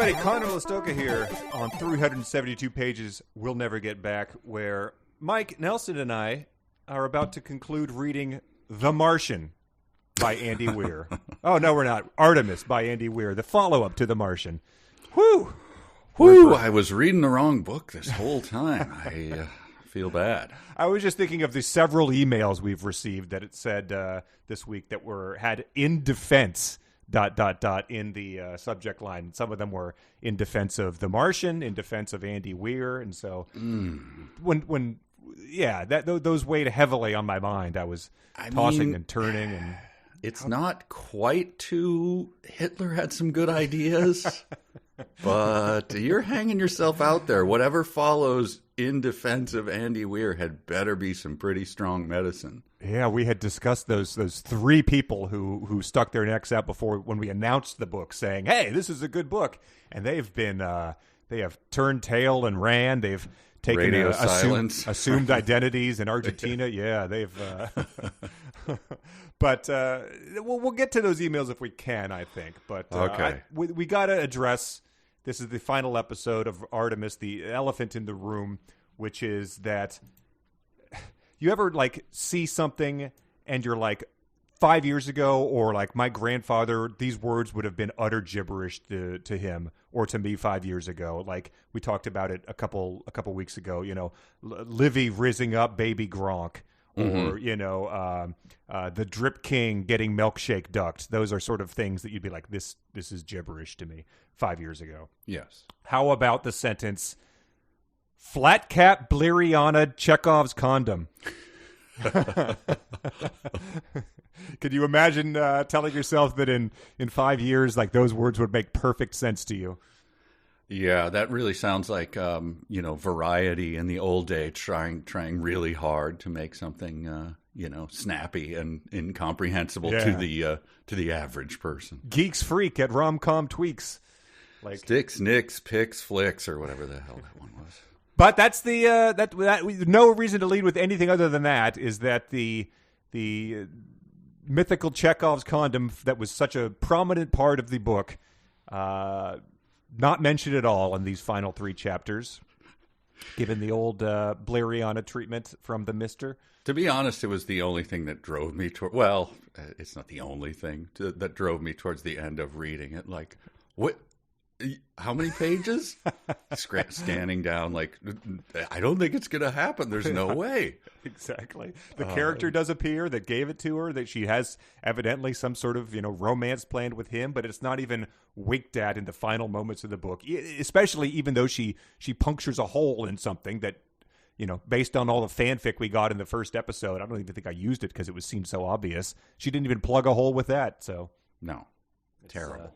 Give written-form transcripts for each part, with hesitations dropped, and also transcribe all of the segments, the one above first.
everybody, Condom Listoka here on 372 pages We'll Never Get Back, where Mike Nelson and I are about to conclude reading The Martian by Andy Weir. Oh, no, we're not. Artemis by Andy Weir, the follow-up to The Martian. Whew! Whew, I was reading the wrong book this whole time. I feel bad. I was just thinking of the several emails we've received that it said this week that had in defense... ... in the subject line. Some of them were in defense of The Martian, in defense of Andy Weir, and so those weighed heavily on my mind. I was tossing and turning, and it's not quite too Hitler had some good ideas, but you're hanging yourself out there. Whatever follows in defense of Andy Weir had better be some pretty strong medicine. Yeah, we had discussed those three people who stuck their necks out before when we announced the book, saying, "Hey, this is a good book," and they've been they have turned tail and ran. They've taken assumed identities in Argentina. Yeah, they've. But we'll get to those emails if we can, I think. But okay, we got to address. This is the final episode of Artemis, the elephant in the room, which is that. You ever like see something and you're like 5 years ago, or like my grandfather, these words would have been utter gibberish to him or to me 5 years ago. Like we talked about it a couple weeks ago, you know, Livy rizzing up baby Gronk, or, you know, the Drip King getting milkshake ducked. Those are sort of things that you'd be like, this is gibberish to me 5 years ago. Yes. How about the sentence, flat cap Bleriana'd Chekov's condom? Could you imagine telling yourself that in 5 years, like those words would make perfect sense to you? Yeah, that really sounds like Variety in the old days trying really hard to make something snappy and incomprehensible to the average person. Geeks Freak at Rom-Com Tweaks, like Sticks, Nicks, Picks, Flicks, or whatever the hell that one was. But that's the no reason to lead with anything other than that is that the mythical Chekov's condom that was such a prominent part of the book, not mentioned at all in these final three chapters, given the old Bleriana'd treatment from the Mister. To be honest, it was the only thing that drove me toward. Well, it's not the only thing that drove me towards the end of reading it. Like, what? How many pages? Scanning down, like, I don't think it's going to happen. There's no way. Exactly. The character does appear that gave it to her, that she has evidently some sort of, romance planned with him, but it's not even winked at in the final moments of the book, especially even though she punctures a hole in something that, based on all the fanfic we got in the first episode, I don't even think I used it because it seemed so obvious. She didn't even plug a hole with that, so. No. Terrible.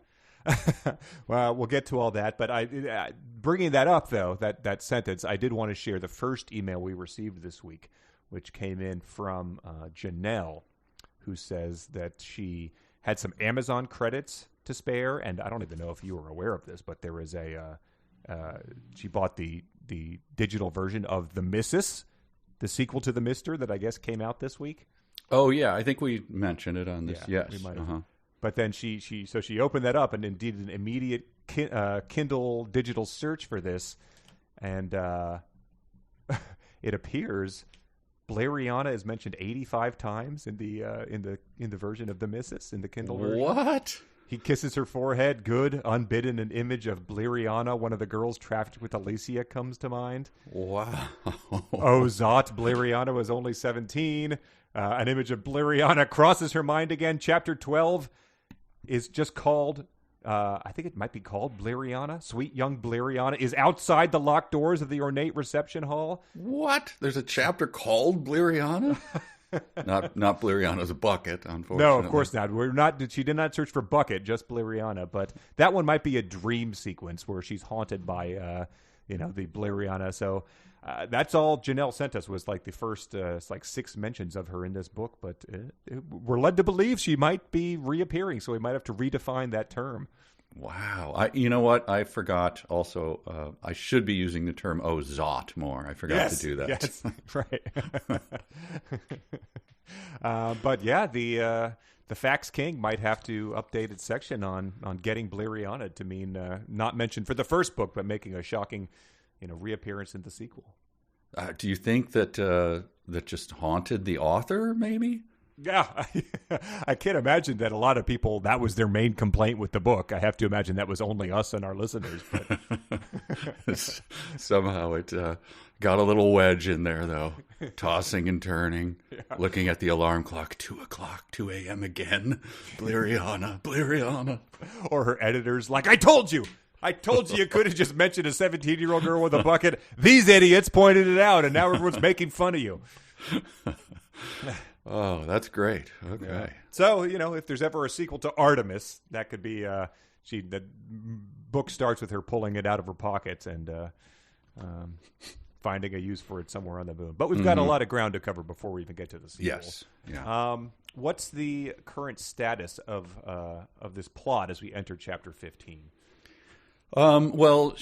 Well, we'll get to all that, but bringing that up, though, that sentence, I did want to share the first email we received this week, which came in from Janelle, who says that she had some Amazon credits to spare, and I don't even know if you were aware of this, but there is she bought the digital version of The Missus, the sequel to The Mister that I guess came out this week. Oh, yeah, I think we mentioned it on this, yes. We might have. But then she opened that up and then did an immediate Kindle digital search for this, and it appears Bleriana'd is mentioned 85 times in the version of The Missus in the Kindle version. What? He kisses her forehead. Good, unbidden. An image of Bleriana'd, one of the girls trafficked with Alicia, comes to mind. Wow. Oh, Zot, Bleriana'd was only 17. An image of Bleriana'd crosses her mind again. Chapter 12 is just called, I think it might be called Bleriana'd. Sweet young Bleriana'd is outside the locked doors of the ornate reception hall. What? There's a chapter called Bleriana'd? not Bleriana'd's bucket, unfortunately. No, of course not. She did not search for bucket, just Bleriana'd. But that one might be a dream sequence where she's haunted by, the Bleriana'd. So that's all Janelle sent us was like the first 6 mentions of her in this book. But we're led to believe she might be reappearing, so we might have to redefine that term. Wow. You know what? I forgot also, I should be using the term Zot more. I forgot to do that. Yes, right. But yeah, the the Fax King might have to update its section on getting Bleriana'd to mean not mentioned for the first book, but making a shocking, reappearance in the sequel. Do you think that that just haunted the author, maybe? Yeah, I can't imagine that a lot of people, that was their main complaint with the book. I have to imagine that was only us and our listeners. But somehow it got a little wedge in there, though, tossing and turning, looking at the alarm clock, 2 o'clock, 2 a.m. again, Bleriana. Or her editors like, I told you you could have just mentioned a 17-year-old girl with a bucket. These idiots pointed it out, and now everyone's making fun of you. Oh, that's great. Okay. Yeah. So, if there's ever a sequel to Artemis, that could be the book starts with her pulling it out of her pocket and finding a use for it somewhere on the moon. But we've got a lot of ground to cover before we even get to the sequel. Yes. Yeah. What's the current status of this plot as we enter chapter 15? Well,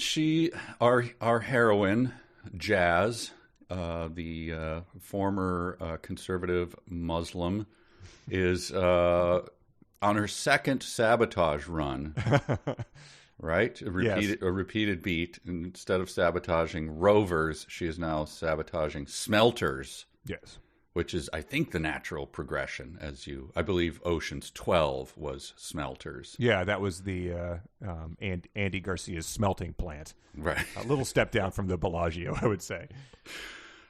our heroine, Jazz, the former conservative Muslim, is on her second sabotage run, right? A repeated beat. Instead of sabotaging rovers, she is now sabotaging smelters. Yes. Which is, I think, the natural progression. I believe Ocean's 12 was smelters. Yeah, that was the Andy Garcia's smelting plant. Right. A little step down from the Bellagio, I would say.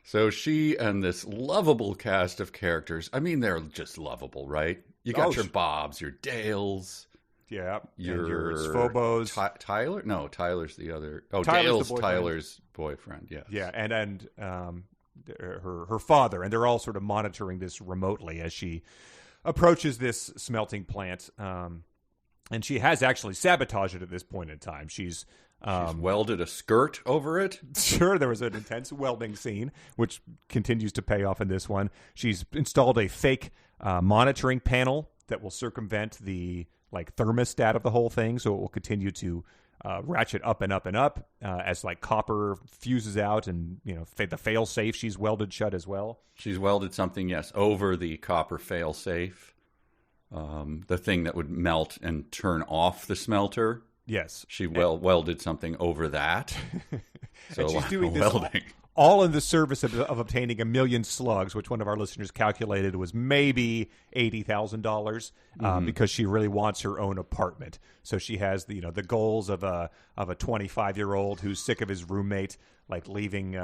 So she and this lovable cast of characters, I mean, they're just lovable, right? You got your Bobs, your Dales. Yeah. Your Phobos. Tyler? No, Tyler's the other. Oh, Tyler's Dale's Tyler's boyfriend, yes. Yeah, and her father, and they're all sort of monitoring this remotely as she approaches this smelting plant. And she has actually sabotaged it at this point in time. She's welded a skirt over it. Sure, there was an intense welding scene, which continues to pay off in this one. She's installed a fake monitoring panel that will circumvent the thermostat of the whole thing, so it will continue to ratchet up and up and up as copper fuses out, and the fail safe she's welded shut as well. She's welded something, yes, over the copper fail safe, the thing that would melt and turn off the smelter. Yes, she welded something over that. So and she's doing this all in the service of obtaining 1 million slugs, which one of our listeners calculated was maybe $80,000 because she really wants her own apartment. So she has the goals of a 25-year-old who's sick of his roommate leaving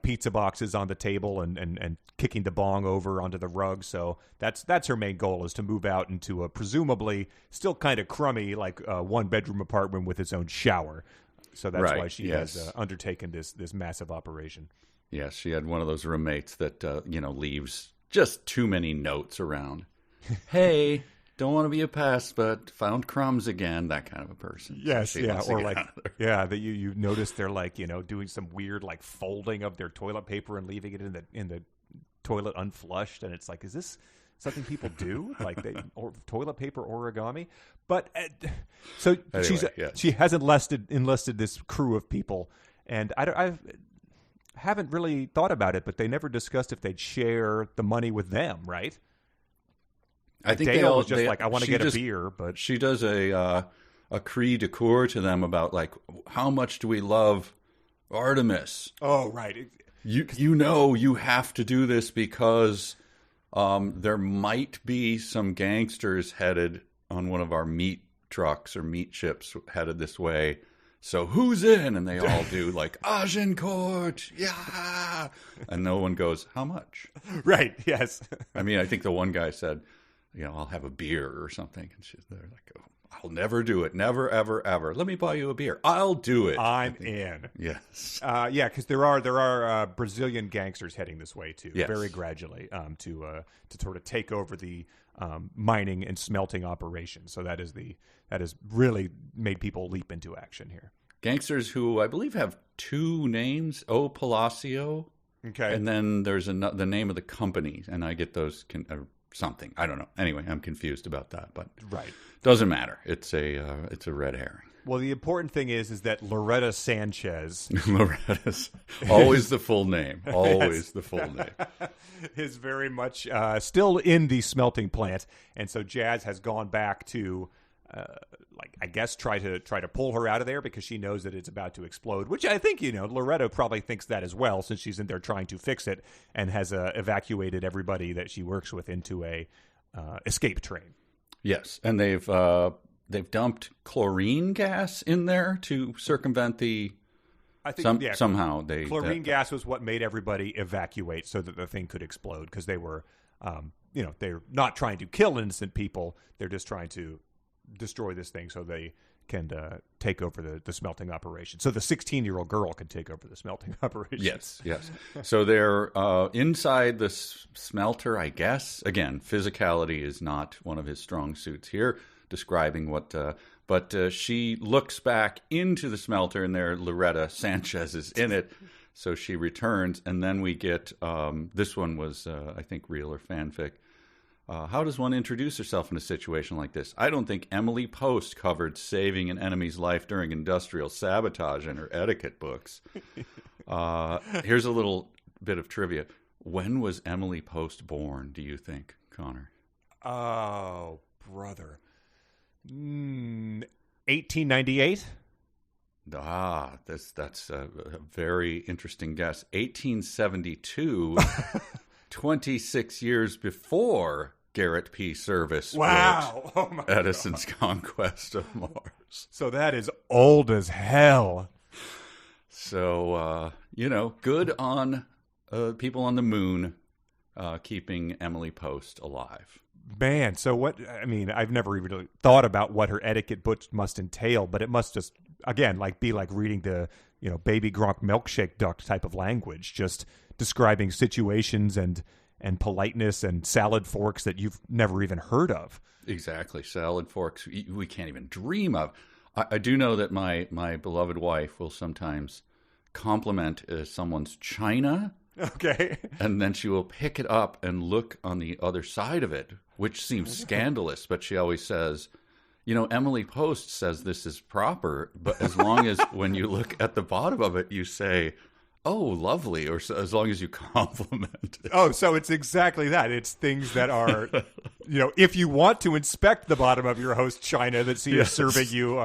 pizza boxes on the table and kicking the bong over onto the rug. So that's her main goal, is to move out into a presumably still kind of crummy 1-bedroom apartment with its own shower. So that's why she has undertaken this massive operation. Yes, she had one of those roommates that leaves just too many notes around. Hey, don't want to be a pest, but found crumbs again. That kind of a person. Yes, yeah, or that you notice they're doing some weird folding of their toilet paper and leaving it in the toilet unflushed, and it's is this something people do, or toilet paper origami? But so anyway, she has enlisted this crew of people, and I haven't really thought about it, but they never discussed if they'd share the money with them, right? I think Dale was just I want to get a beer, but she does a cri de coeur to them about how much do we love Artemis? Oh, right. You have to do this because there might be some gangsters headed on one of our meat trucks or meat ships headed this way. So who's in? And they all do Agincourt, yeah. And no one goes, how much? Right, yes. I mean, I think the one guy said, I'll have a beer or something. And she's there oh, I'll never do it. Never, ever, ever. Let me buy you a beer. I'll do it. I'm in. Yes. Yeah, because there are Brazilian gangsters heading this way too, yes. Very gradually, to sort of take over the mining and smelting operation. So that has really made people leap into action here. Gangsters who I believe have 2 names: O Palacio. Okay. And then there's the name of the company, and I get those something. I don't know. Anyway, I'm confused about that, but right. Doesn't matter. It's a red herring. Well, the important thing is that Loretta Sanchez Loretta's always the full name. Always the full name. is very much still in the smelting plant, and so Jazz has gone back to, I guess, try to pull her out of there because she knows that it's about to explode. Which I think Loretta probably thinks that as well, since she's in there trying to fix it and has evacuated everybody that she works with into a escape train. Yes, and they've dumped chlorine gas in there to circumvent the. I think somehow chlorine gas was what made everybody evacuate so that the thing could explode, because they were, they're not trying to kill innocent people. They're just trying to destroy this thing so they can take over the smelting operation. So the 16-year-old girl can take over the smelting operation. Yes. So they're inside the smelter, I guess. Again, physicality is not one of his strong suits here, describing what... But she looks back into the smelter, and there Loretta Sanchez is in it. So she returns, and then we get... this one was, I think, real or fanfic. How does one introduce herself in a situation like this? I don't think Emily Post covered saving an enemy's life during industrial sabotage in her etiquette books. Here's a little bit of trivia. When was Emily Post born, do you think, Connor? Oh, brother. 1898? That's a very interesting guess. 1872, 26 years before Garrett P. Service wrote Edison's Conquest of Mars. So that is old as hell. So, good on people on the moon keeping Emily Post alive. Man, so I've never even really thought about what her etiquette book must entail, but it must just, again, be like reading the, Baby Gronk milkshake duck type of language, just describing situations and politeness and salad forks that you've never even heard of. Exactly. Salad forks we can't even dream of. I do know that my beloved wife will sometimes compliment someone's china. Okay. And then she will pick it up and look on the other side of it, which seems scandalous, but she always says, Emily Post says this is proper, but as long as when you look at the bottom of it, you say, oh, lovely, or so, as long as you compliment it. Oh, so it's exactly that. It's things that are, if you want to inspect the bottom of your host china that she is serving you,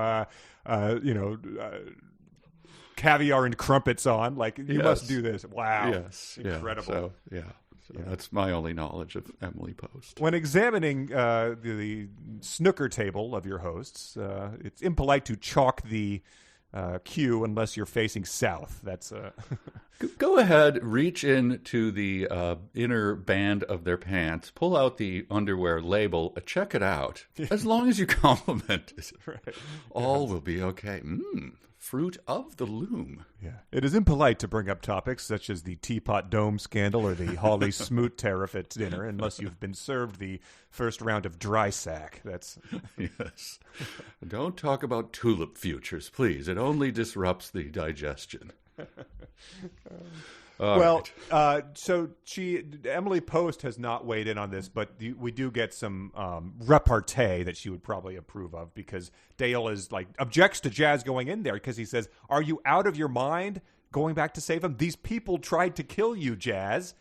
caviar and crumpets on, you must do this. Wow. Yes. Incredible. So that's my only knowledge of Emily Post. When examining the snooker table of your hosts, it's impolite to chalk the cue unless you're facing south. That's Go ahead, reach into the inner band of their pants, pull out the underwear label, check it out. As long as you compliment it, right. All will be okay. Fruit of the loom. Yeah, it is impolite to bring up topics such as the Teapot Dome scandal or the Hawley Smoot tariff at dinner unless you've been served the first round of dry sack. That's yes. Don't talk about tulip futures, please. It only disrupts the digestion. So Emily Post has not weighed in on this, but we do get some repartee that she would probably approve of, because Dale is objects to Jazz going in there because he says, "Are you out of your mind going back to save him? These people tried to kill you, Jazz."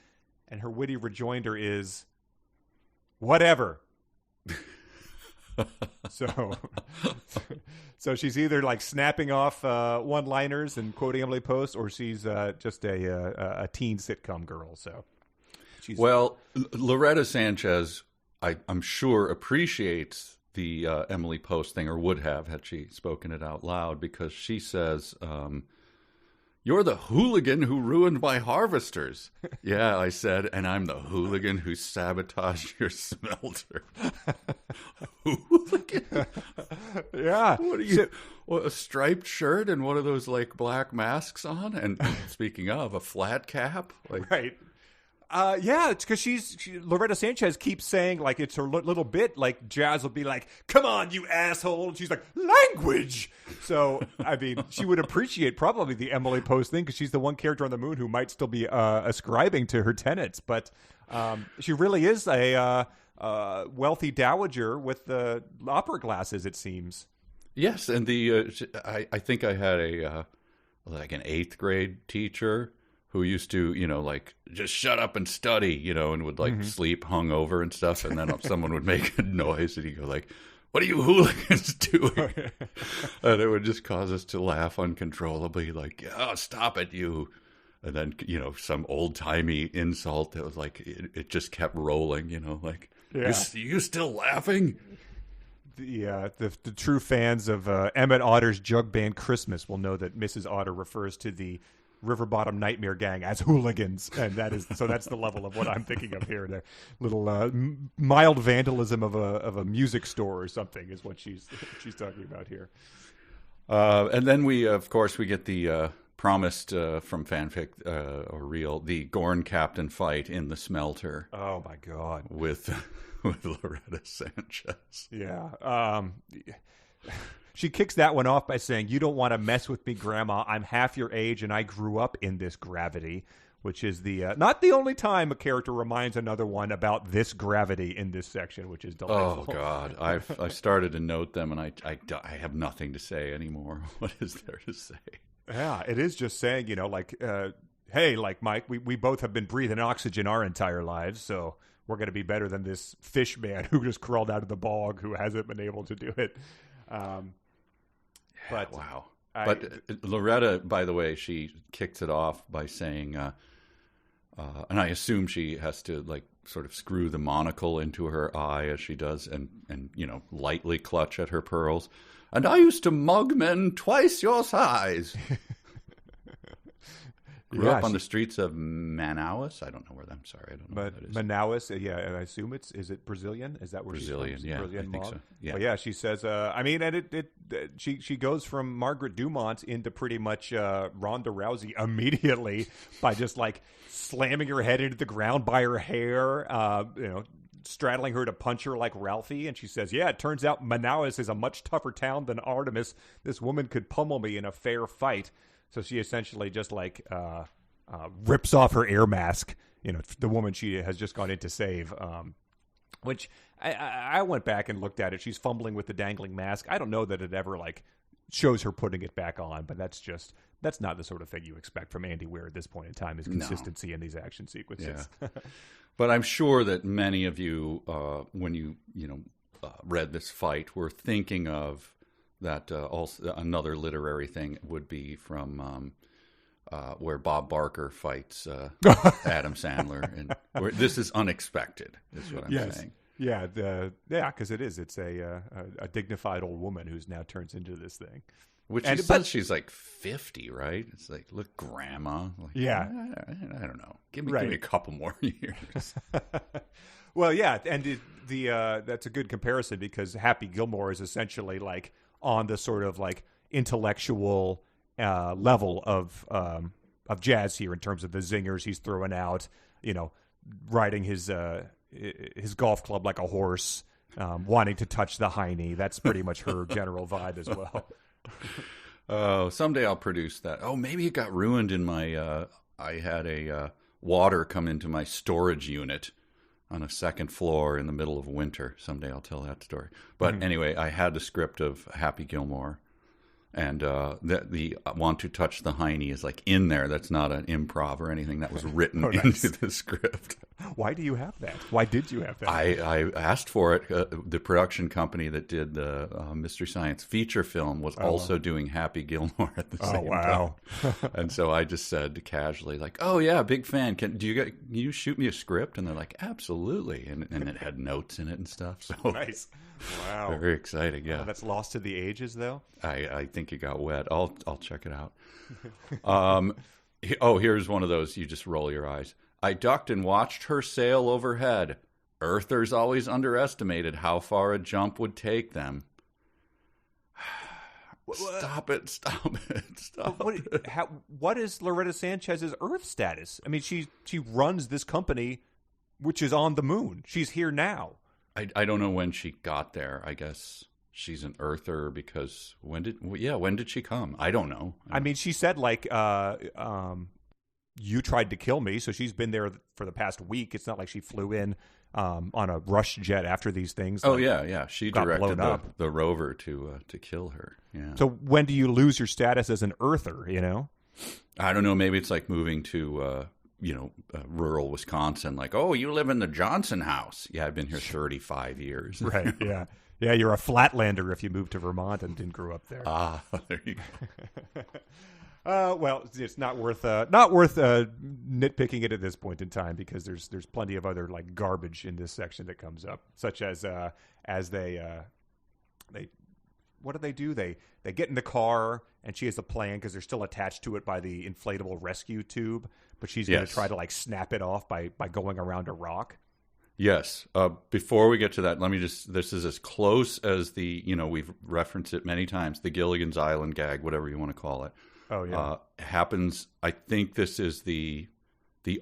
And her witty rejoinder is, "Whatever." So she's either snapping off one-liners and quoting Emily Post, or she's just a teen sitcom girl. So, Loretta Sanchez, I'm sure, appreciates the Emily Post thing, or would have had she spoken it out loud, because she says, "You're the hooligan who ruined my harvesters." Yeah, I said, and I'm the hooligan who sabotaged your smelter. Hooligan? Yeah. What are you? A striped shirt and one of those black masks on? And speaking of, a flat cap? Right. Yeah, it's because Loretta Sanchez keeps saying, it's her little bit, Jazz will be like, "Come on, you asshole." And she's like, "Language." So, she would appreciate probably the Emily Post thing, because she's the one character on the moon who might still be ascribing to her tenets. But she really is a wealthy dowager with the opera glasses, it seems. Yes, and I think I had like an 8th grade teacher who used to, like, just shut up and study, and would like sleep hungover and stuff. And then someone would make a noise and he'd go like, "What are you hooligans doing?" And it would just cause us to laugh uncontrollably, like, "Oh, stop it, you." And then, some old timey insult that was like, it just kept rolling, like, you still laughing? The true fans of Emmett Otter's Jug Band Christmas will know that Mrs. Otter refers to the River Bottom Nightmare Gang as hooligans, and that's the level of what I'm thinking of here. The little mild vandalism of a music store or something is what she's talking about here. And then we get the promised from fanfic or real, the Gorn Captain fight in the smelter. Oh my God! With Loretta Sanchez. Yeah. She kicks that one off by saying, "You don't want to mess with me, Grandma. I'm half your age and I grew up in this gravity," which is the not the only time a character reminds another one about this gravity in this section, which is delightful. Oh, God. I started to note them and I have nothing to say anymore. What is there to say? Yeah, it is just saying, like, hey, like, Mike, we both have been breathing oxygen our entire lives, so we're going to be better than this fish man who just crawled out of the bog who hasn't been able to do it. But wow. But Loretta, by the way, she kicks it off by saying, and I assume she has to like sort of screw the monocle into her eye as she does, and lightly clutch at her pearls. "And I used to mug men twice your size." Grew up on the streets of Manaus. I don't know where. I'm sorry, I don't know where that is. Manaus, yeah, and I assume is it Brazilian? Is that where Brazilian? She's from? Yeah, Brazilian I think mom? so. Yeah, well, yeah. She says, she goes from Margaret Dumont into pretty much Ronda Rousey immediately by just like slamming her head into the ground by her hair, straddling her to punch her like Ralphie. And she says, "Yeah, it turns out Manaus is a much tougher town than Artemis. This woman could pummel me in a fair fight." So she essentially just like rips off her air mask, the woman she has just gone in to save. Which I went back and looked at it. She's fumbling with the dangling mask. I don't know that it ever like shows her putting it back on, but that's not the sort of thing you expect from Andy Weir at this point in time, is consistency in these action sequences. Yeah. But I'm sure that many of you, when you read this fight, were thinking of that. Also, another literary thing would be from where Bob Barker fights Adam Sandler, and where this is unexpected. Is what I'm saying. Yeah, because it is. It's a dignified old woman who's now turns into this thing. Which she says she's like 50, right? It's like, look, Grandma. Like, yeah. I don't know. Give me a couple more years. Well, yeah, and that's a good comparison because Happy Gilmore is essentially like on the sort of like intellectual level of jazz here in terms of the zingers he's throwing out. Riding his golf club like a horse, wanting to touch the hiney. That's pretty much her general vibe as well. Oh, someday I'll produce that. Oh, maybe it got ruined in my. I had a water come into my storage unit on a second floor in the middle of winter. Someday I'll tell that story. But anyway, I had the script of Happy Gilmore, and the want to touch the hiney is like in there. That's not an improv or anything. That was written into the script. Why do you have that? Why did you have that? I asked for it. The production company that did the Mystery Science feature film was also doing Happy Gilmore at the same time. And so I just said casually, like, "Oh yeah, big fan. Can you shoot me a script?" And they're like, "Absolutely." And it had notes in it and stuff. So nice. Wow. Very exciting. Yeah. That's lost to the ages, though. I think it got wet. I'll check it out. Here's one of those you just roll your eyes. "I ducked and watched her sail overhead. Earthers always underestimated how far a jump would take them." Stop it. What is Loretta Sanchez's Earth status? I mean, she runs this company, which is on the moon. She's here now. I don't know when she got there. I guess she's an Earther because when did she come? I don't know. I mean, she said like you tried to kill me. So she's been there for the past week. It's not like she flew in on a rush jet after these things. Oh, yeah. She directed up. the rover to kill her. Yeah. So when do you lose your status as an Earther, you know? I don't know. Maybe it's like moving to, rural Wisconsin. Like, oh, you live in the Johnson house. Yeah, I've been here 35 years. Right, yeah. Yeah, you're a flatlander if you moved to Vermont and didn't grow up there. There you go. Well, it's not worth nitpicking it at this point in time because there's plenty of other like garbage in this section that comes up, such as they what do? They get in the car and she has a plan because they're still attached to it by the inflatable rescue tube, but she's going to try to like snap it off by going around a rock. Yes. Before we get to that, this is as close as we've referenced it many times, the Gilligan's Island gag, whatever you want to call it. Oh, yeah. Happens. I think this is the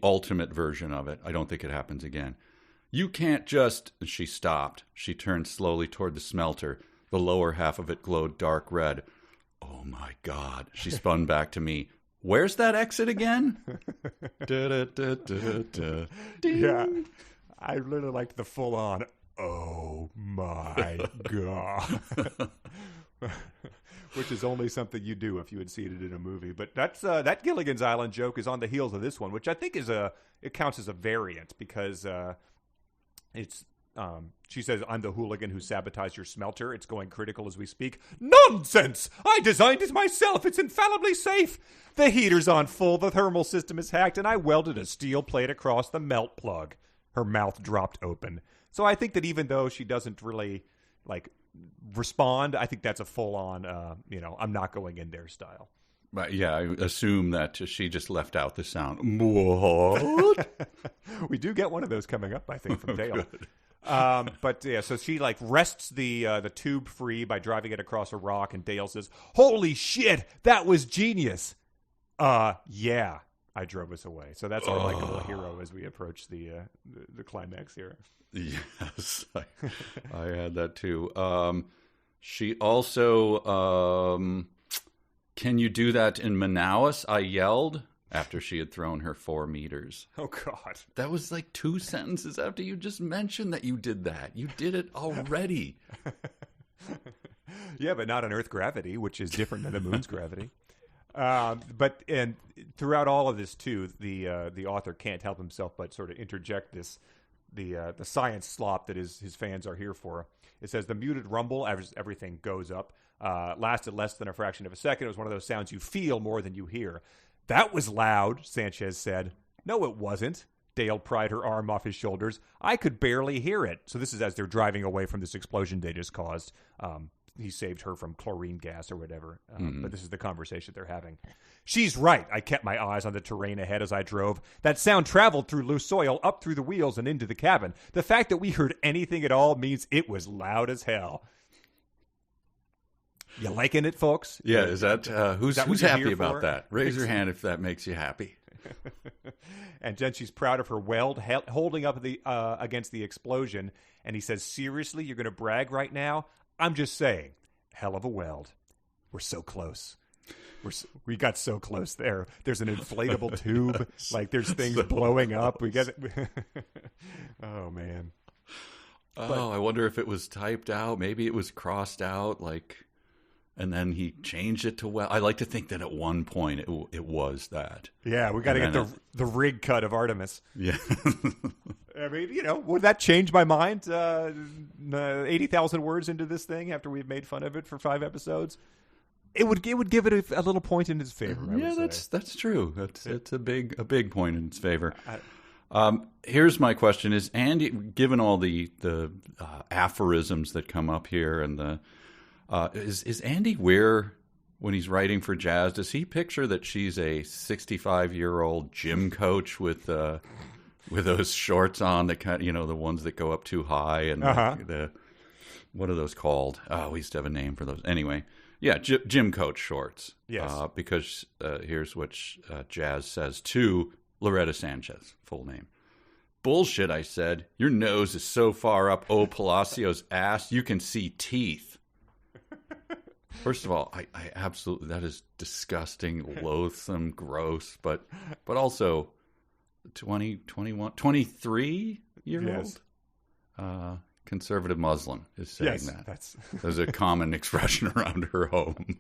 ultimate version of it. I don't think it happens again. You can't just... She stopped. She turned slowly toward the smelter. The lower half of it glowed dark red. Oh, my God. She spun back to me. Where's that exit again? Yeah. I really liked the full-on, oh, my God. Which is only something you do if you had seen it in a movie. But that's that Gilligan's Island joke is on the heels of this one, which I think it counts as a variant because it's she says, I'm the hooligan who sabotaged your smelter. It's going critical as we speak. Nonsense! I designed it myself. It's infallibly safe. The heater's on full. The thermal system is hacked, and I welded a steel plate across the melt plug. Her mouth dropped open. So I think that even though she doesn't really respond, I think that's a full-on, I'm not going in there style. But yeah, I assume that she just left out the sound. What? We do get one of those coming up, I think, from Dale. But yeah, so she wrests the tube free by driving it across a rock, and Dale says, "Holy shit, that was genius." Yeah, I drove us away. So that's our likable hero as we approach the climax here. Yes, I had that too. She also, can you do that in Manaus? I yelled after she had thrown her 4 meters. Oh, God. That was like 2 sentences after you just mentioned that you did that. You did it already. Yeah, but not on Earth gravity, which is different than the moon's gravity. But throughout all of this, too, the author can't help himself but sort of interject the science slop that his fans are here for. It says the muted rumble as everything goes up lasted less than a fraction of a second. It was one of those sounds you feel more than you hear. That was loud, Sanchez said. No, it wasn't. Dale pried her arm off his shoulders. I could barely hear it. So this is as they're driving away from this explosion they just caused. He saved her from chlorine gas or whatever. But this is the conversation they're having. She's right. I kept my eyes on the terrain ahead as I drove. That sound traveled through loose soil, up through the wheels, and into the cabin. The fact that we heard anything at all means it was loud as hell. You liking it, folks? Yeah, is that who's happy about that? Raise your hand if that makes you happy. And then she's proud of her weld holding up against the explosion. And he says, seriously, you're going to brag right now? I'm just saying, hell of a weld. We're so close. We got so close there. There's an inflatable tube. There's things blowing up. We get it. Oh, man. I wonder if it was typed out. Maybe it was crossed out, and then he changed it to weld. I like to think that at one point it was that. Yeah, we got to get the rig cut of Artemis. Yeah. I mean, would that change my mind? 80,000 words into this thing after we've made fun of it for 5 episodes? It would give it a little point in its favor. That's true. It's a big point in its favor. Here's my question: is Andy, given all the aphorisms that come up here, and is Andy Weir, when he's writing for Jazz, does he picture that she's a 65-year-old gym coach with those shorts on, that kind, the ones that go up too high, and what are those called? We used to have a name for those. Anyway, yeah, gym coach shorts. Yes. Because here's what Jazz says to Loretta Sanchez, full name. Bullshit, I said. Your nose is so far up O. Palacio's ass, you can see teeth. First of all, I absolutely, that is disgusting, loathsome, gross, but also 20, 21, 23-year-old conservative Muslim is saying that. There's a common expression around her home.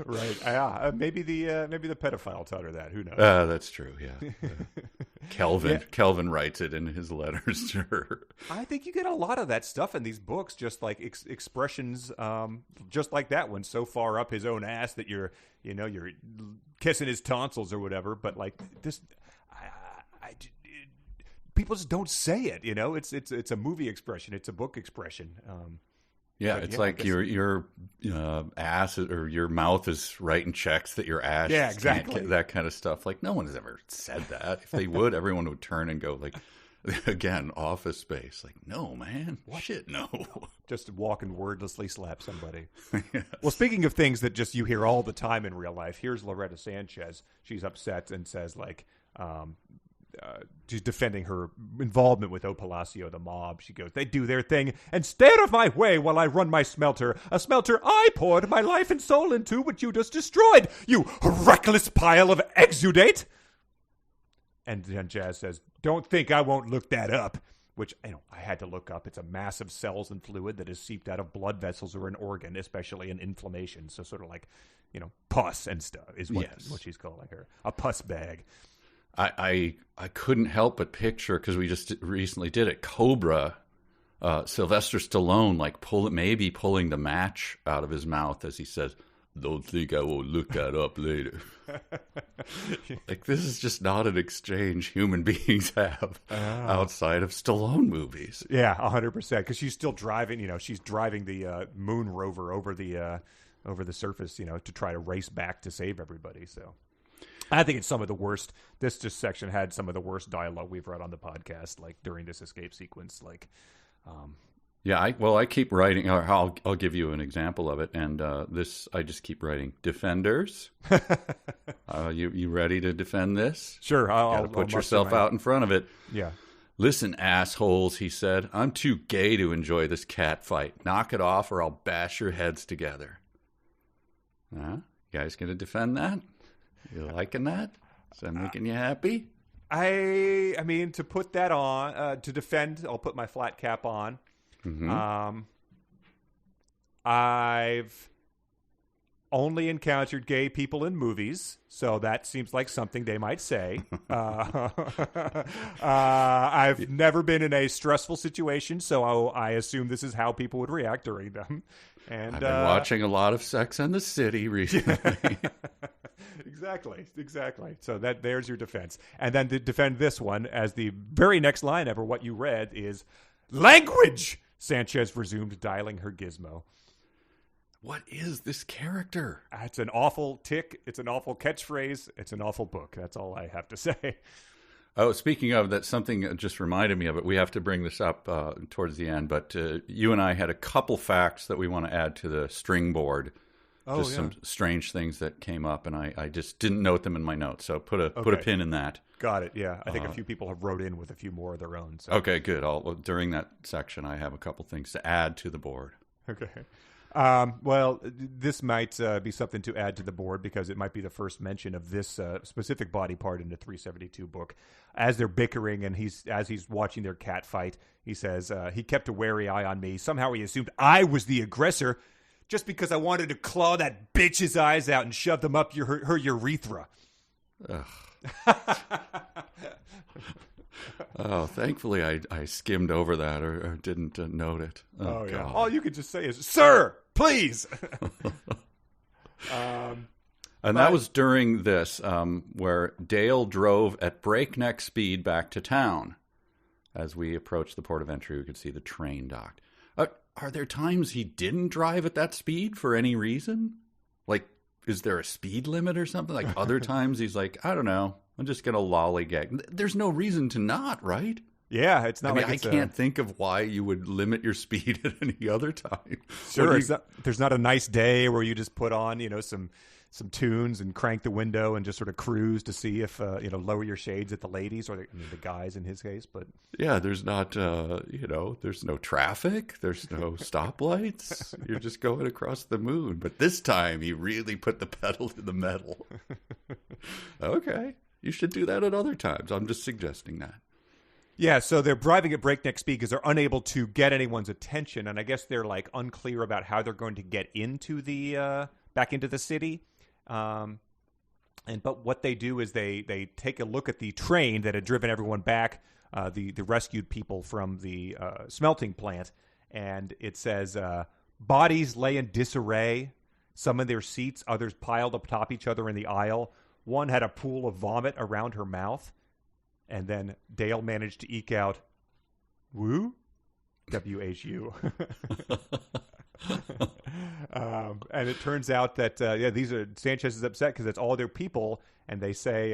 Right. Maybe the pedophile taught her that. Who knows? That's true. Yeah. Kelvin writes it in his letters to her. I think you get a lot of that stuff in these books, just like expressions, just like that one, so far up his own ass that you're kissing his tonsils or whatever. But like this, people just don't say it. It's a movie expression. It's a book expression. Yeah, it's like your ass or your mouth is writing checks that your ass. Yeah, exactly. That kind of stuff. Like, no one has ever said that. If they would, everyone would turn and go like, again, Office Space. Like, no, man. What? Shit, no. Just walk and wordlessly slap somebody. Yes. Well, speaking of things that just you hear all the time in real life, here's Loretta Sanchez. She's upset and says like, she's defending her involvement with O Palacio, the mob. She goes, they do their thing and stay out of my way while I run my smelter. A smelter I poured my life and soul into, which you just destroyed, you reckless pile of exudate. And then Jazz says, don't think I won't look that up. Which, I had to look up. It's a mass of cells and fluid that is seeped out of blood vessels or an organ, especially in inflammation. So sort of like, pus and stuff is what she's calling her. A pus bag. I couldn't help but picture, because we just recently did it, Cobra, Sylvester Stallone, like pulling the match out of his mouth as he says, don't think I will look that up later. Like, this is just not an exchange human beings have outside of Stallone movies. Yeah, 100%, because she's still driving, she's driving the moon rover over the surface, to try to race back to save everybody, so... I think it's some of the worst. This section had some of the worst dialogue we've read on the podcast, like during this escape sequence. Like, I keep writing. I'll give you an example of it. And I just keep writing. Defenders, you ready to defend this? Sure. I'll put yourself out in front of it. Yeah. Listen, assholes, he said. I'm too gay to enjoy this cat fight. Knock it off, or I'll bash your heads together. You guys gonna defend that? You liking that? Is that making you happy? I mean, to put that on, to defend, I'll put my flat cap on. Mm-hmm. I've only encountered gay people in movies, so that seems like something they might say. I've never been in a stressful situation, so I assume this is how people would react during them. And I've been watching a lot of Sex and the City recently. Exactly. So there's your defense. And then to defend this one, as the very next line ever, what you read is, language! Sanchez resumed dialing her gizmo. What is this character? It's an awful tick. It's an awful catchphrase. It's an awful book. That's all I have to say. Oh, speaking of that, something just reminded me of it. We have to bring this up towards the end, but you and I had a couple facts that we want to add to the string board. Some strange things that came up, and I just didn't note them in my notes. So put a pin in that. Got it. Yeah, I think a few people have wrote in with a few more of their own. So. Okay, good. During that section, I have a couple things to add to the board. Okay. Well, this might be something to add to the board because it might be the first mention of this specific body part in the 372 book. As they're bickering and as he's watching their cat fight, he says, he kept a wary eye on me. Somehow he assumed I was the aggressor just because I wanted to claw that bitch's eyes out and shove them up her urethra. Ugh. Oh, thankfully I skimmed over that or didn't note it. Oh, yeah. All you could just say is, sir, please. And that was during this, where Dale drove at breakneck speed back to town. As we approached the port of entry, we could see the train docked. Are there times he didn't drive at that speed for any reason? Like, is there a speed limit or something? Like, other times he's like, I don't know, I'm just going to lollygag. There's no reason to not, right? Yeah, it's not. I can't think of why you would limit your speed at any other time. Sure, there's not a nice day where you just put on, some some tunes and crank the window and just sort of cruise to see if lower your shades at the ladies or the guys in his case. But yeah, there's not there's no traffic, there's no stoplights. You're just going across the moon. But this time he really put the pedal to the metal. Okay, you should do that at other times. I'm just suggesting that. Yeah, so they're driving at breakneck speed because they're unable to get anyone's attention, and I guess they're like unclear about how they're going to get into the back into the city. But what they do is they take a look at the train that had driven everyone back, the rescued people from the smelting plant, and it says bodies lay in disarray, some in their seats, others piled up top each other in the aisle. One had a pool of vomit around her mouth, and then Dale managed to eke out, "Woo?" W-H-U. And it turns out that Sanchez is upset because it's all their people, and they say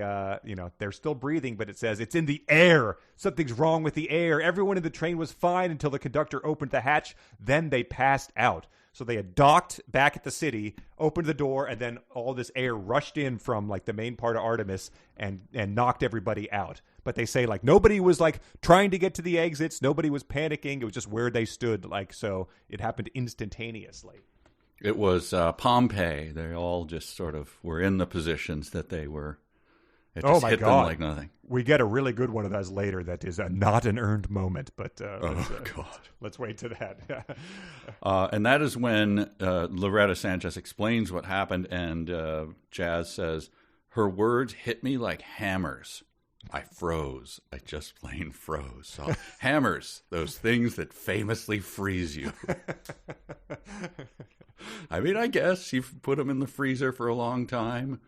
they're still breathing, but it says it's in the air. Something's wrong with the air. Everyone in the train was fine until the conductor opened the hatch. Then they passed out. So they had docked back at the city, opened the door, and then all this air rushed in from like the main part of Artemis and knocked everybody out. But they say like nobody was like trying to get to the exits. Nobody was panicking. It was just where they stood. Like, so it happened instantaneously. It was Pompeii. They all just sort of were in the positions that they were. It just hit them like nothing. We get a really good one of those later that is not an earned moment. But let's wait to that. And that is when Loretta Sanchez explains what happened, and Jazz says, "Her words hit me like hammers. I froze. I just plain froze." So, hammers, those things that famously freeze you. I mean, I guess you've put them in the freezer for a long time.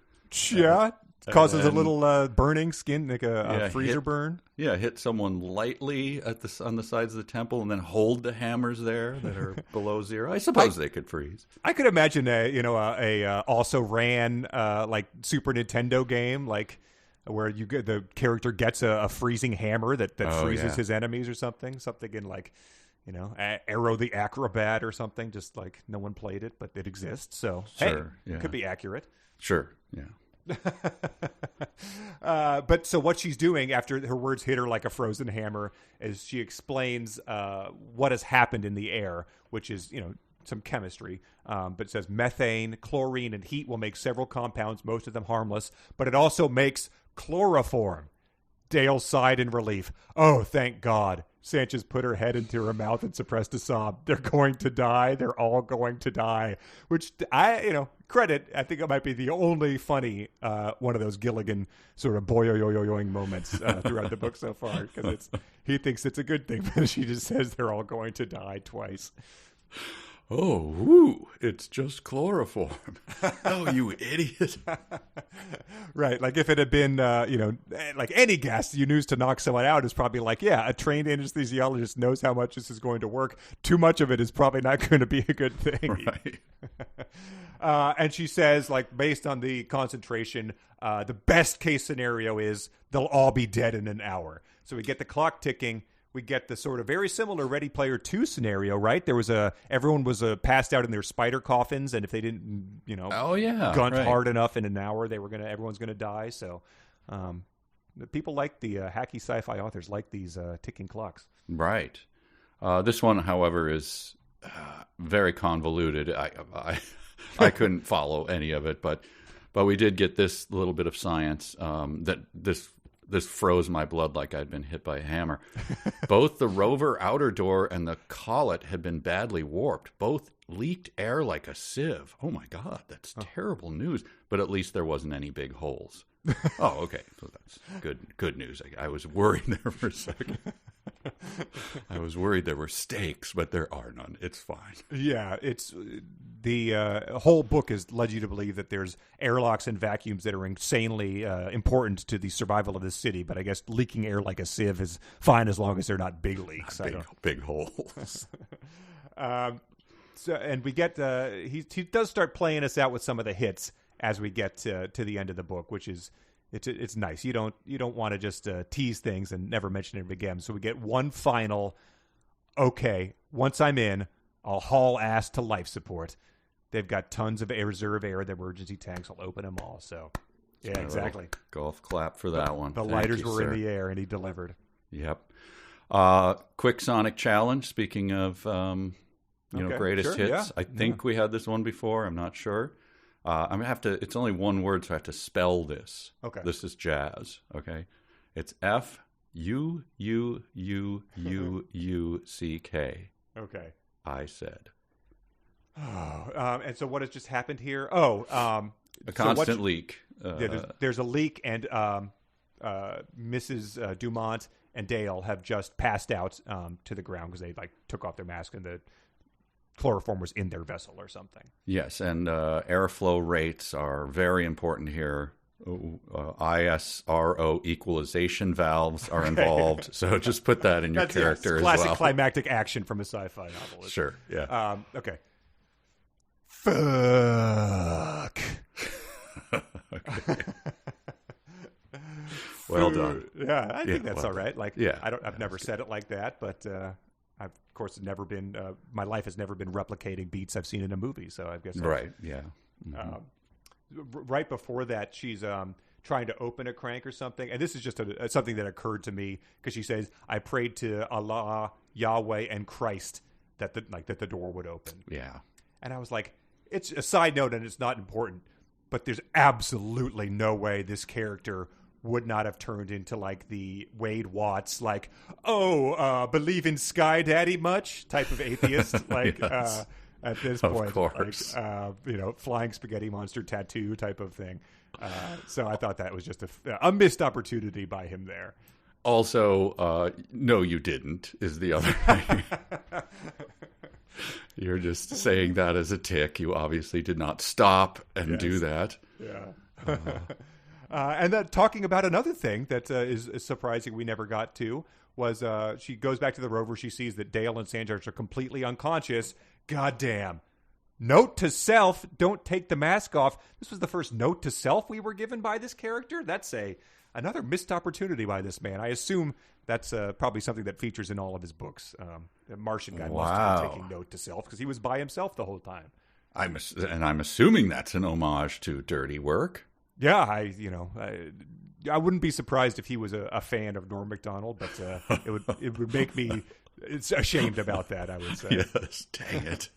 Yeah. Causes a little burning skin, like a freezer burn. Yeah, hit someone lightly on the sides of the temple, and then hold the hammers there that are below zero. I suppose they could freeze. I could imagine a also ran like Super Nintendo game, like where the character gets a freezing hammer that freezes his enemies or something in like Arrow the Acrobat or something. Just like no one played it, but it exists. So it could be accurate. Sure, yeah. But so what she's doing after her words hit her like a frozen hammer is she explains what has happened in the air, which is some chemistry, but it says methane, chlorine, and heat will make several compounds, most of them harmless, but it also makes chloroform. Dale sighed in relief. "Oh, thank God." Sanchez put her head into her mouth and suppressed a sob. "They're going to die. They're all going to die." Which credit. I think it might be the only funny one of those Gilligan sort of boy-yo-yo-yoing moments throughout the book so far, because he thinks it's a good thing, but she just says they're all going to die twice. "Oh, woo, it's just chloroform." Oh, you idiot. Right. Like if it had been, like any gas you use to knock someone out is probably like, yeah, a trained anesthesiologist knows how much this is going to work. Too much of it is probably not going to be a good thing. Right. And she says, like, based on the concentration, the best case scenario is they'll all be dead in an hour. So we get the clock ticking. We get the sort of very similar Ready Player 2 scenario, right? There was everyone was passed out in their spider coffins, and if they didn't, gunt hard enough in an hour, everyone's gonna die. So, people like the hacky sci-fi authors like these ticking clocks. Right. This one, however, is very convoluted. I couldn't follow any of it, but we did get this little bit of science that this froze my blood like I'd been hit by a hammer. Both the rover outer door and the collet had been badly warped. Both leaked air like a sieve. Oh, my God, that's terrible news. But at least there wasn't any big holes. Oh, okay. So that's good news. I was worried there for a second. I was worried there were stakes, but there are none. It's fine. Yeah, it's the whole book has led you to believe that there's airlocks and vacuums that are insanely important to the survival of this city. But I guess leaking air like a sieve is fine as long as they're not big leaks. Big holes. And we get he does start playing us out with some of the hits as we get to the end of the book, which is. It's nice. You don't want to just tease things and never mention it again. So we get one final, okay, once I'm in, I'll haul ass to life support. They've got tons of reserve air. The emergency tanks will open them all. So, yeah, exactly. Golf clap for that one. The lighters were in the air, and he delivered. Yep. Quick Sonic challenge. Speaking of, greatest hits. Yeah. I think we had this one before. I'm not sure. I'm gonna have to. It's only one word, so I have to spell this. Okay. This is jazz. Okay. It's FUUUUUCK. Okay. I said. Oh, and so what has just happened here? A constant leak. There's a leak, and Mrs. Dumont and Dale have just passed out to the ground because they took off their mask and the chloroform was in their vessel or something. Yes, and airflow rates are very important here. ISRO equalization valves are involved, so just put that in your character as well. Classic climactic action from a sci-fi novel. Sure, yeah. Okay. Fuck. Okay. Well done. Yeah, I think that's all right. I've never good. said it like that, but I've of course never been. My life has never been replicating beats I've seen in a movie, so I guess right. Yeah. Mm-hmm. Right before that, she's trying to open a crank or something, and this is just something that occurred to me because she says, "I prayed to Allah, Yahweh, and Christ that the door would open." Yeah, and I was like, it's a side note and it's not important, but there's absolutely no way this character would not have turned into the Wade Watts, believe in Sky Daddy much type of atheist, yes. At this point, of course. flying spaghetti monster tattoo type of thing. So I thought that was just a missed opportunity by him there. Also, no, you didn't, is the other thing. You're just saying that as a tick. You obviously did not stop and do that. Yeah. And then talking about another thing that is surprising we never got to was she goes back to the rover. She sees that Dale and Sanjars are completely unconscious. Goddamn. Note to self, don't take the mask off. This was the first note to self we were given by this character. That's another missed opportunity by this man. I assume that's probably something that features in all of his books. The Martian guy must have been taking note to self because he was by himself the whole time. I'm assuming that's an homage to Dirty Work. Yeah, I wouldn't be surprised if he was a fan of Norm Macdonald, but it would make me ashamed about that, I would say. Yes, dang it.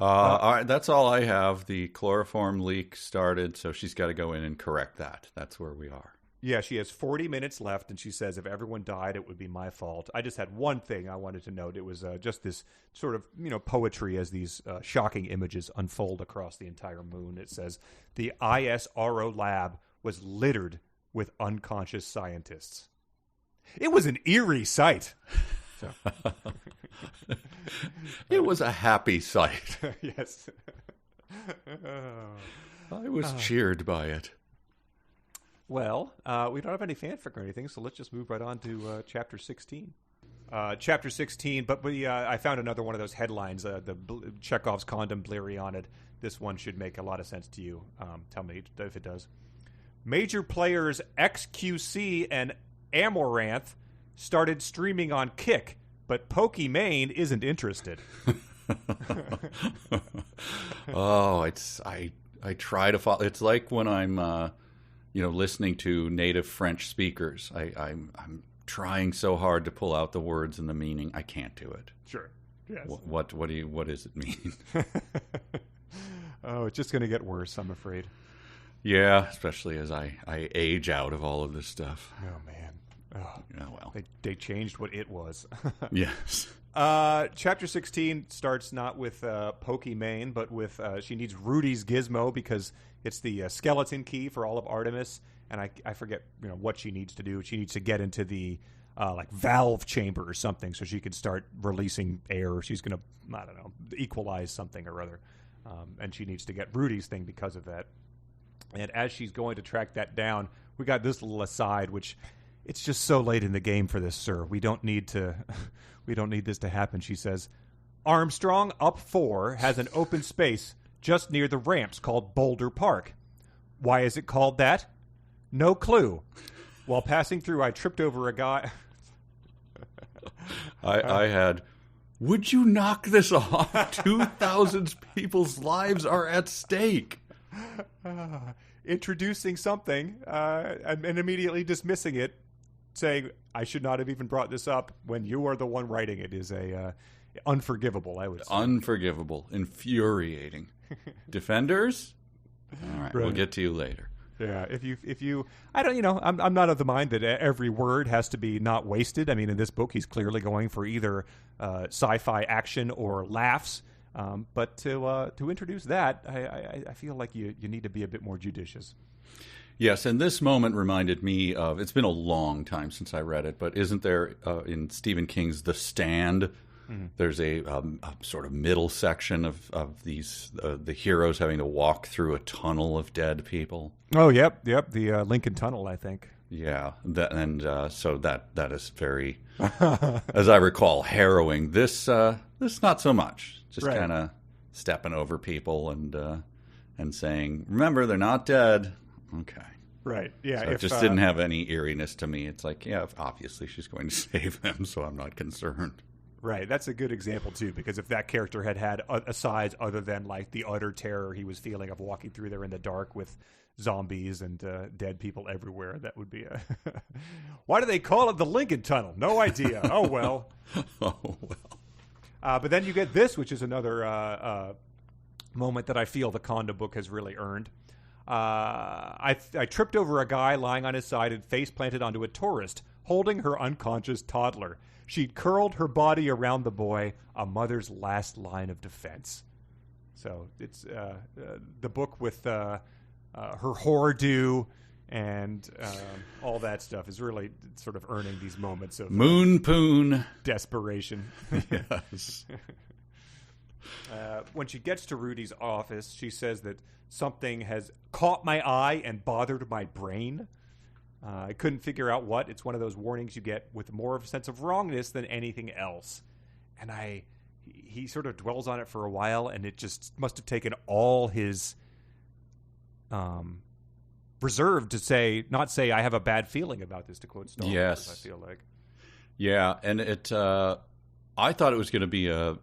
All right, that's all I have. The chloroform leak started, so she's got to go in and correct that. That's where we are. Yeah, she has 40 minutes left, and she says, if everyone died, it would be my fault. I just had one thing I wanted to note. It was just this sort of, poetry as these shocking images unfold across the entire moon. It says, the ISRO lab was littered with unconscious scientists. It was an eerie sight. So. It was a happy sight. Yes. I was cheered by it. Well, we don't have any fanfic or anything, so let's just move right on to Chapter 16. Chapter 16, but I found another one of those headlines, the Chekov's condom Bleriana'd. This one should make a lot of sense to you. Tell me if it does. Major players XQC and Amaranth started streaming on Kick, but Pokimane isn't interested. Oh, I try to follow. It's like when I'm listening to native French speakers. I'm trying so hard to pull out the words and the meaning. I can't do it. Sure. Yes. What does it mean? Oh, it's just going to get worse, I'm afraid. Yeah, especially as I age out of all of this stuff. Oh, man. Oh, yeah, well. They changed what it was. Yes. Chapter 16 starts not with Pokimane, but with she needs Rudy's gizmo because it's the skeleton key for all of Artemis, and I forget what she needs to do. She needs to get into the valve chamber or something so she can start releasing air. She's going to equalize something or other, and she needs to get Rudy's thing because of that. And as she's going to track that down, we got this little aside, which it's just so late in the game for this, sir. We don't need this to happen. She says, Armstrong up 4 has an open space just near the ramps called Boulder Park. Why is it called that? No clue. While passing through, I tripped over a guy. I had, Would you knock this off? 2,000 people's lives are at stake. Introducing something and immediately dismissing it, saying, I should not have even brought this up when you are the one writing it, is unforgivable, I would say. Unforgivable. Infuriating. Defenders? All right, we'll get to you later. Yeah, if you, I don't, I'm not of the mind that every word has to be not wasted. I mean, in this book, he's clearly going for either sci-fi action or laughs. But to introduce that, I feel like you need to be a bit more judicious. Yes, and this moment reminded me of, it's been a long time since I read it, but isn't there in Stephen King's The Stand, there's a sort of middle section of these the heroes having to walk through a tunnel of dead people. Oh, yep, the Lincoln Tunnel, I think. Yeah, so that is very, as I recall, harrowing. This not so much. Just right. Kind of stepping over people and saying, "Remember, they're not dead." Okay. Right. Yeah. So it just didn't have any eeriness to me. It's like, yeah, obviously she's going to save them, so I'm not concerned. Right. That's a good example, too, because if that character had asides other than like the utter terror he was feeling of walking through there in the dark with zombies and dead people everywhere, that would be a... Why do they call it the Lincoln Tunnel? No idea. Oh, well. Oh, well. But then you get this, which is another moment that I feel the Condom book has really earned. I tripped over a guy lying on his side and face planted onto a tourist, holding her unconscious toddler. She'd curled her body around the boy, a mother's last line of defense. So it's the book with her horror-do and all that stuff is really sort of earning these moments of moon poon desperation. Yes. When she gets to Rudy's office, she says that something has caught my eye and bothered my brain. I couldn't figure out what. It's one of those warnings you get with more of a sense of wrongness than anything else. And he sort of dwells on it for a while, and it just must have taken all his reserve to not say I have a bad feeling about this, to quote Star Wars, yes. I feel like. Yeah, and I thought it was going to be a,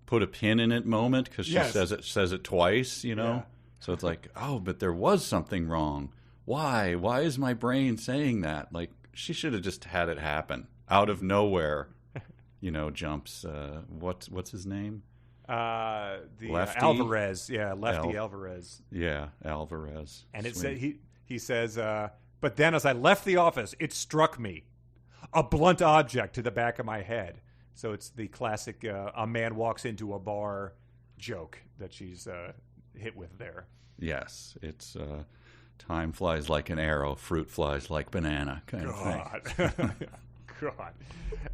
put a pin in it moment, because she says it twice, Yeah. So it's like, oh, but there was something wrong. Why? Why is my brain saying that? Like, she should have just had it happen out of nowhere. Jumps. What's his name? Lefty? Alvarez. Yeah, Lefty Alvarez. Yeah, Alvarez. And it said he says, but then as I left the office, it struck me, a blunt object to the back of my head. So it's the classic a man walks into a bar joke that she's hit with there. Yes, it's time flies like an arrow, fruit flies like banana kind of thing. God.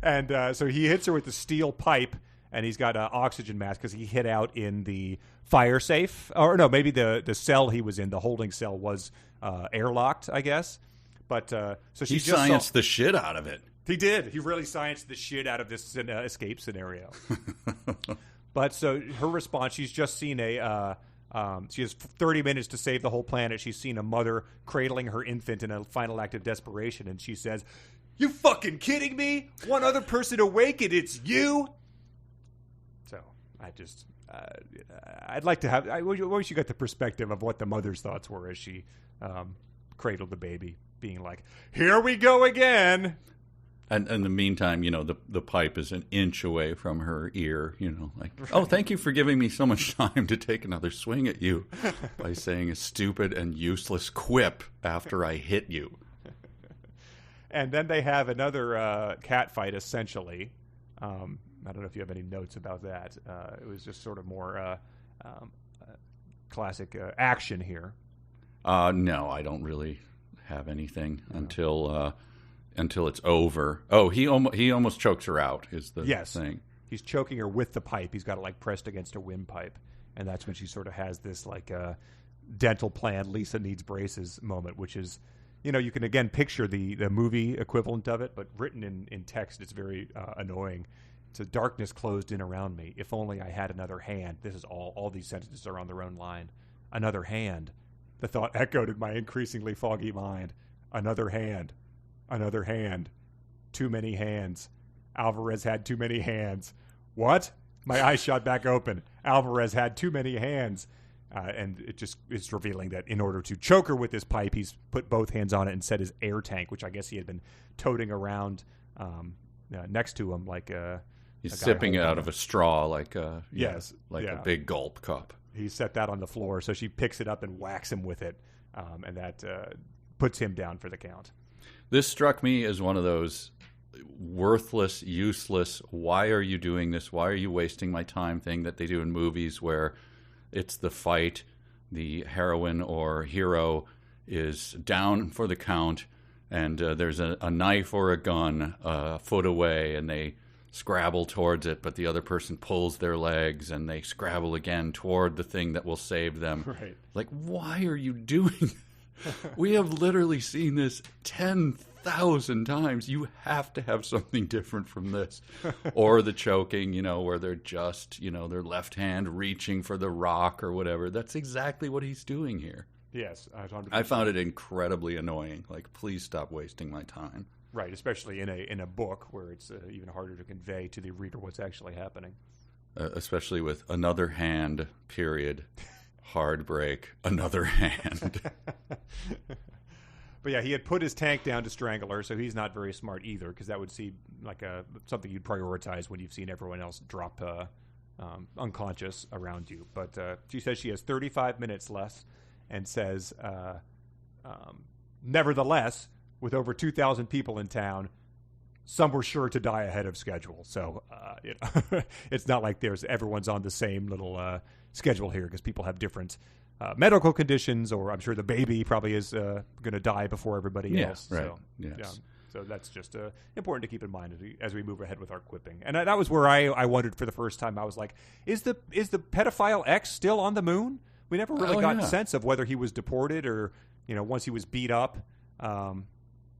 And so he hits her with the steel pipe, and he's got an oxygen mask because he hid out in the fire safe. Or no, maybe the cell he was in, the holding cell, was airlocked, I guess. But so she he just scienced the shit out of it. He did. He really scienced the shit out of this escape scenario. But so her response, she's just seen she has 30 minutes to save the whole planet. She's seen a mother cradling her infant in a final act of desperation, and she says, "You fucking kidding me? One other person awake, and it's you?" So I just, I'd like to have. I wish you got the perspective of what the mother's thoughts were as she cradled the baby, being like, "Here we go again." And in the meantime, the pipe is an inch away from her ear, like, right. Oh, thank you for giving me so much time to take another swing at you by saying a stupid and useless quip after I hit you. And then they have another cat fight, essentially. I don't know if you have any notes about that. It was just sort of more classic action here. No, I don't really have anything until it's over. Oh, he almost chokes her out is the thing. He's choking her with the pipe. He's got it like pressed against a windpipe. And that's when she sort of has this like dental plan, Lisa needs braces moment, which is, you can again picture the movie equivalent of it, but written in text, it's very annoying. It's a darkness closed in around me. If only I had another hand. This is all these sentences are on their own line. Another hand. The thought echoed in my increasingly foggy mind. Another hand. Another hand. Too many hands. Alvarez had too many hands. What? My eyes shot back open. Alvarez had too many hands. And it just is revealing that in order to choke her with this pipe, he's put both hands on it and set his air tank, which I guess he had been toting around next to him like he's sipping it out of a straw, like a big gulp cup. He set that on the floor, so she picks it up and whacks him with it, and that puts him down for the count. This struck me as one of those worthless, useless, why are you doing this? Why are you wasting my time thing that they do in movies where it's the fight, the heroine or hero is down for the count, and there's a knife or a gun a foot away, and they scrabble towards it, but the other person pulls their legs, and they scrabble again toward the thing that will save them. Right. Like, why are you doing We have literally seen this 10,000 times. You have to have something different from this. Or the choking, where they're just, their left hand reaching for the rock or whatever. That's exactly what he's doing here. Yes. 100%. I found it incredibly annoying. Like, please stop wasting my time. Right, especially in a book where it's even harder to convey to the reader what's actually happening. Especially with another hand, period. Hard break, another hand. But yeah, he had put his tank down to strangle her, so he's not very smart either, because that would seem like something you'd prioritize when you've seen everyone else drop unconscious around you. But she says she has 35 minutes less, and says, nevertheless, with over 2,000 people in town, some were sure to die ahead of schedule. So it's not like everyone's on the same little schedule here, because people have different medical conditions, or I'm sure the baby probably is going to die before everybody else. Right. So, yes. yeah. So that's just important to keep in mind as we move ahead with our quipping. And that was where I wondered for the first time. I was like, is the pedophile X still on the moon? We never really got a sense of whether he was deported or, once he was beat up,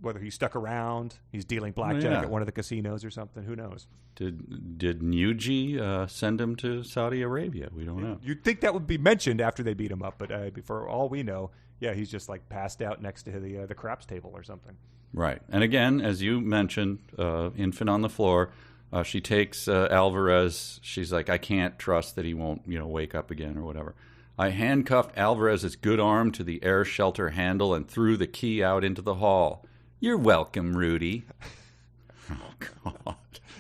whether he stuck around, he's dealing blackjack at one of the casinos or something. Who knows? Did Nuji send him to Saudi Arabia? We don't know. You'd think that would be mentioned after they beat him up, but for all we know, he's just like passed out next to the craps table or something. Right. And again, as you mentioned, infant on the floor, she takes Alvarez. She's like, I can't trust that he won't, wake up again or whatever. I handcuffed Alvarez's good arm to the air shelter handle and threw the key out into the hall. You're welcome, Rudy. Oh, God.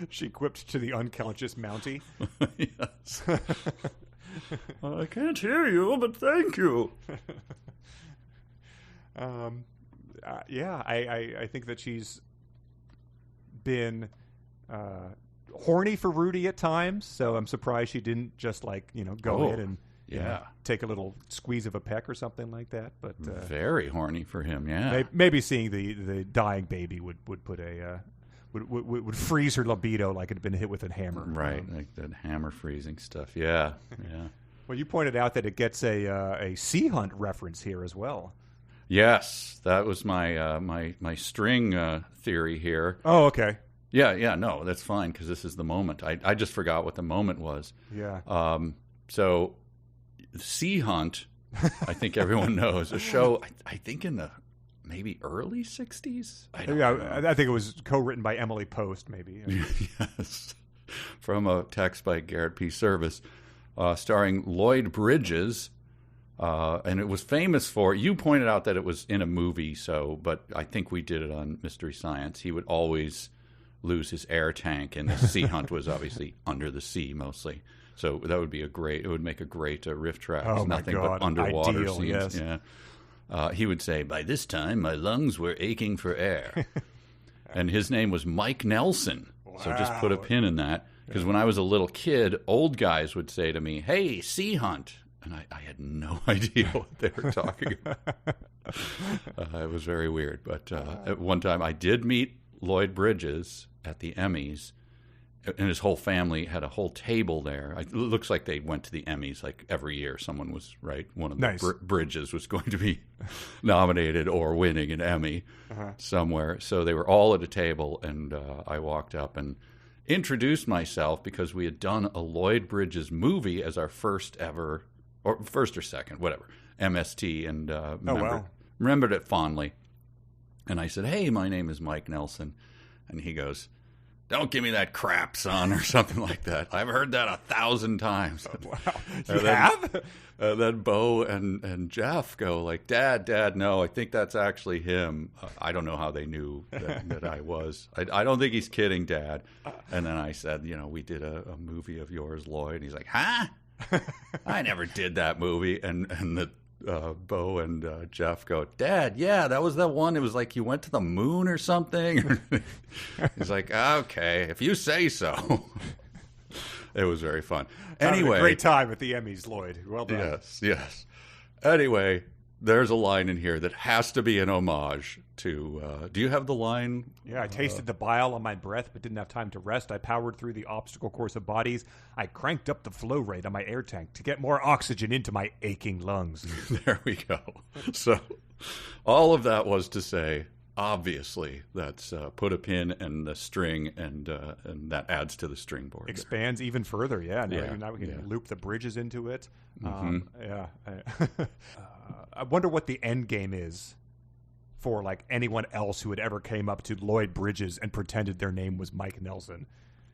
She quipped to the unconscious Mountie. Yes. I can't hear you, but thank you. I think that she's been horny for Rudy at times, so I'm surprised she didn't just go in and take a little squeeze of a peck or something like that. But very horny for him. Yeah, maybe seeing the dying baby would put would freeze her libido like it had been hit with a hammer. Right, like that hammer freezing stuff. Yeah. Well, you pointed out that it gets a sea hunt reference here as well. Yes, that was my my string theory here. Oh, okay. Yeah, no, that's fine, because this is the moment. I just forgot what the moment was. Yeah. So, Sea Hunt, I think everyone knows, a show, I think in the maybe early 60s? I think it was co-written by Emily Post, maybe. Yes. From a text by Garrett P. Service, starring Lloyd Bridges. And it was famous for, you pointed out that it was in a movie, but I think we did it on Mystery Science. He would always lose his air tank, and the Sea Hunt was obviously under the sea mostly. So that would be it would make a great riff track. Oh, nothing my God. but underwater Ideal, scenes. Yes. Yeah. He would say, by this time, my lungs were aching for air. And his name was Mike Nelson. Wow. So just put a pin in that. Because when I was a little kid, old guys would say to me, hey, Sea Hunt. And I had no idea what they were talking about. It was very weird. But at one time, I did meet Lloyd Bridges at the Emmys, and his whole family had a whole table there. It looks like they went to the Emmys like every year. Someone was, one of the Bridges was going to be nominated or winning an Emmy somewhere. So they were all at a table, and I walked up and introduced myself because we had done a Lloyd Bridges movie as our first ever, or first or second, whatever, MST, and remembered it fondly. And I said, hey, my name is Mike Nelson. And he goes, Don't give me that crap, son, or something like that. I've heard that 1,000 times. Wow. You have? Then Bo and Jeff go like, Dad, no, I think that's actually him. I don't know how they knew that I was. I don't think he's kidding, Dad. And then I said, we did a movie of yours, Lloyd. And he's like, huh? I never did that movie. And the Bo and Jeff go, Dad, yeah, that was that one. It was like you went to the moon or something. He's like, okay, if you say so. It was very fun. Anyway, great time at the Emmys, Lloyd. Well done. Yes. Anyway, there's a line in here that has to be an homage to. Do you have the line? Yeah, I tasted the bile on my breath, but didn't have time to rest. I powered through the obstacle course of bodies. I cranked up the flow rate on my air tank to get more oxygen into my aching lungs. There we go. So, all of that was to say, obviously, that's put a pin in the string, and that adds to the string board. Expands even further, yeah. Now we can loop the bridges into it. Mm-hmm. I wonder what the end game is for like anyone else who had ever came up to Lloyd Bridges and pretended their name was Mike Nelson.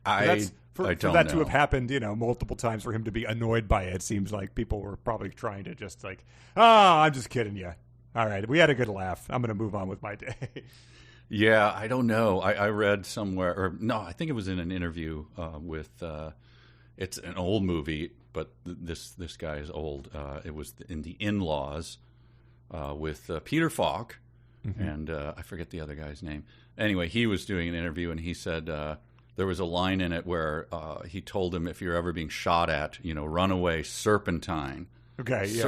For that know. To have happened, multiple times, for him to be annoyed by it, seems like people were probably trying to just like, I'm just kidding you. All right, we had a good laugh. I'm going to move on with my day. Yeah, I don't know. I read somewhere, or no, I think it was in an interview with. It's an old movie, but this guy is old. It was in The In-Laws with Peter Falk, and I forget the other guy's name. Anyway, he was doing an interview, and he said there was a line in it where he told him, if you're ever being shot at, run away, serpentine. Okay, yeah.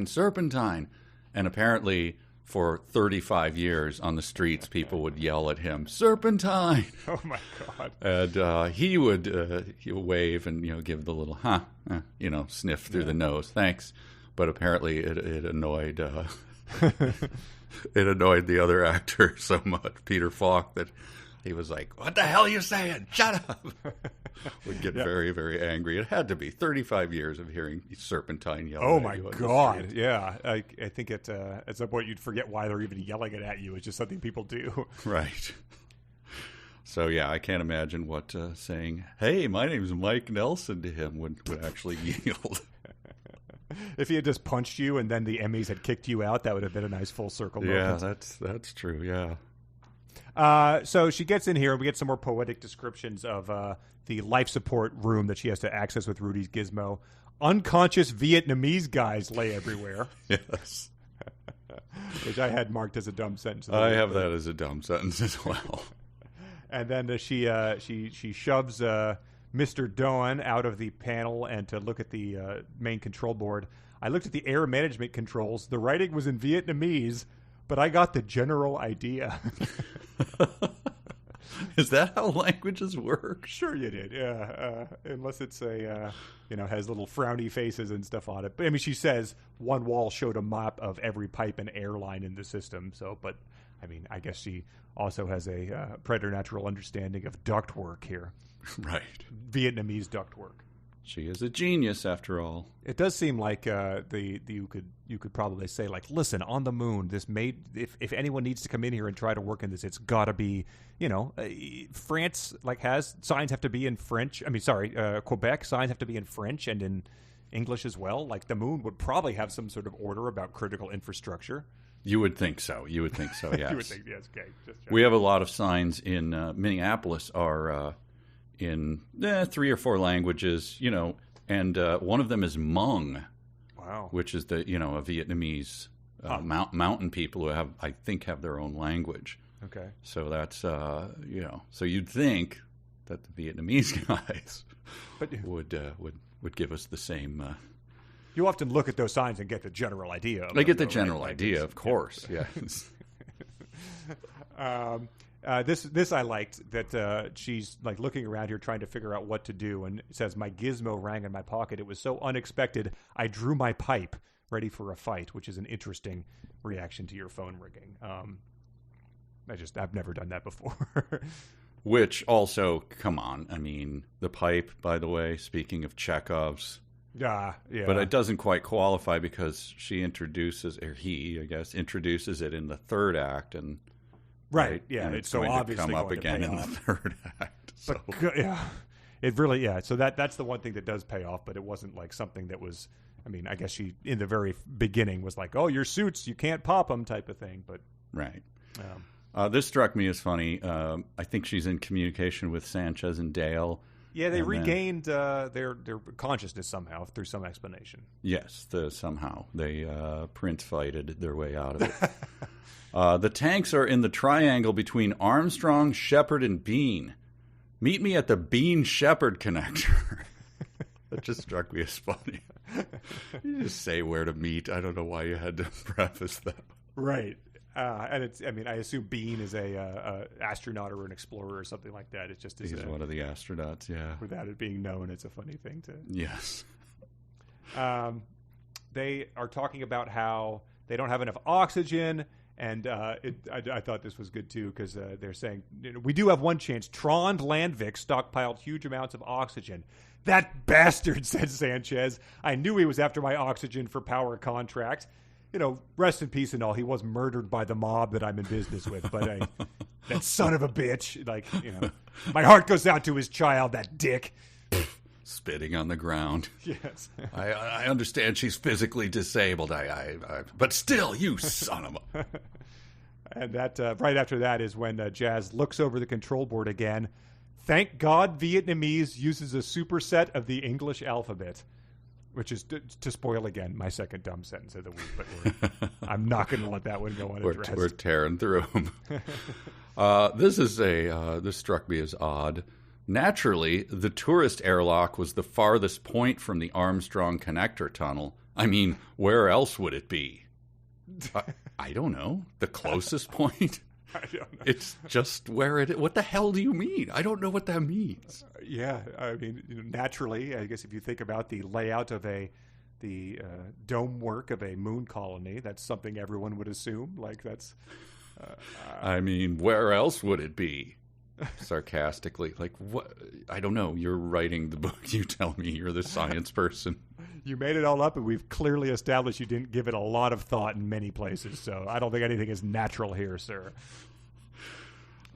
Serpentine. And apparently, for 35 years on the streets, people would yell at him, "Serpentine!" Oh my God! And he would wave and give the little sniff through the nose, thanks. But apparently, it annoyed it annoyed the other actor so much, Peter Falk, that he was like, "What the hell are you saying? Shut up!" Would get very, very angry. It had to be 35 years of hearing serpentine yelling. Oh my God! Yeah, I think at some point you'd forget why they're even yelling it at you. It's just something people do. Right. So yeah, I can't imagine what saying, "Hey, my name's Mike Nelson" to him would actually yield. If he had just punched you and then the Emmys had kicked you out, that would have been a nice full circle moment. Yeah, that's true. Yeah. So she gets in here, and we get some more poetic descriptions of the life support room that she has to access with Rudy's gizmo. Unconscious Vietnamese guys lay everywhere. Yes. Which I had marked as a dumb sentence. I have that as a dumb sentence as well. And then she shoves Mr. Doan out of the panel and to look at the main control board. I looked at the air management controls. The writing was in Vietnamese, but I got the general idea. Is that how languages work? Sure you did, yeah. Unless it's has little frowny faces and stuff on it. But I mean, she says one wall showed a map of every pipe and airline in the system. So, but I mean, I guess she also has a preternatural understanding of ductwork here. Right. Vietnamese ductwork. She is a genius, after all. It does seem like you could probably say, like, listen, on the moon, this if anyone needs to come in here and try to work in this, it's got to be, France has signs have to be in French. I mean, sorry, Quebec signs have to be in French and in English as well. Like the moon would probably have some sort of order about critical infrastructure. You would think so. Yes. You would think, yes. Okay. We have a lot of signs in Minneapolis are in 3 or 4 languages, and one of them is Hmong. Wow. Which is a Vietnamese mountain people who have their own language. Okay. So that's so you'd think that the Vietnamese guys would give us the same. You often look at those signs and get the general idea. I get the general idea, of course. Yeah. This I liked, that she's like looking around here trying to figure out what to do, and it says, "My gizmo rang in my pocket. It was so unexpected. I drew my pipe, ready for a fight," which is an interesting reaction to your phone ringing. I've never done that before. Which also, come on, I mean, the pipe, by the way, speaking of Chekov's. Yeah. But it doesn't quite qualify because she introduces, or he, I guess, introduces it in the third act, and right, yeah, and it's so going obviously to come up going again to pay in the off. third act. So. But yeah, it really, yeah. So that's the one thing that does pay off, but it wasn't like something that was, I mean, I guess she, in the very beginning, was like, oh, your suits, you can't pop them type of thing. But right. This struck me as funny. I think she's in communication with Sanchez and Dale. Yeah, they regained their consciousness somehow through some explanation. Yes, somehow. They print-fighted their way out of it. The tanks are in the triangle between Armstrong, Shepard, and Bean. Meet me at the Bean-Shepard connector. That just struck me as funny. You just say where to meet. I don't know why you had to preface that. Right. And it's, I mean, I assume Bean is a astronaut or an explorer or something like that. It just is He's one of the astronauts, yeah. Without it being known, it's a funny thing to... Yes. They are talking about how they don't have enough oxygen, and I thought this was good, too, because they're saying, we do have one chance. Trond Landvik stockpiled huge amounts of oxygen. That bastard, said Sanchez. I knew he was after my oxygen for power contract. You know, rest in peace and all. He was murdered by the mob that I'm in business with. But that son of a bitch, like, you know, my heart goes out to his child, that dick. Spitting on the ground. Yes. I understand she's physically disabled. But still, you son of a... And that right after that is when Jazz looks over the control board again. Thank God Vietnamese uses a superset of the English alphabet. Which is, to spoil again, my second dumb sentence of the week, but I'm not going to let that one go unaddressed. We're tearing through them. This struck me as odd. Naturally, the tourist airlock was the farthest point from the Armstrong connector tunnel. I mean, where else would it be? I don't know. The closest point? I don't know. It's just where it is. What the hell do you mean? I don't know what that means. Yeah, I mean, naturally, I guess if you think about the layout of the dome work of a moon colony, that's something everyone would assume. Like that's. I mean, where else would it be? Sarcastically, like what? I don't know. You're writing the book. You tell me. You're the science person. You made it all up, and we've clearly established you didn't give it a lot of thought in many places. So I don't think anything is natural here, sir.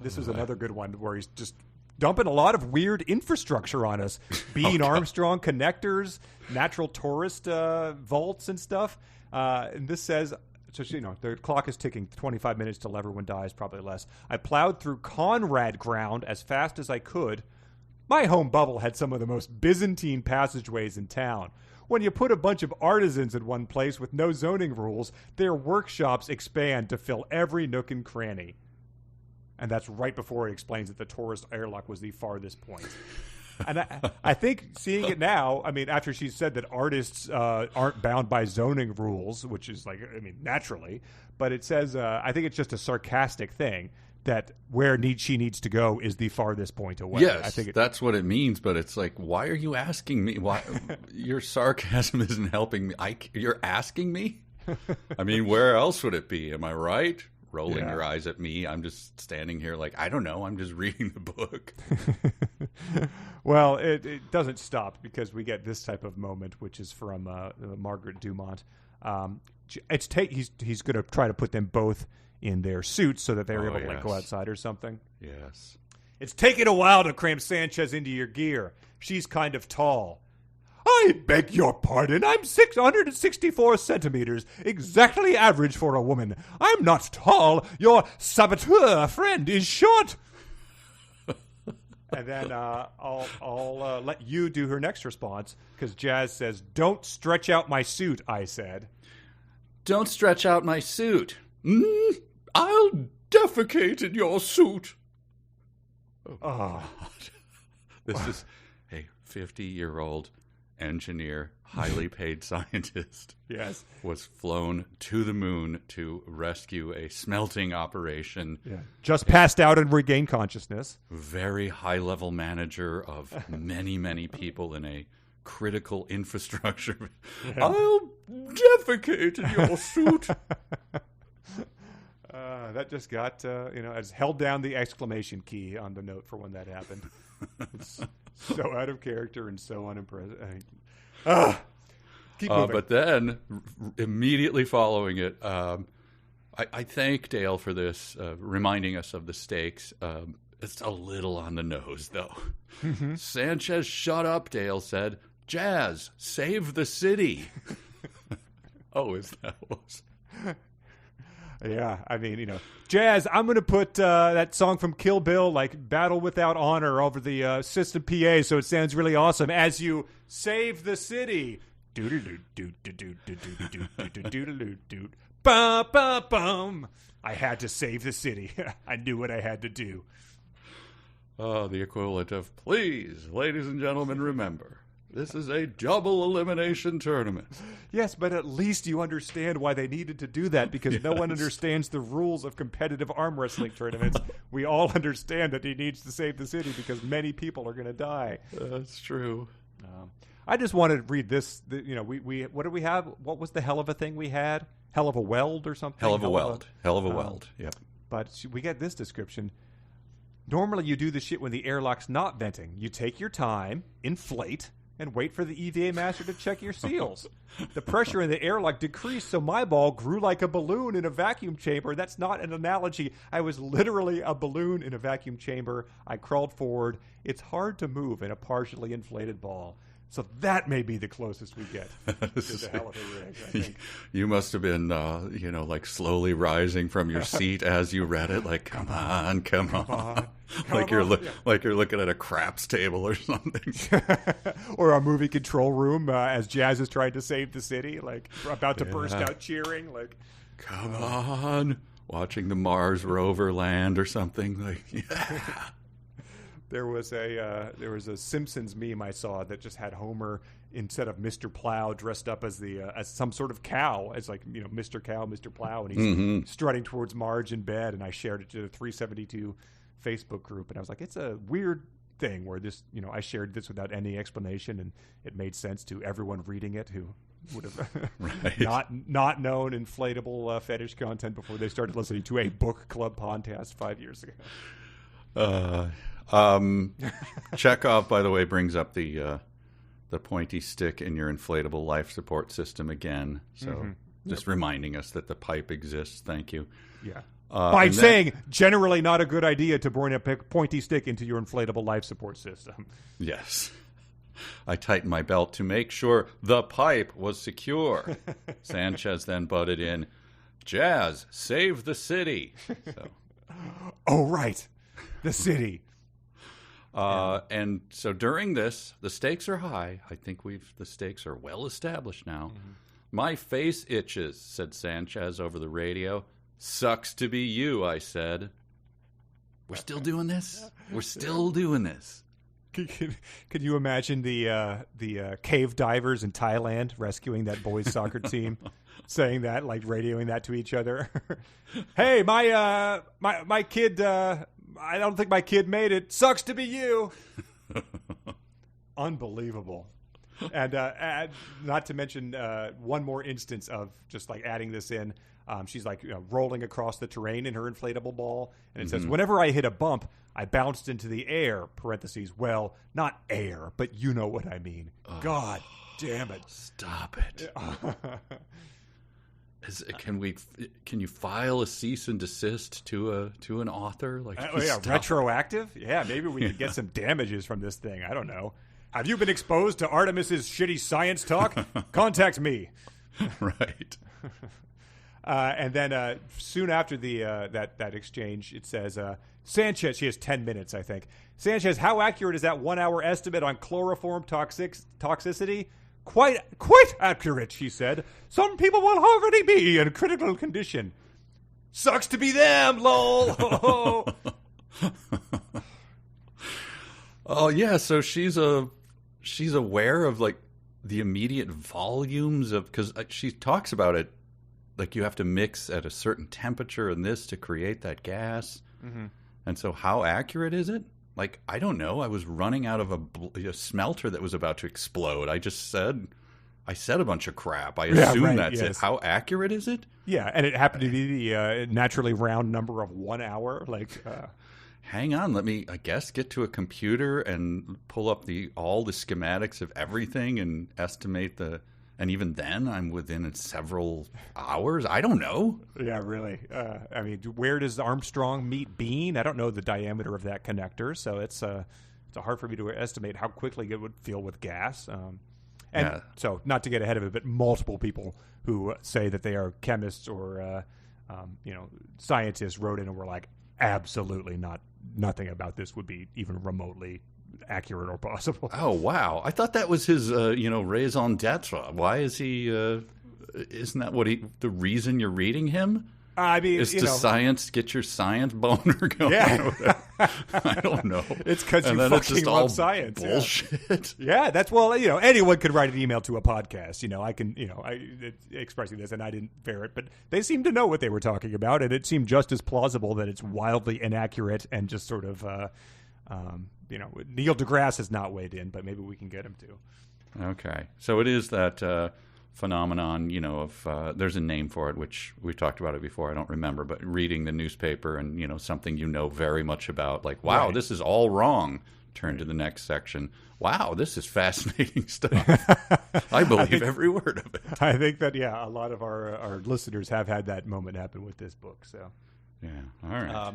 This is another good one where he's just dumping a lot of weird infrastructure on us. Bean Armstrong connectors, natural tourist vaults and stuff. And this says, so, you know, the clock is ticking, 25 minutes till everyone dies, probably less. I plowed through Conrad ground as fast as I could. My home bubble had some of the most Byzantine passageways in town. When you put a bunch of artisans in one place with no zoning rules, their workshops expand to fill every nook and cranny. And that's right before he explains that the tourist airlock was the farthest point. And I think seeing it now, I mean, after she said that artists aren't bound by zoning rules, which is like, I mean, naturally, but it says, I think it's just a sarcastic thing that where she needs to go is the farthest point away. Yes, I think that's what it means, but it's like, why are you asking me? Why your sarcasm isn't helping me. You're asking me? I mean, where else would it be? Am I right? Rolling your eyes at me. I'm just standing here like, I don't know. I'm just reading the book. Well, it doesn't stop because we get this type of moment, which is from Margaret Dumont. He's going to try to put them both in their suits so that they're able to like, go outside or something. Yes. It's taken a while to cram Sanchez into your gear. She's kind of tall. I beg your pardon. I'm 664 centimeters, exactly average for a woman. I'm not tall. Your saboteur friend is short. And then I'll let you do her next response, because Jazz says, "Don't stretch out my suit," I said. Don't stretch out my suit. I'll defecate in your suit. Oh. This is a 50-year-old engineer, highly paid scientist. Yes. Was flown to the moon to rescue a smelting operation. Yeah. Just passed out and regained consciousness. Very high-level manager of many, many people in a critical infrastructure. Yeah. I'll defecate in your suit. That just got, I just held down the exclamation key on the note for when that happened. It's so out of character and so unimpressive. Keep moving. But then, immediately following it, I thank Dale for this, reminding us of the stakes. It's a little on the nose, though. Sanchez, shut up, Dale said. Jazz, save the city. Oh, is that was? Yeah, I mean, Jazz, I'm going to put that song from Kill Bill, like Battle Without Honor, over the system PA so it sounds really awesome as you save the city. Bum. I had to save the city. I knew what I had to do. The equivalent of, please, ladies and gentlemen, remember, this is a double elimination tournament. Yes, but at least you understand why they needed to do that, because no one understands the rules of competitive arm wrestling tournaments. We all understand that he needs to save the city because many people are going to die. That's true. I just wanted to read this. We what did we have? What was the hell of a thing we had? Hell of a weld or something? Hell of a weld. Yep. But we get this description. Normally you do the shit when the airlock's not venting. You take your time, inflate, and wait for the EVA master to check your seals. The pressure in the airlock decreased, so my ball grew like a balloon in a vacuum chamber. That's not an analogy. I was literally a balloon in a vacuum chamber. I crawled forward. It's hard to move in a partially inflated ball. So that may be the closest we get to the hell of a rig, I think. You must have been, like slowly rising from your seat as you read it. Like, come on. Like you're looking at a craps table or something. Or a movie control room as Jazz is trying to save the city, like about to burst out cheering. Like, come on. Watching the Mars rover land or something. Like, yeah. There was a Simpsons meme I saw that just had Homer, instead of Mr. Plow, dressed up as as some sort of cow, as like Mr. Cow, Mr. Plow, and he's strutting towards Marge in bed. And I shared it to the 372 Facebook group, and I was like, it's a weird thing where this, I shared this without any explanation, and it made sense to everyone reading it who would have not known inflatable fetish content before they started listening to a book club podcast 5 years ago. Chekov, by the way, brings up the pointy stick in your inflatable life support system again. So just reminding us that the pipe exists. Thank you. Yeah. By saying generally not a good idea to bring a pointy stick into your inflatable life support system. Yes. I tightened my belt to make sure the pipe was secure. Sanchez then butted in, Jazz, save the city. So. Oh, right. The city. And so during this, the stakes are high. I think the stakes are well established now. My face itches, said Sanchez over the radio. Sucks to be you, I said. We're still doing this? We're still doing this. Could you imagine the cave divers in Thailand rescuing that boys' soccer team, saying that, like radioing that to each other? Hey, my kid. I don't think my kid made it. Sucks to be you. Unbelievable. And not to mention one more instance of just like adding this in. She's like rolling across the terrain in her inflatable ball. And it says, whenever I hit a bump, I bounced into the air, parentheses. Well, not air, but you know what I mean. Oh, God damn it. Stop it. Can you file a cease and desist to an author? Like, retroactive? Yeah, maybe we could get some damages from this thing. I don't know. Have you been exposed to Artemis's shitty science talk? Contact me. Right. And then soon after that exchange, it says Sanchez. She has 10 minutes, I think. Sanchez, how accurate is that 1 hour estimate on chloroform toxicity? Quite accurate, she said. Some people will already be in critical condition. Sucks to be them, lol. Oh yeah, so she's aware of like the immediate volumes of, because she talks about it, like you have to mix at a certain temperature and this to create that gas. And so how accurate is it? Like, I don't know. I was running out of a smelter that was about to explode. I said a bunch of crap. I assume that's it. How accurate is it? Yeah, and it happened to be the naturally round number of 1 hour. Like, hang on, let me, I guess, get to a computer and pull up all the schematics of everything and estimate the And even then, I'm within several hours. I don't know. Yeah, really. I mean, where does Armstrong meet Bean? I don't know the diameter of that connector, so it's hard for me to estimate how quickly it would fill with gas. So, not to get ahead of it, but multiple people who say that they are chemists or scientists wrote in and were like, absolutely nothing about this would be even remotely accurate or possible. Oh, wow. I thought that was his, raison d'etre. Why is he, isn't that the reason you're reading him? I mean, is science, get your science boner going? Yeah. I don't know. It's because you fucking love science. Bullshit. Yeah, that's, anyone could write an email to a podcast. I can, expressing this, and I didn't bear it, but they seemed to know what they were talking about, and it seemed just as plausible that it's wildly inaccurate and just sort of, Neil deGrasse has not weighed in, but maybe we can get him to. Okay. So it is that phenomenon, of there's a name for it, which we talked about it before. I don't remember, but reading the newspaper and, something very much about, like, wow, right. This is all wrong. Turn to the next section. Wow, this is fascinating stuff. I believe every word of it. I think that, a lot of our listeners have had that moment happen with this book. So, yeah. All right.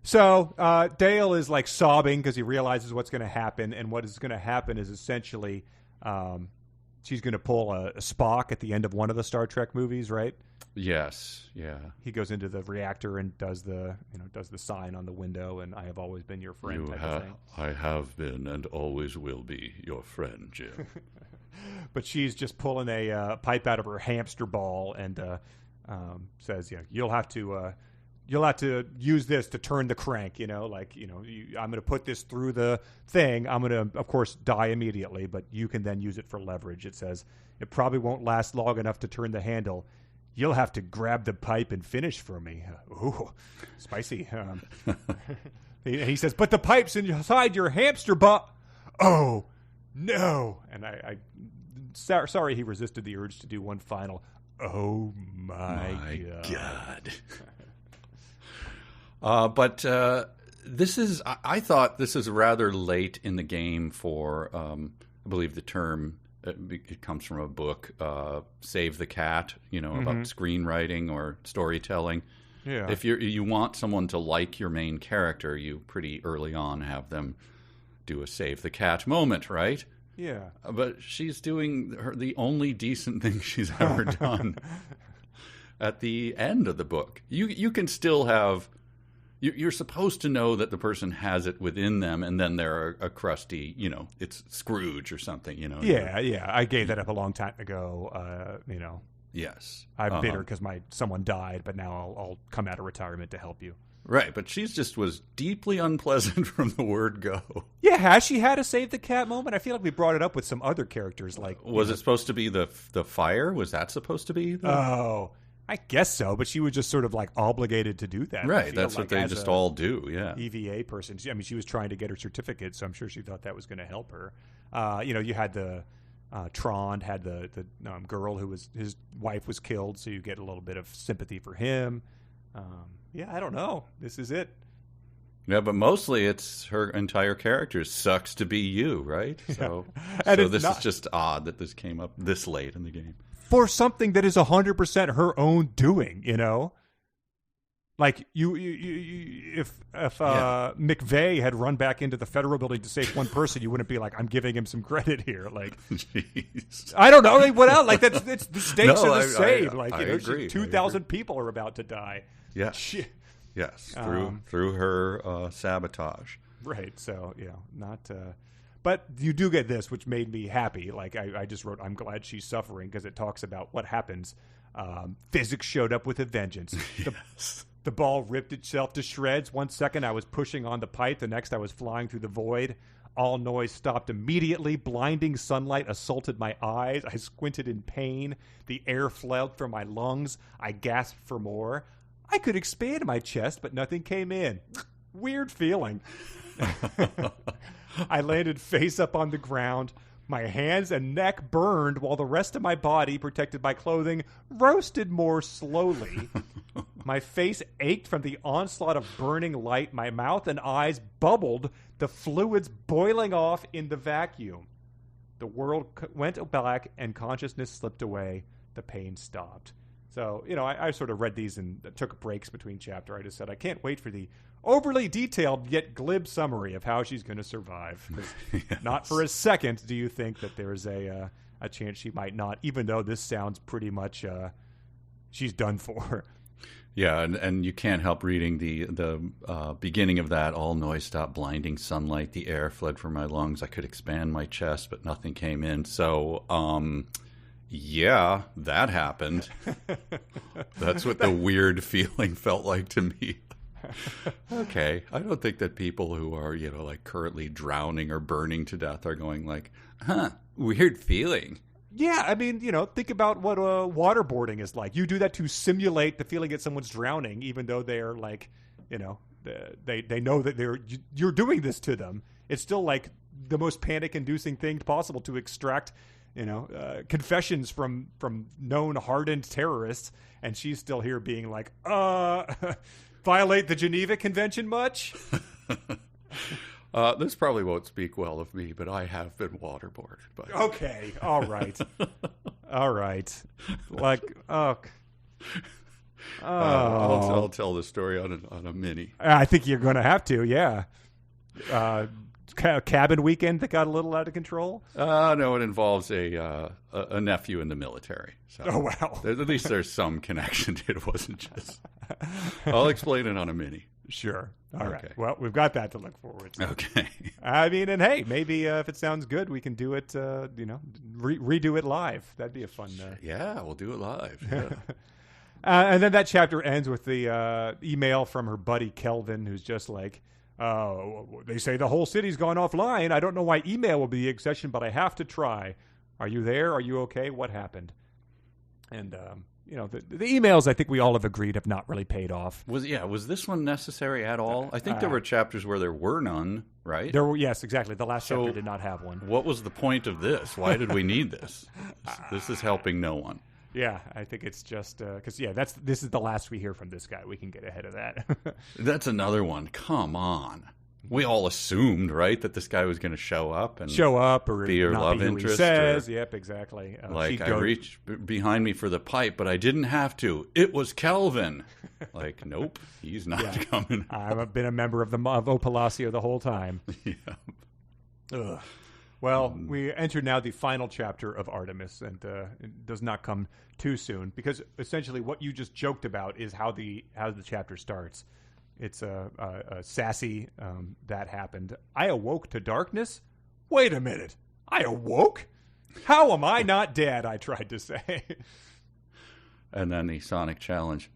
So Dale is like sobbing because he realizes what's going to happen, and what is going to happen is essentially she's going to pull a Spock at the end of one of the Star Trek movies, right? Yes, yeah. He goes into the reactor and does the sign on the window, and I have always been your friend. Type of thing. I have been and always will be your friend, Jim. But she's just pulling a pipe out of her hamster ball and says, you'll have to use this to turn the crank, I'm going to put this through the thing. I'm going to, of course, die immediately, but you can then use it for leverage. It says, it probably won't last long enough to turn the handle. You'll have to grab the pipe and finish for me. Ooh, spicy. He says, but the pipe's inside your hamster butt. Oh, no. And I sorry he resisted the urge to do one final, oh my God. But this is, I thought this is rather late in the game for, I believe the term, it comes from a book, Save the Cat, about screenwriting or storytelling. Yeah. If you want someone to like your main character, you pretty early on have them do a Save the Cat moment, right? Yeah. But she's doing the only decent thing she's ever done at the end of the book. You can still have... You're supposed to know that the person has it within them, and then they're a crusty, it's Scrooge or something, Yeah. I gave that up a long time ago, Yes. I'm bitter because someone died, but now I'll come out of retirement to help you. Right, but she's just was deeply unpleasant from the word go. Yeah, has she had a Save the Cat moment? I feel like we brought it up with some other characters. Like, was it supposed to be the fire? Was that supposed to be? Oh, I guess so, but she was just sort of like obligated to do that. Right, that's what they just all do, yeah. EVA person. I mean, she was trying to get her certificate, so I'm sure she thought that was going to help her. You had the Trond had the girl who was his wife was killed, so you get a little bit of sympathy for him. I don't know. This is it. Yeah, but mostly it's her entire character sucks to be you, right? So, yeah. So this is just odd that this came up this late in the game. For something that is 100% her own doing, Like if McVeigh had run back into the federal building to save one person, you wouldn't be like, I'm giving him some credit here. Like, jeez. I don't know. Like, what else? Like it's the stakes are the same. I agree. 2,000 people are about to die. Yeah. Yes. Through her sabotage. Right. So not. But you do get this, which made me happy. Like I just wrote, I'm glad she's suffering because it talks about what happens. Physics showed up with a vengeance. Yes. The ball ripped itself to shreds. 1 second I was pushing on the pipe. The next I was flying through the void. All noise stopped immediately. Blinding sunlight assaulted my eyes. I squinted in pain. The air flowed from my lungs. I gasped for more. I could expand my chest, but nothing came in. Weird feeling. I landed face up on the ground. My hands and neck burned while the rest of my body, protected by clothing, roasted more slowly. My face ached from the onslaught of burning light. My mouth and eyes bubbled, the fluids boiling off in the vacuum. The world went black and consciousness slipped away. The pain stopped. So, I sort of read these and took breaks between chapter. I just said, I can't wait for the overly detailed yet glib summary of how she's going to survive. Yes. Not for a second do you think that there's a chance she might not, even though this sounds pretty much she's done for. Yeah, and you can't help reading the beginning of that. All noise stopped, blinding sunlight. The air fled from my lungs. I could expand my chest, but nothing came in. So, yeah, that happened. That's what the weird feeling felt like to me. Okay, I don't think that people who are, like currently drowning or burning to death are going like, weird feeling. Yeah, I mean, think about what waterboarding is like. You do that to simulate the feeling that someone's drowning, even though they're like, they know that you're doing this to them. It's still like the most panic-inducing thing possible to extract, confessions from known hardened terrorists, and she's still here being like, violate the Geneva Convention much? This probably won't speak well of me, but I have been waterboarded. But... Okay, all right. All right. Like, I'll tell the story on a mini. I think you're going to have to, yeah. Cabin weekend that got a little out of control? No, it involves a nephew in the military. So oh, wow. At least there's some connection to it. It wasn't just... I'll explain it on a mini. Sure. All right. Well, we've got that to look forward to. Okay. I mean, and hey, maybe if it sounds good, we can do it, redo it live. That'd be a fun... Yeah, we'll do it live. Yeah. And then that chapter ends with the email from her buddy Kelvin, who's just like, they say the whole city's gone offline. I don't know why email will be the exception, but I have to try. Are you there? Are you okay? What happened? And... the emails, I think we all have agreed, have not really paid off. Was this one necessary at all? I think there were chapters where there were none, right? Yes, exactly. The last chapter did not have one. What was the point of this? Why did we need this? This is helping no one. Yeah, I think it's just because this is the last we hear from this guy. We can get ahead of that. That's another one. Come on. We all assumed, right, that this guy was going to show up or be your love interest. He says, yep, exactly. I reached behind me for the pipe, but I didn't have to. It was Kelvin. Like, nope, he's not coming. I've been a member of O Palacio the whole time. Yeah. Ugh. Well, we enter now the final chapter of Artemis, and it does not come too soon because essentially what you just joked about is how the chapter starts. It's a sassy, that happened. I awoke to darkness? Wait a minute. I awoke? How am I not dead? I tried to say. And then the Sonic challenge.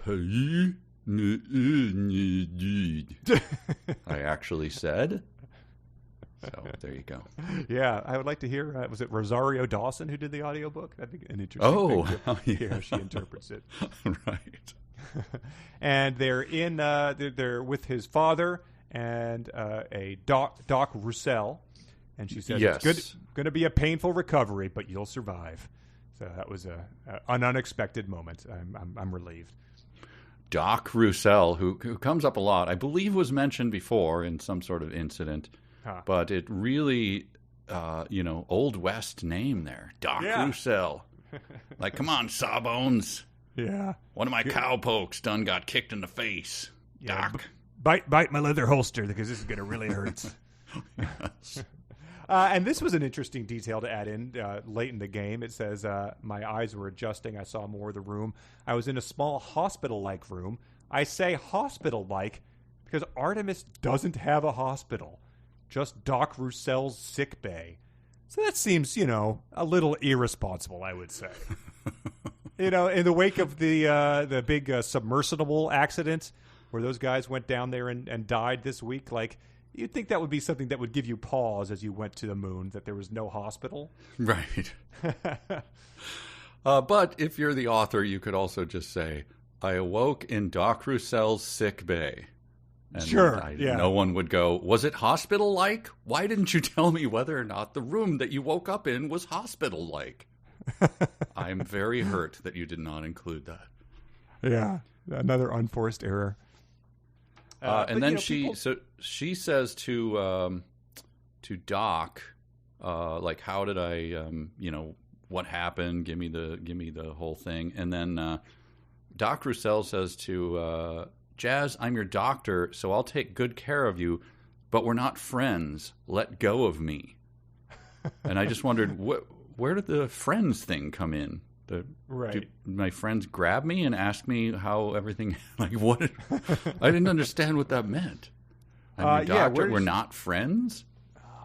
I actually said. So there you go. Yeah, I would like to hear, was it Rosario Dawson who did the audiobook? I think an interesting thing to hear how she interprets it. Right. And they're they're with his father and a Doc Roussel, and she says it's going to be a painful recovery, but you'll survive. So that was an unexpected moment. I'm relieved. Doc Roussel, who comes up a lot, I believe was mentioned before in some sort of incident, but it really, Old West name there, Doc Roussel. Like, come on, Sawbones. Yeah. One of my cowpokes done got kicked in the face. Yeah, Doc. Bite my leather holster because this is going to really hurt. Yes. And this was an interesting detail to add in late in the game. It says, my eyes were adjusting. I saw more of the room. I was in a small hospital-like room. I say hospital-like because Artemis doesn't have a hospital. Just Doc Roussel's sick bay. So that seems, a little irresponsible, I would say. In the wake of the big submersible accident where those guys went down there and died this week, like, you'd think that would be something that would give you pause as you went to the moon, that there was no hospital. Right. But if you're the author, you could also just say, I awoke in Doc Roussel's sick bay. And sure, no one would go, was it hospital-like? Why didn't you tell me whether or not the room that you woke up in was hospital-like? I'm very hurt that you did not include that. Yeah, another unforced error. And then she says to Doc, like how did I, what happened? Give me the whole thing. And then Doc Roussel says to Jazz, I'm your doctor, so I'll take good care of you, but we're not friends. Let go of me. And I just wondered, where did the friends thing come in? Right. Did my friends grab me and ask me how everything, like what? I didn't understand what that meant. I'm your doctor, we're not friends?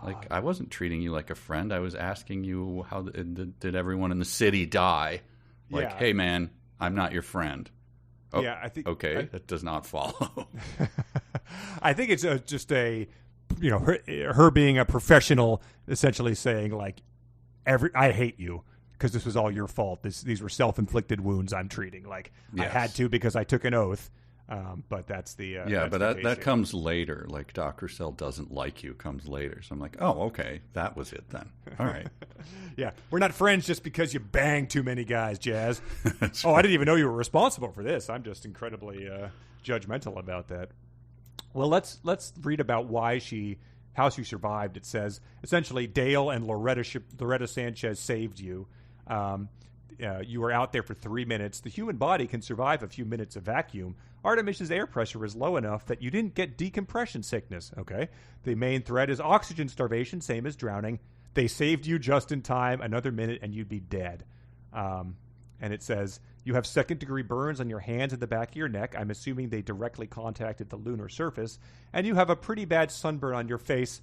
Like, I wasn't treating you like a friend. I was asking you, how did everyone in the city die? Like, hey, man, I'm not your friend. Oh, yeah, I think... Okay, that does not follow. I think it's just a, her being a professional, essentially saying, like, I hate you because this was all your fault. These were self-inflicted wounds I'm treating. Like, yes. I had to because I took an oath. But that's the that comes later. Like Dr. Cell doesn't like you comes later. So I'm like, oh, okay, that was it then. All right. Yeah, we're not friends just because you banged too many guys, Jazz. Right. I didn't even know you were responsible for this. I'm just incredibly judgmental about that. Well, let's read about how she survived. It says essentially Dale and Loretta Sanchez saved you. You were out there for 3 minutes. The human body can survive a few minutes of vacuum. Artemis's air pressure is low enough that you didn't get decompression sickness. Okay. The main threat is oxygen starvation, same as drowning. They saved you just in time. Another minute and you'd be dead. And it says you have second-degree burns on your hands and the back of your neck. I'm assuming they directly contacted the lunar surface. And you have a pretty bad sunburn on your face.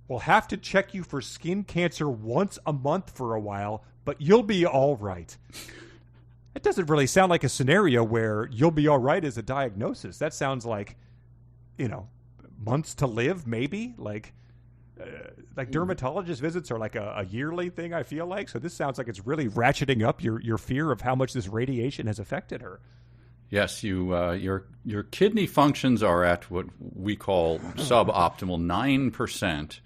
We'll have to check you for skin cancer once a month for a while, but you'll be all right. It doesn't really sound like a scenario where you'll be all right as a diagnosis. That sounds like, months to live, maybe. Like dermatologist visits are like a yearly thing, I feel like. So this sounds like it's really ratcheting up your fear of how much this radiation has affected her. Yes, your kidney functions are at what we call suboptimal 9%.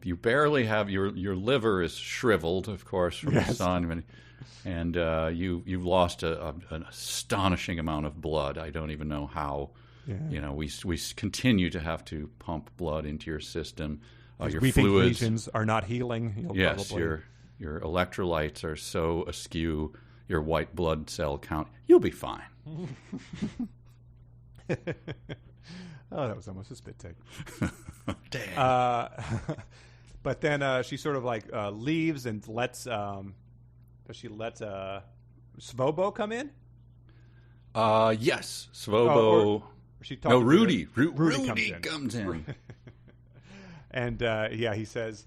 You barely have your liver is shriveled, of course, from the sun, and you've lost an astonishing amount of blood. I don't even know how. Yeah. We continue to have to pump blood into your system. Your fluids lesions are not healing. Yes, probably. Your electrolytes are so askew. Your white blood cell count, you'll be fine. Oh, that was almost a spit take. Damn. But then she sort of like leaves and lets. Does she let Svobo come in? Yes, Svobo. No, Rudy. Rudy comes in. And he says.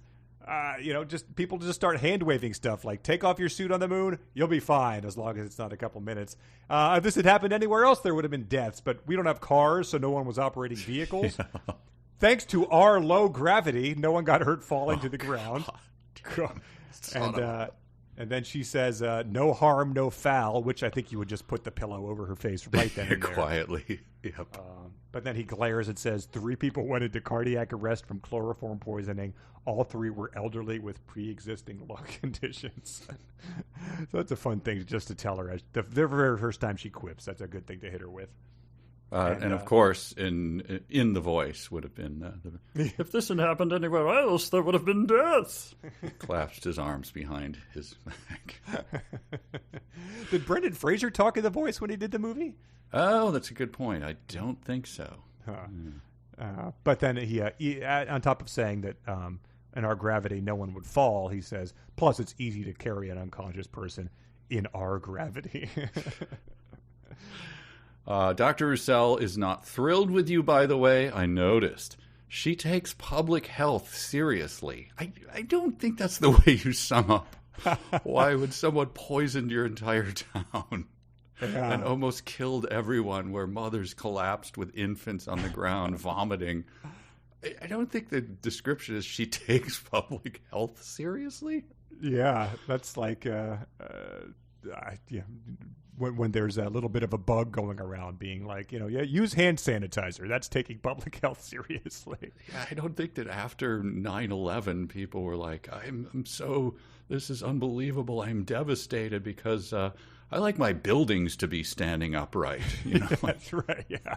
Just people just start hand waving stuff like take off your suit on the moon, you'll be fine as long as it's not a couple minutes. If this had happened anywhere else, there would have been deaths, but we don't have cars, so no one was operating vehicles. Yeah. Thanks to our low gravity, no one got hurt falling to the ground. And then she says, no harm, no foul, which I think you would just put the pillow over her face right then and there. Quietly. Yep. But then he glares and says, 3 people went into cardiac arrest from chloroform poisoning. All 3 were elderly with pre-existing lung conditions. So that's a fun thing just to tell her. The very first time she quips, that's a good thing to hit her with. And of course, in the voice would have been, if this had happened anywhere else, there would have been death. Clasped his arms behind his back. Did Brendan Fraser talk in the voice when he did the movie? Oh, that's a good point. I don't think so. But then he on top of saying that in our gravity no one would fall, he says, plus it's easy to carry an unconscious person in our gravity. Dr. Roussel is not thrilled with you, by the way. I noticed. She takes public health seriously. I don't think that's the way you sum up. Why would someone poison your entire town and almost killed everyone, where mothers collapsed with infants on the ground vomiting? I don't think the description is she takes public health seriously. Yeah, that's like... When there's a little bit of a bug going around, being like, use hand sanitizer. That's taking public health seriously. Yeah, I don't think that after 9/11, people were like, this is unbelievable. I'm devastated because I like my buildings to be standing upright. That's right, yeah.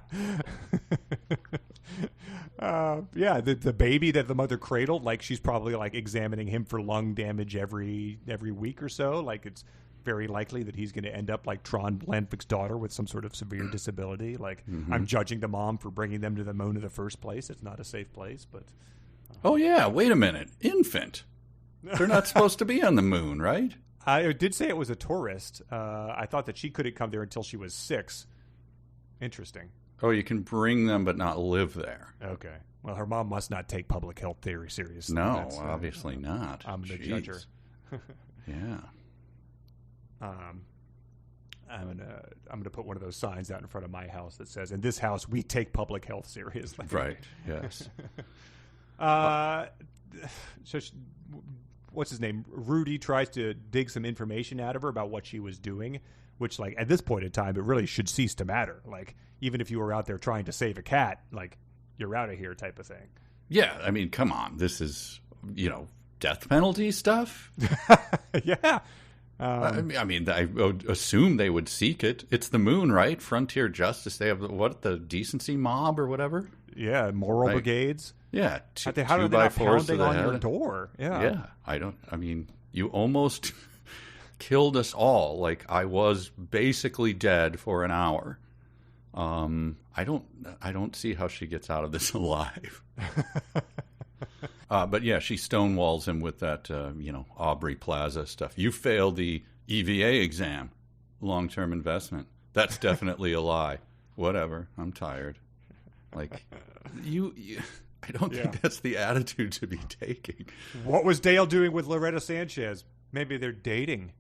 Yeah, the baby that the mother cradled, like she's probably like examining him for lung damage every week or so. Like it's very likely that he's going to end up like Tron Landvik's daughter with some sort of severe disability. Like I'm judging the mom for bringing them to the moon in the first place. It's not a safe place, but oh yeah, wait a minute, infant. They're not supposed to be on the moon, right? I did say it was a tourist. I thought that she couldn't come there until she was 6. Interesting. Oh, you can bring them but not live there. Okay. Well, her mom must not take public health theory seriously. No, obviously not. I'm going to judge her. Yeah. I'm gonna put one of those signs out in front of my house that says, "In this house, we take public health seriously." Right. Yes. So what's his name? Rudy tries to dig some information out of her about what she was doing, which, like, at this point in time, it really should cease to matter. Like, even if you were out there trying to save a cat, like, you're out of here type of thing. Yeah, I mean, come on. This is, death penalty stuff? Yeah. I mean, I would assume they would seek it. It's the moon, right? Frontier justice. They have, the decency mob or whatever? Yeah, moral brigades. Yeah, how are they not pounding on your door? Yeah. You almost killed us all. Like, I was basically dead for an hour. I don't see how she gets out of this alive. But yeah, she stonewalls him with that, Aubrey Plaza stuff. You failed the EVA exam, long-term investment. That's definitely a lie. Whatever. I'm tired. Like, I don't think that's the attitude to be taking. What was Dale doing with Loretta Sanchez? Maybe they're dating.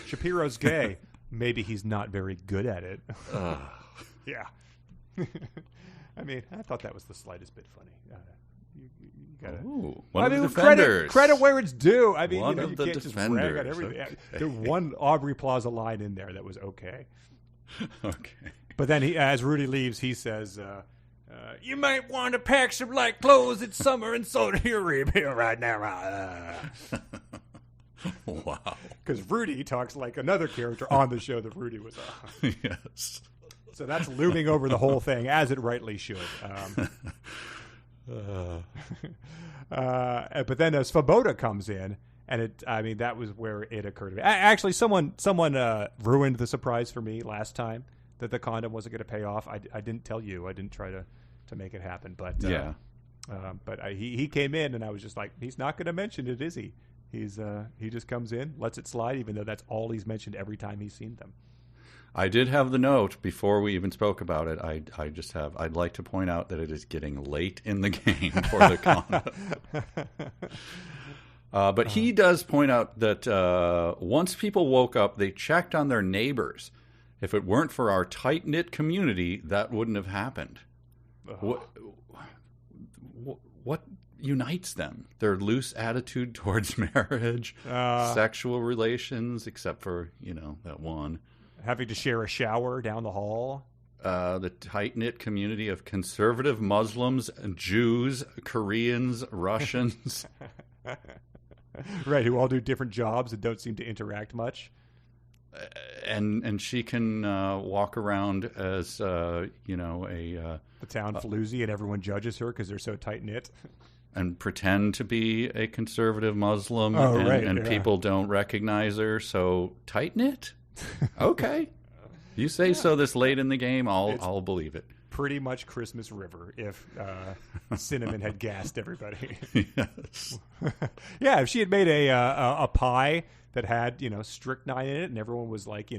Shapiro's gay. Maybe he's not very good at it. Yeah. I mean, I thought that was the slightest bit funny. You gotta. Ooh, one of the defenders. Credit where it's due. I mean, one you of the can't defenders. just brag on everything. Okay. There's one Aubrey Plaza line in there that was okay. Okay. But then, as Rudy leaves, he says, "You might want to pack some light clothes. It's summer in Saudi Arabia right now." Wow. Because Rudy talks like another character on the show that Rudy was on. Yes. So that's looming over the whole thing, as it rightly should. But then Svoboda comes in, and that was where it occurred to me. Actually, someone ruined the surprise for me last time that the condom wasn't going to pay off. I didn't tell you. I didn't try to make it happen. But he came in, and I was just like, he's not going to mention it, is he? He just comes in, lets it slide, even though that's all he's mentioned every time he's seen them. I did have the note before we even spoke about it. I'd like to point out that it is getting late in the game for the condom. But he does point out that once people woke up, they checked on their neighbors. If it weren't for our tight-knit community, that wouldn't have happened. What unites them? Their loose attitude towards marriage, sexual relations, except for, that one. Having to share a shower down the hall. The tight-knit community of conservative Muslims, Jews, Koreans, Russians. Right, who all do different jobs and don't seem to interact much. And she can walk around as, the town floozy, and everyone judges her because they're so tight-knit. And pretend to be a conservative Muslim, people don't recognize her. So tight-knit? Okay. You say so this late in the game, I'll believe it. Pretty much Christmas River if Cinnamon had gassed everybody. Yes. Yeah, if she had made a pie that had, strychnine in it and everyone was like,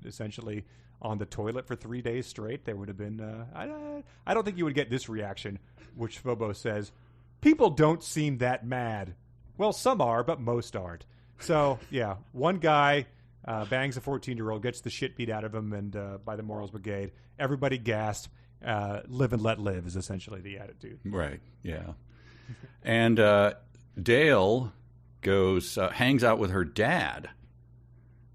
essentially on the toilet for 3 days straight, there would have been, I don't think you would get this reaction, which Fobo says, people don't seem that mad. Well, some are, but most aren't. So, yeah, one guy bangs a 14-year-old, gets the shit beat out of him, and by the Morals Brigade, everybody gasped. Live and let live is essentially the attitude. Right, yeah. And Dale hangs out with her dad.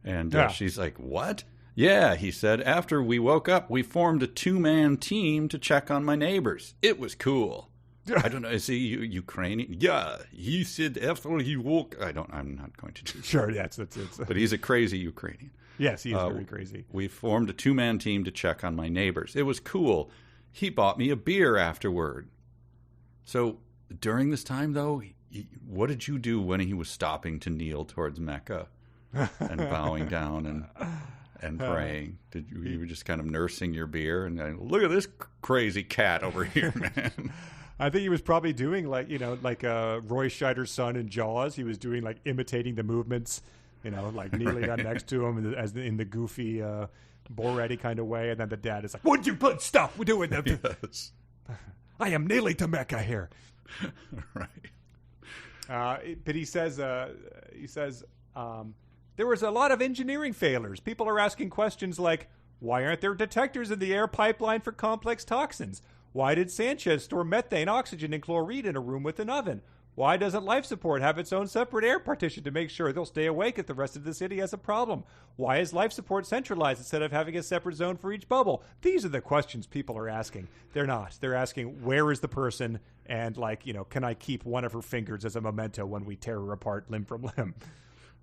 And she's like, what? Yeah, he said, after we woke up, we formed a 2-man team to check on my neighbors. It was cool. I don't know. Is he Ukrainian? Yeah, he said after he woke. I'm not going to do. Sure, yes, it's. But he's a crazy Ukrainian. Yes, he's very crazy. We formed a 2-man team to check on my neighbors. It was cool. He bought me a beer afterward. So during this time, though, what did you do when he was stopping to kneel towards Mecca and bowing down and praying? You were just kind of nursing your beer and going, look at this crazy cat over here, man? I think he was probably doing like Roy Scheider's son in Jaws. He was doing like imitating the movements, like kneeling down next to him as in the goofy Borat-y kind of way. And then the dad is like, "Would you stop doing that?" Yes. I am kneeling to Mecca here. Right. But he says, there was a lot of engineering failures. People are asking questions like, why aren't there detectors in the air pipeline for complex toxins? Why did Sanchez store methane, oxygen, and chlorine in a room with an oven? Why doesn't life support have its own separate air partition to make sure they'll stay awake if the rest of the city has a problem? Why is life support centralized instead of having a separate zone for each bubble? These are the questions people are asking. They're not. They're asking, where is the person? And can I keep one of her fingers as a memento when we tear her apart limb from limb?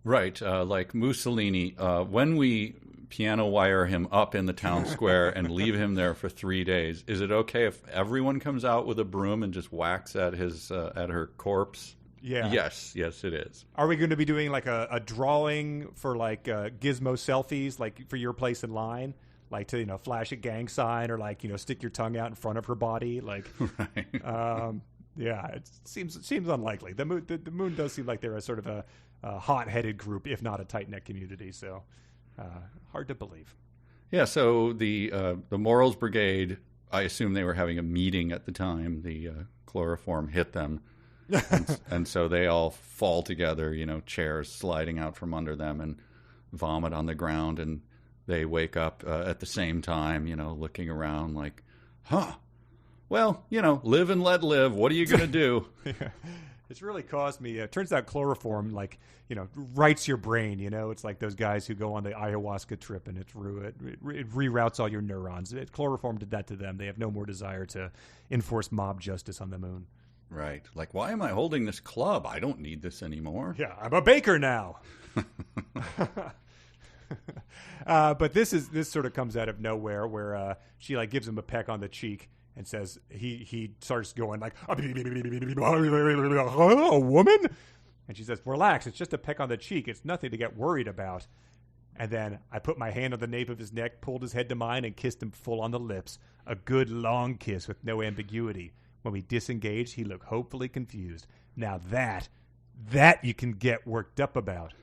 Right. Like Mussolini, when we piano wire him up in the town square and leave him there for 3 days, is it okay if everyone comes out with a broom and just whacks at her corpse? Yeah. Yes, it is. Are we going to be doing like a drawing for like gizmo selfies, like for your place in line, like to flash a gang sign or like stick your tongue out in front of her body, like right. Yeah, it seems unlikely. The moon does seem like they're a sort of a hot-headed group, if not a tight-knit community. So hard to believe. Yeah. So the Morals Brigade, I assume they were having a meeting at the time the chloroform hit them, and so they all fall together. Chairs sliding out from under them and vomit on the ground, and they wake up at the same time. Looking around like, huh. Well, live and let live. What are you going to do? Yeah. It's really caused me. Turns out chloroform, writes your brain. It's like those guys who go on the ayahuasca trip and it reroutes all your neurons. Chloroform did that to them. They have no more desire to enforce mob justice on the moon. Right. Like, why am I holding this club? I don't need this anymore. Yeah, I'm a baker now. But this sort of comes out of nowhere, where she gives him a peck on the cheek. And says he starts going like, a woman? And she says, relax, it's just a peck on the cheek. It's nothing to get worried about. And then I put my hand on the nape of his neck, pulled his head to mine, and kissed him full on the lips. A good long kiss with no ambiguity. When we disengaged, he looked hopefully confused. Now that you can get worked up about.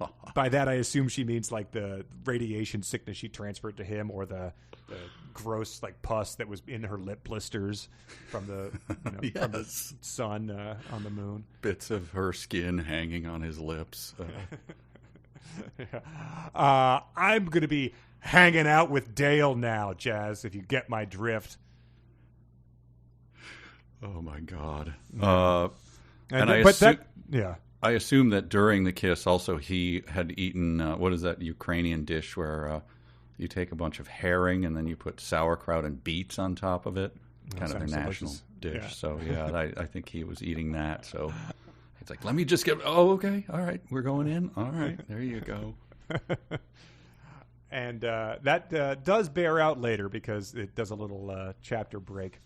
God. By that, I assume she means like the radiation sickness she transferred to him, or the gross pus that was in her lip blisters from the yes. from the sun on the moon. Bits of her skin hanging on his lips. I'm going to be hanging out with Dale now, Jazz, if you get my drift. Oh my God. I I assume that during the kiss, also he had eaten what is that Ukrainian dish where you take a bunch of herring and then you put sauerkraut and beets on top of it, kind of their national dish. Yeah. So I think he was eating that. So it's like, let me just get. Oh, okay, all right, we're going in. All right, there you go. And that does bear out later because it does a little chapter break.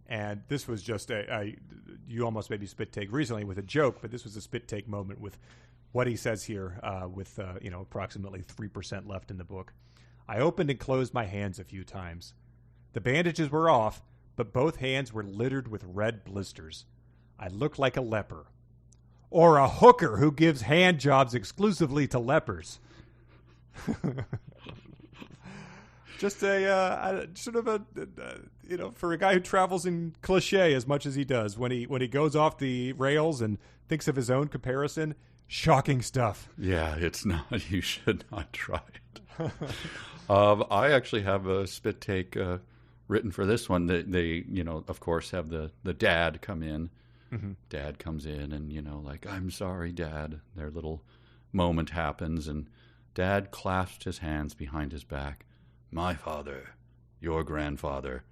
And this was just you almost made me spit take recently with a joke, but this was a spit take moment with what he says here with approximately 3% left in the book. I opened and closed my hands a few times. The bandages were off, but both hands were littered with red blisters. I looked like a leper. Or a hooker who gives hand jobs exclusively to lepers. Just a sort of a for a guy who travels in cliche as much as he does, when he goes off the rails and thinks of his own comparison, shocking stuff. Yeah, it's not. You should not try it. I actually have a spit take written for this one. They of course have the dad come in. Mm-hmm. Dad comes in and like, I'm sorry, Dad. Their little moment happens and Dad clasped his hands behind his back. My father, your grandfather,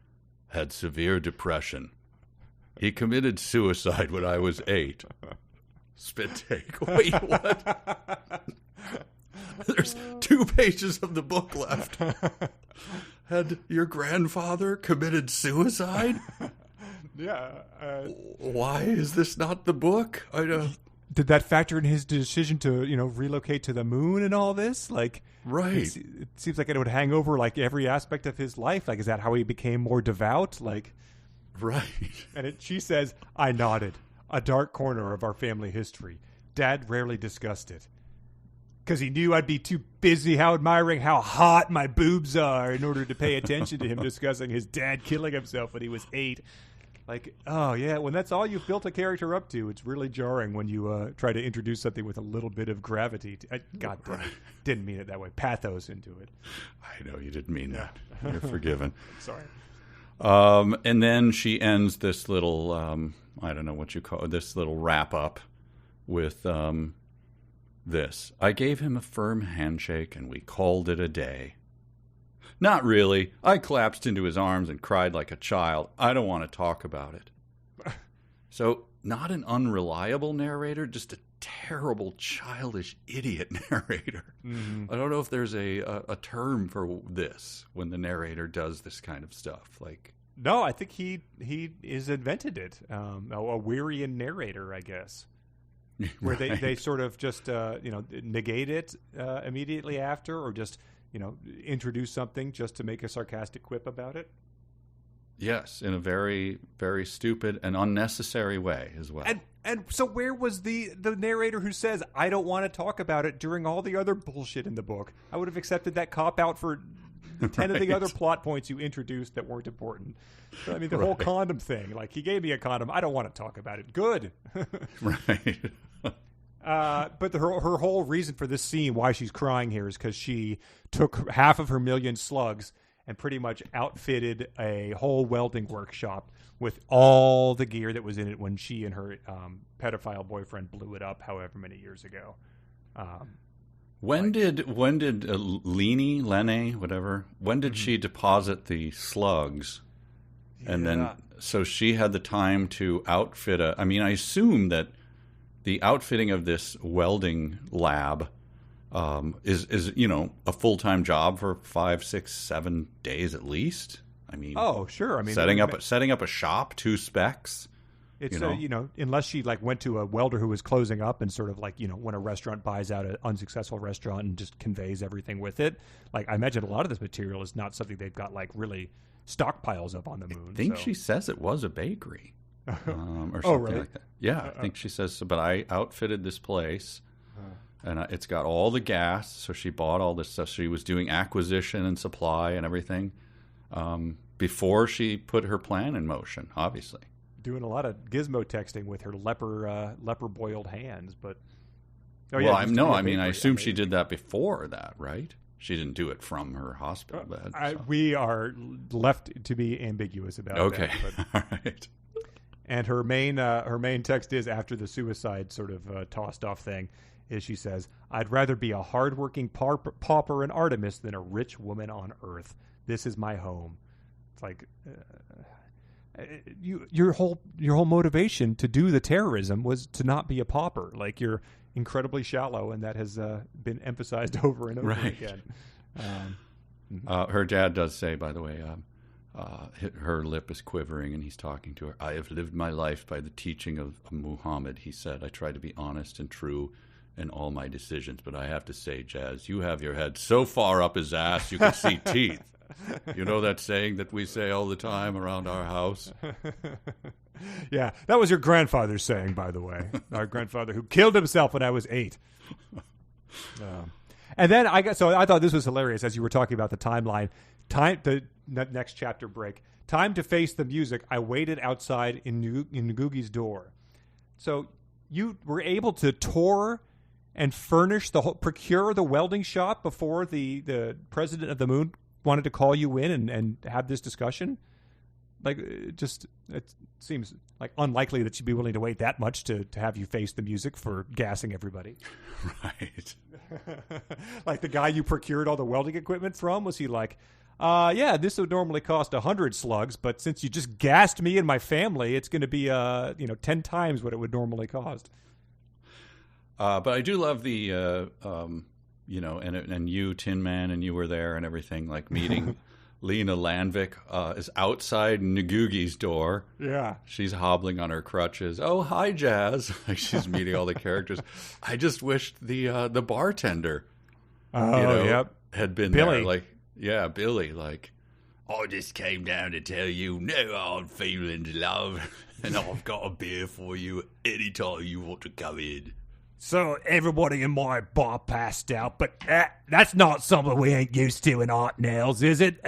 had severe depression. He committed suicide when I was 8. Spit take. Wait, what? There's 2 pages of the book left. Had your grandfather committed suicide? Yeah. Why is this not the book? I don't. Did that factor in his decision to, relocate to the moon and all this? Like, Right. it seems like it would hang over like every aspect of his life. Like, is that how he became more devout? Like, Right. and she says, I nodded. A dark corner of our family history. Dad rarely discussed it. Because he knew I'd be too busy admiring how hot my boobs are in order to pay attention to him discussing his dad killing himself when he was 8. Like, oh, yeah, when that's all you've built a character up to, it's really jarring when you try to introduce something with a little bit of gravity. God damn it. Didn't mean it that way. Pathos into it. I know you didn't mean that. You're forgiven. Sorry. And then she ends this little, I don't know what you call it, this little wrap up with this. I gave him a firm handshake and we called it a day. Not really. I collapsed into his arms and cried like a child. I don't want to talk about it. So, not an unreliable narrator, just a terrible, childish, idiot narrator. Mm-hmm. I don't know if there's a term for this when the narrator does this kind of stuff. Like, no, I think he has invented it. A Weirian narrator, I guess. Where right. they sort of just negate it immediately after, or just introduce something just to make a sarcastic quip about it. Yes, in a very, very stupid and unnecessary way as well. And so where was the narrator who says, I don't want to talk about it during all the other bullshit in the book? I would have accepted that cop-out for 10 of the other plot points you introduced that weren't important. I mean, the whole condom thing. Like, he gave me a condom. I don't want to talk about it. Good. Right. But her whole reason for this scene, why she's crying here, is because she took half of her million slugs and pretty much outfitted a whole welding workshop with all the gear that was in it when she and her pedophile boyfriend blew it up however many years ago. When did Lene, whatever, when did she deposit the slugs? Yeah. And then, so she had the time to outfit I assume that the outfitting of this welding lab is a full-time job for 5, 6, 7 days at least. I mean, oh sure. I mean, setting up a shop, 2 specs. It's unless she like went to a welder who was closing up and sort of like when a restaurant buys out an unsuccessful restaurant and just conveys everything with it. Like, I imagine a lot of this material is not something they've got like really stockpiles of on the moon. I think she says it was a bakery. Or something really? like that. Yeah, I think she says so. But I outfitted this place, and it's got all the gas. So she bought all this stuff. She was doing acquisition and supply and everything before she put her plan in motion. Obviously, doing a lot of gizmo texting with her leper boiled hands. But I assume she did that before that, right? She didn't do it from her hospital bed. So. We are left to be ambiguous about that. Okay, all right. And her main text is, after the suicide sort of tossed off thing, is she says, I'd rather be a hardworking pauper in Artemis than a rich woman on Earth. This is my home. It's like your whole motivation to do the terrorism was to not be a pauper. Like, you're incredibly shallow, and that has been emphasized over and over again. Her dad does say, by the way, her lip is quivering, and he's talking to her. I have lived my life by the teaching of Muhammad, he said. I try to be honest and true in all my decisions, but I have to say, Jazz, you have your head so far up his ass you can see teeth. You know that saying that we say all the time around our house? Yeah, that was your grandfather's saying, by the way. Our grandfather who killed himself when I was 8. And then I thought this was hilarious as you were talking about the timeline. The next chapter break. Time to face the music. I waited outside in Ngugi's door. So you were able to tour and procure the welding shop before the president of the moon wanted to call you in and have this discussion? Like, it seems like unlikely that she'd be willing to wait that much to have you face the music for gassing everybody. Right. Like, the guy you procured all the welding equipment from, was he like, yeah, this would normally cost 100 slugs, but since you just gassed me and my family, it's going to be 10 times what it would normally cost. But I do love the and you, Tin Man, and you were there and everything, like meeting Lena Landvik is outside Ngugi's door. Yeah. She's hobbling on her crutches. Oh, hi, Jazz. Like she's meeting all the characters. I just wished the bartender, yep, had been Billy. there. Like, yeah, Billy. Like, I just came down to tell you no hard feelings, love, and I've got a beer for you anytime you want to come in. So everybody in my bar passed out, but that's not something we ain't used to in Art Nails, is it?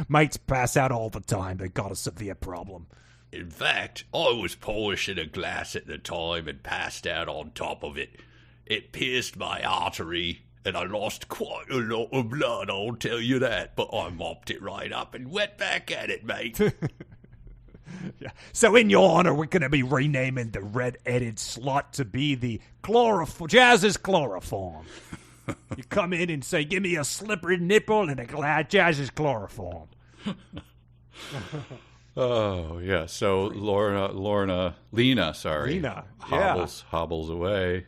Mates pass out all the time. They got a severe problem. In fact, I was polishing a glass at the time and passed out on top of it. It pierced my artery, and I lost quite a lot of blood, I'll tell you that. But I mopped it right up and went back at it, mate. Yeah. So in your honor, we're going to be renaming the red-headed slut to be the Jazz's chloroform. You come in and say, give me a slippery nipple and a Jazz's chloroform. Oh, yeah. So Lena, hobbles away.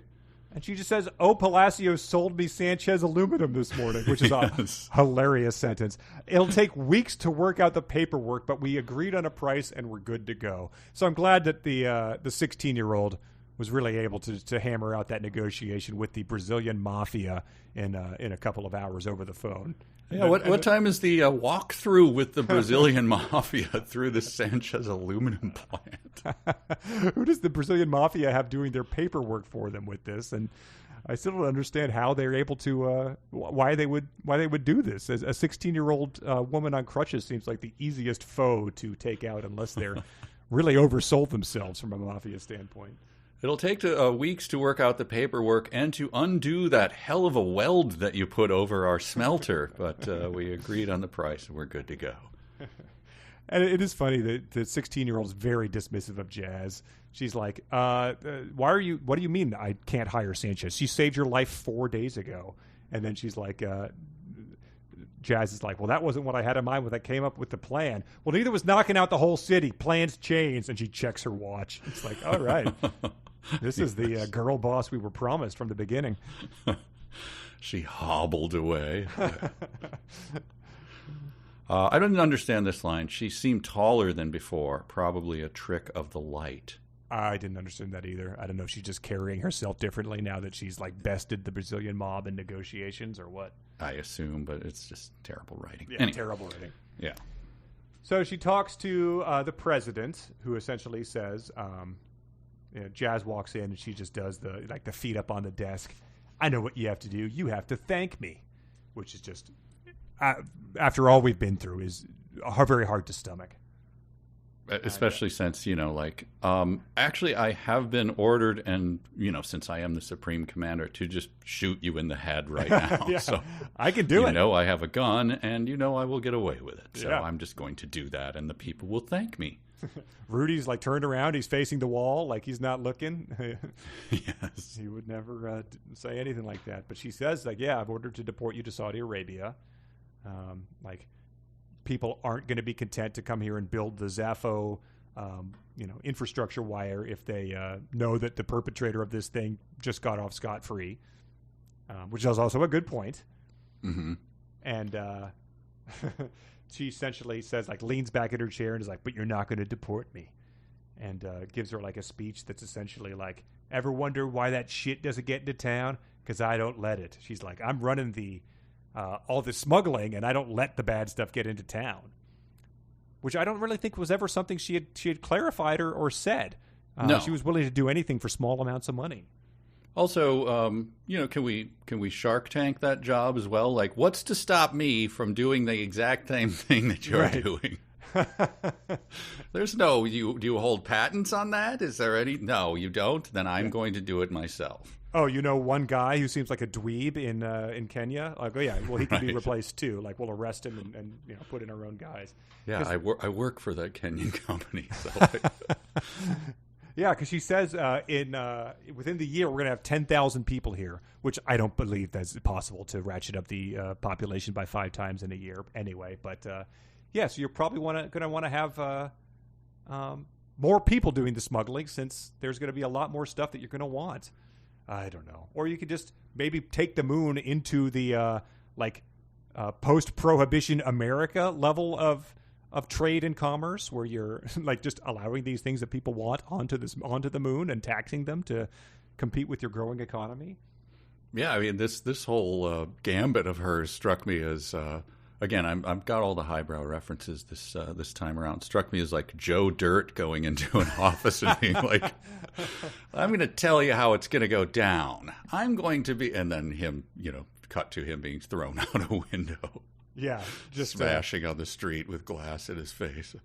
And she just says, "Oh, Palacio sold me Sanchez aluminum this morning," which is a hilarious sentence. It'll take weeks to work out the paperwork, but we agreed on a price and we're good to go. So I'm glad that the 16-year-old was really able to hammer out that negotiation with the Brazilian mafia in a couple of hours over the phone. Yeah, what time is the walkthrough with the Brazilian mafia through the Sanchez aluminum plant? Who does the Brazilian mafia have doing their paperwork for them with this? And I still don't understand how they're able to why they would do this. As a 16-year-old woman on crutches seems like the easiest foe to take out, unless they're really oversold themselves from a mafia standpoint. It'll take weeks to work out the paperwork and to undo that hell of a weld that you put over our smelter, but we agreed on the price and we're good to go. And it is funny that the 16-year-old is very dismissive of Jazz. She's like, what do you mean I can't hire Sanchez? She saved your life 4 days ago. And then she's like, Jazz is like, well, that wasn't what I had in mind when I came up with the plan. Well, neither was knocking out the whole city. Plans changed. And she checks her watch. It's like, all right. This is the girl boss we were promised from the beginning. She hobbled away. I didn't understand this line. She seemed taller than before. Probably a trick of the light. I didn't understand that either. I don't know if she's just carrying herself differently now that she's like bested the Brazilian mob in negotiations or what. I assume, but it's just terrible writing. Yeah, anyway. Terrible writing. Yeah. So she talks to the president, who essentially says, Jazz walks in and she just does the feet up on the desk. I know what you have to do. You have to thank me, which is just, after all we've been through, is very hard to stomach. Especially since, actually I have been ordered and, since I am the supreme commander, to just shoot you in the head right now. Yeah, so I can do it. I have a gun and, I will get away with it. So yeah. I'm just going to do that and the people will thank me. Rudy's like turned around. He's facing the wall like he's not looking. Yes. He would never say anything like that. But she says, I've ordered to deport you to Saudi Arabia. People aren't going to be content to come here and build the Zaffo, infrastructure wire if they know that the perpetrator of this thing just got off scot-free, which is also a good point. Mm-hmm. And she essentially says, leans back in her chair and is like, but you're not going to deport me. And gives her a speech that's essentially like, ever wonder why that shit doesn't get into town? Because I don't let it. She's like, I'm running all this smuggling, and I don't let the bad stuff get into town, which I don't really think was ever something she had clarified or said. No. She was willing to do anything for small amounts of money. Also, can we Shark Tank that job as well? What's to stop me from doing the exact same thing that you're doing? There's no, do you hold patents on that? Is there any? No, you don't? Then I'm going to do it myself. Oh, one guy who seems like a dweeb in Kenya? He can be replaced too. We'll arrest him and put in our own guys. Yeah, I work for that Kenyan company. So yeah, because she says within the year we're going to have 10,000 people here, which I don't believe that's possible to ratchet up the population by 5 times in a year anyway. But so you're probably going to want to have more people doing the smuggling, since there's going to be a lot more stuff that you're going to want. I don't know. Or you could just maybe take the moon into the post-prohibition America level of trade and commerce, where you're like just allowing these things that people want onto the moon and taxing them to compete with your growing economy. Yeah, I mean this whole gambit of hers struck me as again, I've got all the highbrow references this time around. Struck me as like Joe Dirt going into an office and being like, "I'm going to tell you how it's going to go down. I'm going to be," and then him, cut to him being thrown out a window. Yeah, just smashing on the street with glass in his face.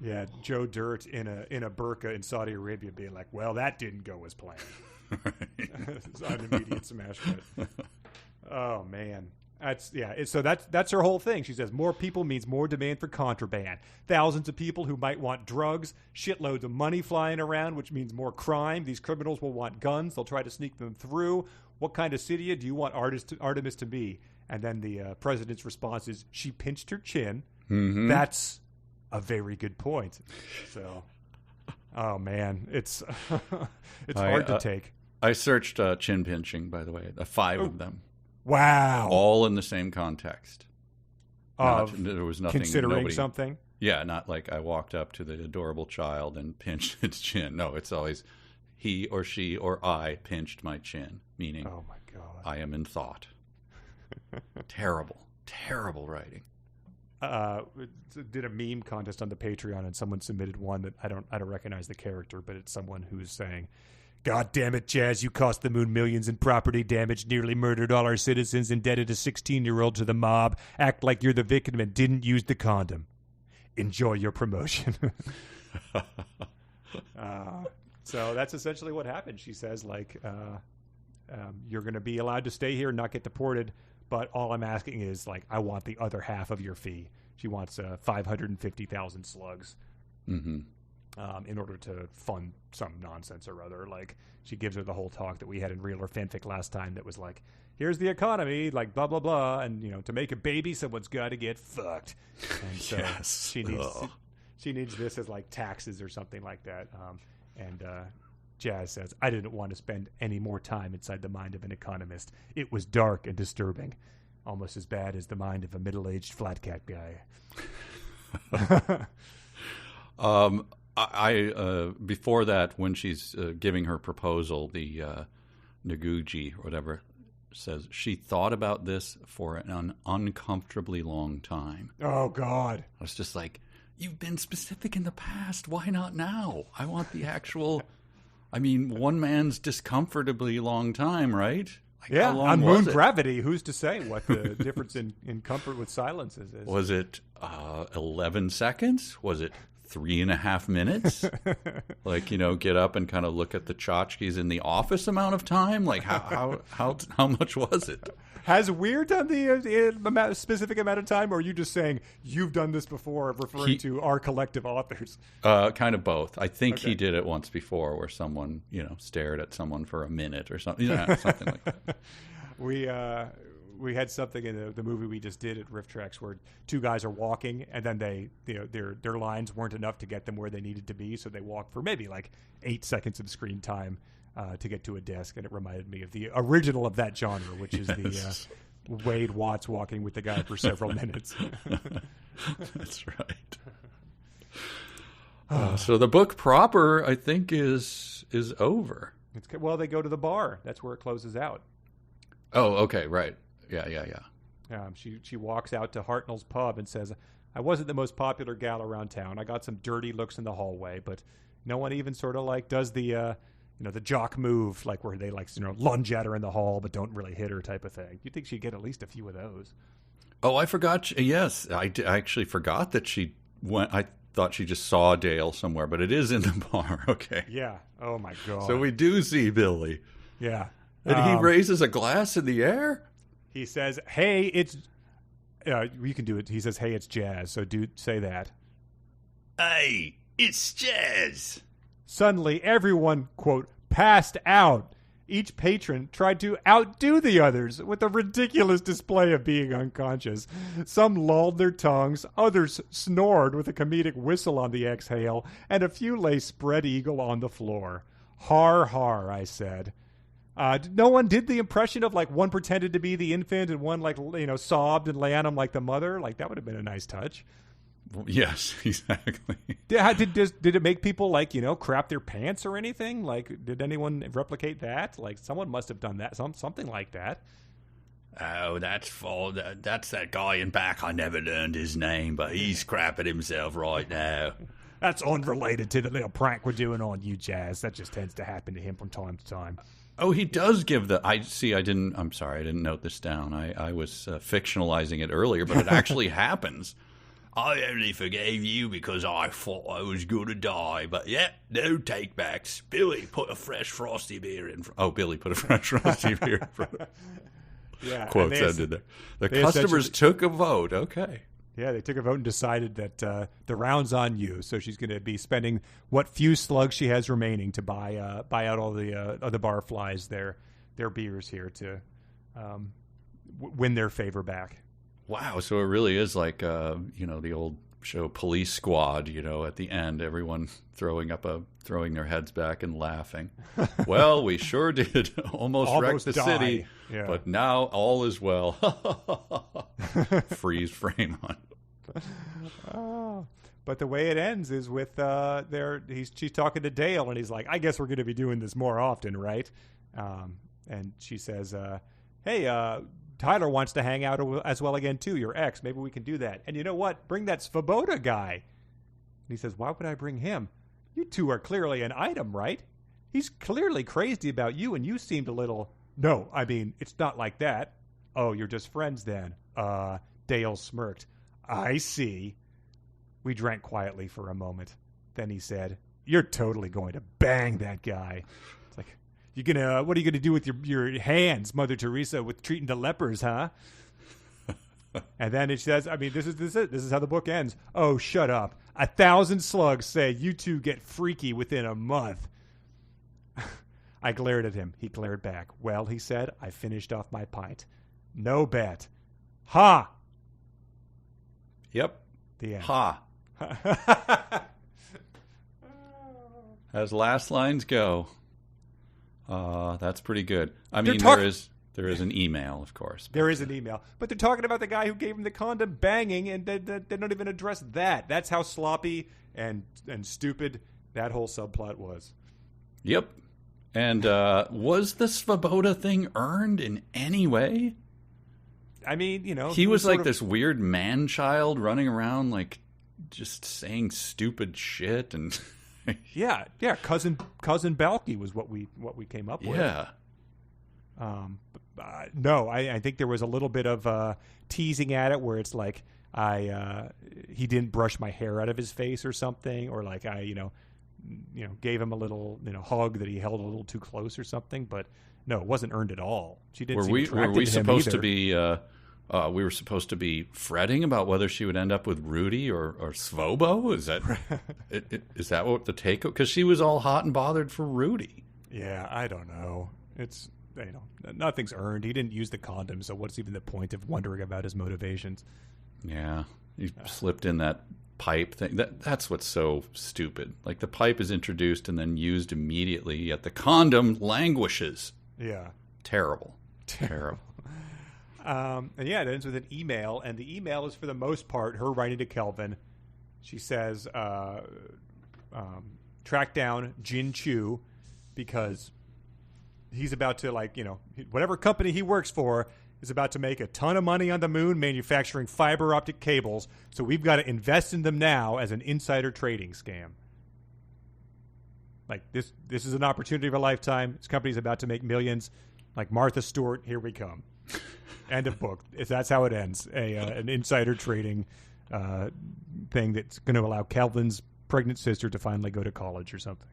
Yeah, Joe Dirt in a burqa in Saudi Arabia being like, "Well, that didn't go as planned." It's an immediate smash cut. Oh man, that's her whole thing. She says more people means more demand for contraband. Thousands of people who might want drugs, shitloads of money flying around, which means more crime. These criminals will want guns. They'll try to sneak them through. What kind of city do you want Artemis to be? And then the president's response is, she pinched her chin. Mm-hmm. That's a very good point. So, oh man, it's hard to take. I searched chin pinching, by the way, 5 of them. Wow. All in the same context. There was nothing. Considering something? Yeah, not like I walked up to the adorable child and pinched its chin. No, it's always he or she or I pinched my chin, meaning, oh my God, I am in thought. Terrible writing. Did a meme contest on the Patreon, and someone submitted one that I don't recognize the character, but it's someone who's saying, "God damn it, Jazz, you cost the moon millions in property damage, nearly murdered all our citizens, indebted a 16-year-old to the mob, act like you're the victim and didn't use the condom. Enjoy your promotion." So that's essentially what happened. She says, like, you're going to be allowed to stay here and not get deported, but all I'm asking is, like, I want the other half of your fee. She wants 550,000 slugs. Mm-hmm. In order to fund some nonsense or other. Like, she gives her the whole talk that we had in Real or Fanfic last time that was like, here's the economy, like, blah, blah, blah, and, to make a baby, someone's got to get fucked. And so yes. she needs this as, like, taxes or something like that. And Jazz says, I didn't want to spend any more time inside the mind of an economist. It was dark and disturbing. Almost as bad as the mind of a middle-aged flat cat guy. I before that, when she's giving her proposal, the Naguji or whatever says she thought about this for an uncomfortably long time. Oh God! I was just like, you've been specific in the past. Why not now? I want the actual. I mean, one man's discomfortably long time, right? Like, yeah, how long on was moon it? Gravity, who's to say what the difference in comfort with silence is? Was it 11 seconds? Was it 3.5 minutes? Like, get up and kind of look at the tchotchkes in the office amount of time? Like, how much was it? Has Weir done the specific amount of time, or are you just saying you've done this before, referring to our collective authors? Kind of both. I think Okay. he did it once before where someone, stared at someone for a minute or something. Yeah, something like that. We had something in the movie we just did at Riff Tracks where 2 guys are walking, and then their lines weren't enough to get them where they needed to be, so they walked for maybe like 8 seconds of screen time to get to a desk, and it reminded me of the original of that genre, which is the Wade Watts walking with the guy for several minutes. That's right. So the book proper, I think, is over. Well, they go to the bar. That's where it closes out. Oh, okay, right. Yeah. She walks out to Hartnell's pub and says, I wasn't the most popular gal around town. I got some dirty looks in the hallway, but no one even sort of like does the the jock move, like where they like lunge at her in the hall but don't really hit her type of thing. You'd think she'd get at least a few of those. Oh, I forgot. Yes, I actually forgot that she went. I thought she just saw Dale somewhere, but it is in the bar. Okay. Yeah. Oh my God. So we do see Billy. Yeah. And he raises a glass in the air. He says, "Hey, it's." You can do it. He says, "Hey, it's Jazz." So say that. Hey, it's Jazz. Suddenly, everyone, quote, passed out. Each patron tried to outdo the others with a ridiculous display of being unconscious. Some lolled their tongues, others snored with a comedic whistle on the exhale, and a few lay spread eagle on the floor. Har, har, I said. No one did the impression of like one pretended to be the infant and one like sobbed and lay on him like the mother. Like that would have been a nice touch. Well, yes, exactly. Did it make people like crap their pants or anything? Like, did anyone replicate that? Like, someone must have done that, something like that. Oh, that's that guy in back. I never learned his name, but he's crapping himself right now. That's unrelated to the little prank we're doing on you, Jazz. That just tends to happen to him from time to time. Oh, he does give I'm sorry, I didn't note this down. I was fictionalizing it earlier, but it actually happens. I only forgave you because I thought I was going to die. But yeah, no take-backs. Billy, put a fresh frosty beer in front. Oh, Billy, put a fresh frosty beer in front. Yeah, quotes ended there. The customers took a vote. Okay. Yeah, they took a vote and decided that the round's on you. So she's going to be spending what few slugs she has remaining to buy out all the other barflies their beers here to win their favor back. Wow, so it really is like the old show Police Squad. At the end, everyone throwing their heads back and laughing. Well, we sure did almost wreck the city, yeah. But now all is well. Freeze frame on. But the way it ends is with she's talking to Dale, and he's like, "I guess we're going to be doing this more often, right?" And she says, "Hey, Tyler wants to hang out as well again, too, your ex. Maybe we can do that. And you know what? Bring that Svoboda guy." And he says, "Why would I bring him? You two are clearly an item, right? He's clearly crazy about you, and you seemed a little..." "No, I mean, it's not like that." "Oh, you're just friends then." Dale smirked. "I see." We drank quietly for a moment. Then he said, "You're totally going to bang that guy." It's like, what are you gonna do with your hands, Mother Teresa, with treating the lepers, huh? And then it says, I mean, this is how the book ends. "Oh, shut up. 1,000 slugs say you two get freaky within a month." I glared at him. He glared back. "Well," he said, "I finished off my pint." "No bet." "Ha!" Yep. The end. Ha. As last lines go. That's pretty good. I mean, there is an email, of course. There is an email. But they're talking about the guy who gave him the condom banging, and they don't even address that. That's how sloppy and stupid that whole subplot was. Yep. And was the Svoboda thing earned in any way? I mean, he was like this weird man-child running around, like, just saying stupid shit and... yeah. Cousin Balky was what we came up with. Yeah. No, I think there was a little bit of teasing at it where it's like he didn't brush my hair out of his face or something, or like I gave him a little hug that he held a little too close or something. But no, it wasn't earned at all. She didn't. Were we supposed to be? We were supposed to be fretting about whether she would end up with Rudy or Svobo. Is that is that what the take? Because she was all hot and bothered for Rudy. Yeah, I don't know. It's nothing's earned. He didn't use the condom, so what's even the point of wondering about his motivations? Yeah, he slipped in that pipe thing. That's what's so stupid. Like the pipe is introduced and then used immediately, yet the condom languishes. Yeah, terrible. And yeah, it ends with an email, and the email is for the most part her writing to Kelvin. She says, track down Jin Chu because he's about to, whatever company he works for is about to make a ton of money on the moon manufacturing fiber optic cables, so we've got to invest in them now as an insider trading scam. Like, this is an opportunity of a lifetime. This company's about to make millions. Like Martha Stewart, here we come. End of book. That's how it ends. An insider trading thing that's going to allow Calvin's pregnant sister to finally go to college or something.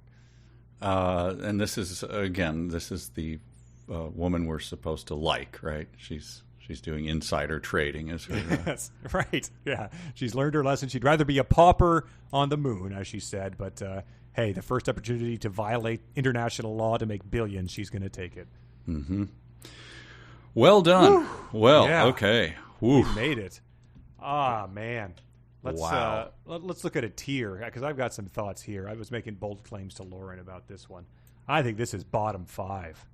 And this is the woman we're supposed to like, right? She's doing insider trading as her. Yes, right. Yeah, she's learned her lesson. She'd rather be a pauper on the moon, as she said. But hey, the first opportunity to violate international law to make billions, she's going to take it. Mm-hmm. Well done. Woo. Well, yeah. Okay. Woo. We made it. Ah, man. Let's wow. Let's look at a tier, because I've got some thoughts here. I was making bold claims to Lauren about this one. I think this is bottom 5.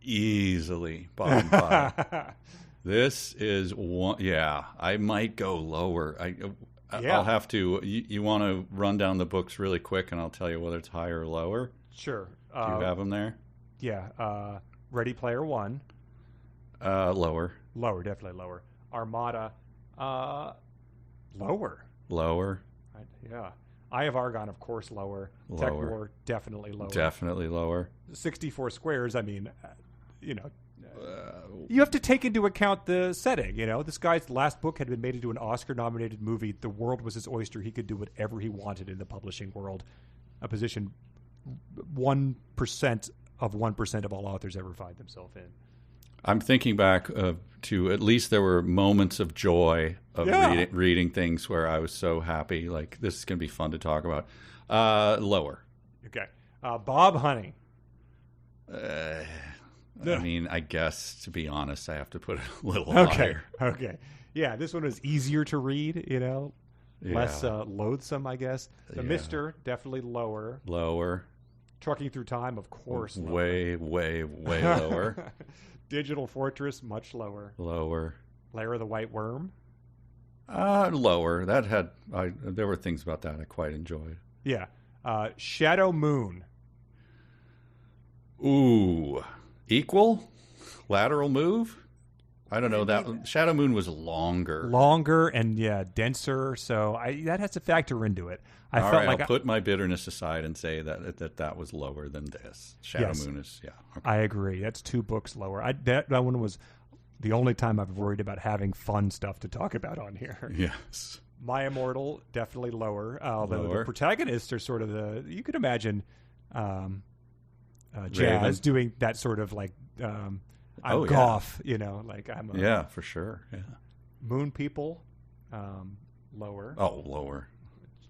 Easily bottom 5. This is one. Yeah, I might go lower. I'll have to. You want to run down the books really quick, and I'll tell you whether it's higher or lower. Sure. Do you have them there? Yeah. Ready Player One. Lower. Lower, definitely lower. Armada. Lower. Lower. Yeah. Eye of Argon, of course, lower. Tech War, definitely lower. Definitely lower. 64 Squares, I mean, you have to take into account the setting. This guy's last book had been made into an Oscar-nominated movie. The world was his oyster. He could do whatever he wanted in the publishing world. A position 1% of 1% of all authors ever find themselves in. I'm thinking back to at least there were moments of joy of reading things where I was so happy. Like, this is going to be fun to talk about. Lower. Okay. Bob Honey. I mean, I guess, to be honest, I have to put it a little higher. Okay. Yeah, this one was easier to read, less loathsome, I guess. The Mister, definitely lower. Lower. Trucking Through Time, of course. Way, way, way lower. Digital Fortress, much lower. Lower. Lair of the White Worm. Lower. There were things about that I quite enjoyed. Yeah. Shadow Moon. Ooh. Equal? Lateral move? I don't know. That Shadow Moon was longer and denser. So that has to factor into it. I'll put my bitterness aside and say that was lower than this. Shadow Moon is Okay. I agree. That's 2 books lower. That one was the only time I've worried about having fun stuff to talk about on here. Yes. My Immortal, definitely lower. Although the protagonists are sort of you could imagine Jazz doing that sort of like I'm Goff, yeah, for sure. Yeah. Moon People, lower. Oh, lower.